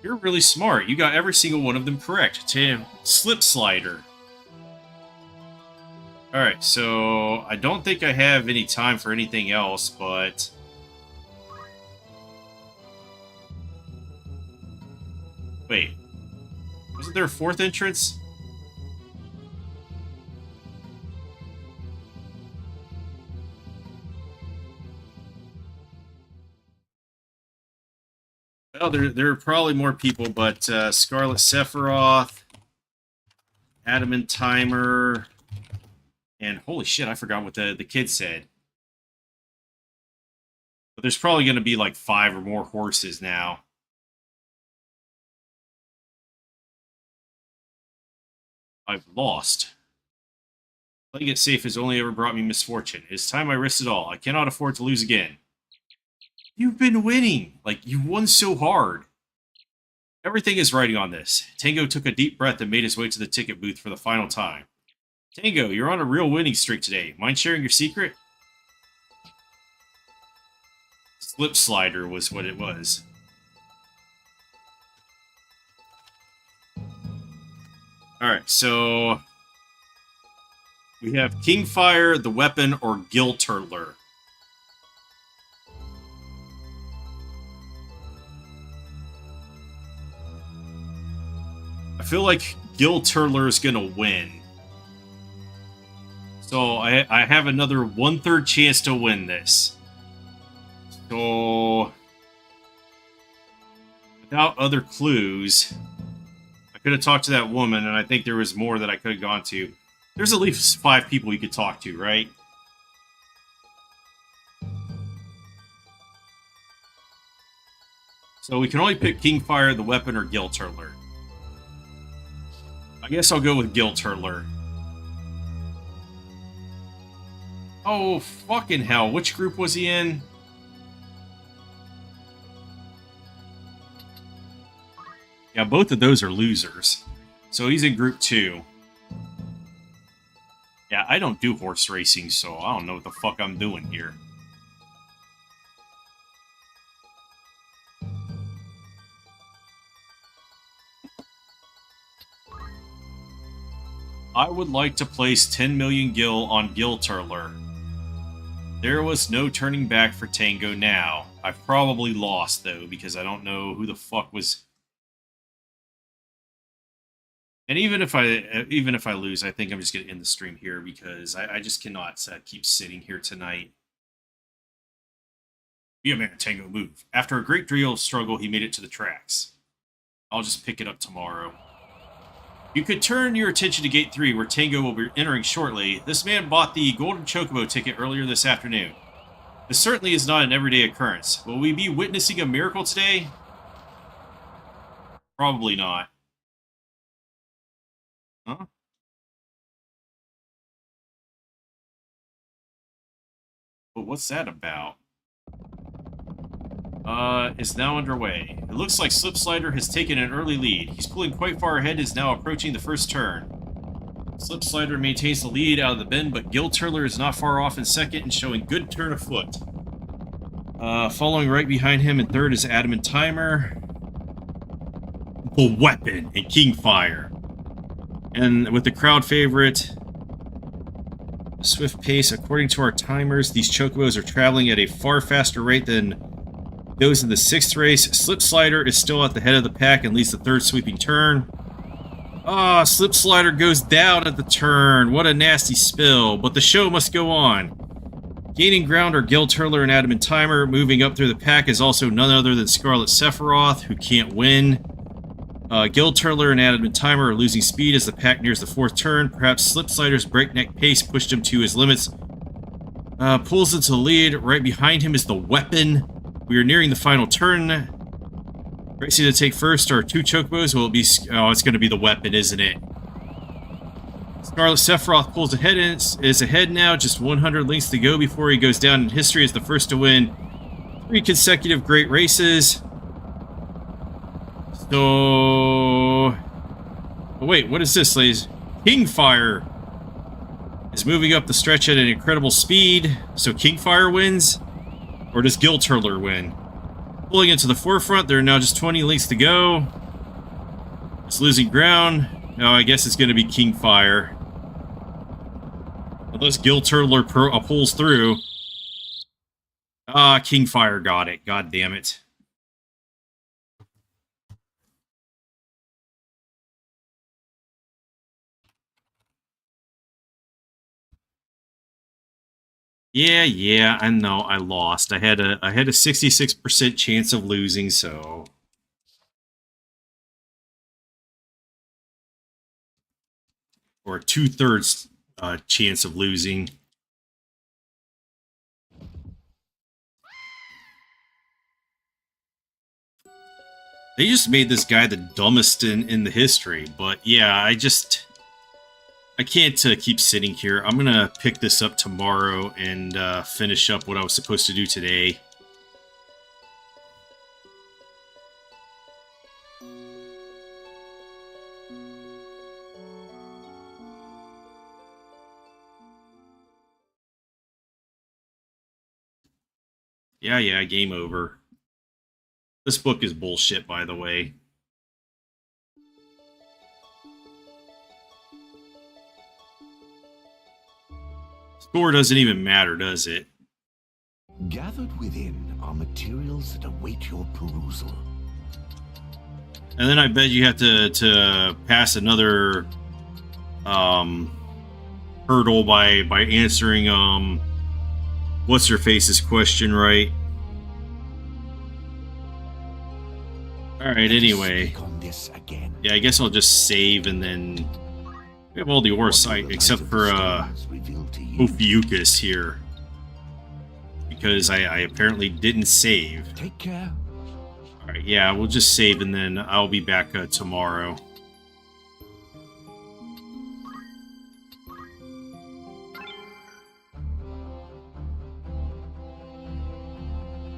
You're really smart. You got every single one of them correct. Tim, slip slider. Alright, so I don't think I have any time for anything else, but... Wait. Wasn't there a fourth entrance? Well, there are probably more people, but Scarlet Sephiroth, Adamant Timer, and holy shit, I forgot what the kid said. But there's probably going to be like 5 or more horses now. I've lost. Playing it safe has only ever brought me misfortune. It is time I risked it all. I cannot afford to lose again. You've been winning. Like, you won so hard. Everything is writing on this. Tango took a deep breath and made his way to the ticket booth for the final time. Tango, you're on a real winning streak today. Mind sharing your secret? Slip slider was what it was. Alright, so we have Kingfire, the weapon, or Gill Turtler. I feel like Gill Turtler is gonna win. So I have another 1/3 chance to win this. So without other clues, I could have talked to that woman, and I think there was more that I could have gone to. There's at least 5 people you could talk to, right? So we can only pick Kingfire, the weapon, or Gill Turtler. I guess I'll go with Gill Turtler. Oh, fucking hell. Which group was he in? Yeah, both of those are losers. So he's in group 2. Yeah, I don't do horse racing, so I don't know what the fuck I'm doing here. I would like to place 10 million gil on Gill Turtler. There was no turning back for Tango now. I've probably lost, though, because I don't know who the fuck was... And even if I lose, I think I'm just going to end the stream here, because I just cannot keep sitting here tonight. Be a man, Tango, move. After a great deal of struggle, he made it to the tracks. I'll just pick it up tomorrow. You could turn your attention to Gate 3, where Tango will be entering shortly. This man bought the Golden Chocobo ticket earlier this afternoon. This certainly is not an everyday occurrence. Will we be witnessing a miracle today? Probably not. Huh? But what's that about? Is now underway. It looks like Slipslider has taken an early lead. He's pulling quite far ahead and is now approaching the first turn. Slipslider maintains the lead out of the bend, but Gill Turtler is not far off in second and showing good turn of foot. Following right behind him in third is Adamant Timer, the Weapon, and Kingfire. And with the crowd favorite, swift pace, according to our timers, these chocobos are traveling at a far faster rate than those in the 6th race. Slipslider is still at the head of the pack and leads the 3rd sweeping turn. Ah, Slipslider goes down at the turn. What a nasty spill, but the show must go on. Gaining ground are Gill Turtler and Adamant Timer. Moving up through the pack is also none other than Scarlet Sephiroth, who can't win. Gill Turtler and Adamant Timer are losing speed as the pack nears the 4th turn. Perhaps Slipslider's breakneck pace pushed him to his limits. Pulls into the lead. Right behind him is the Weapon. We are nearing the final turn. Racing to take first are 2 chocobos. Will it be... Oh, it's going to be the Weapon, isn't it? Scarlet Sephiroth pulls ahead and is ahead now. Just 100 lengths to go before he goes down in history as the first to win 3 consecutive great races. So... Oh, wait, what is this, ladies? Kingfire is moving up the stretch at an incredible speed. So Kingfire wins? Or does Gill Turtler win? Pulling into the forefront, there are now just 20 lengths to go. It's losing ground. Now I guess it's going to be Kingfire. Unless Gill Turtler pulls through. Ah, Kingfire got it. God damn it. Yeah, I know, I lost. I had a 66% chance of losing, so... Or a 2/3 chance of losing. They just made this guy the dumbest in the history, but yeah, I just... I can't keep sitting here. I'm gonna pick this up tomorrow and finish up what I was supposed to do today. Yeah, game over. This book is bullshit, by the way. Score doesn't even matter, does it? Gathered within are materials that await your perusal. And then I bet you have to pass another hurdle by answering what's her face's question right. All right. Anyway, On this again. yeah, I guess I'll just save and then we have all the ore site except for Ophiuchus here because I apparently didn't save. Take care. All right, yeah, we'll just save and then I'll be back tomorrow.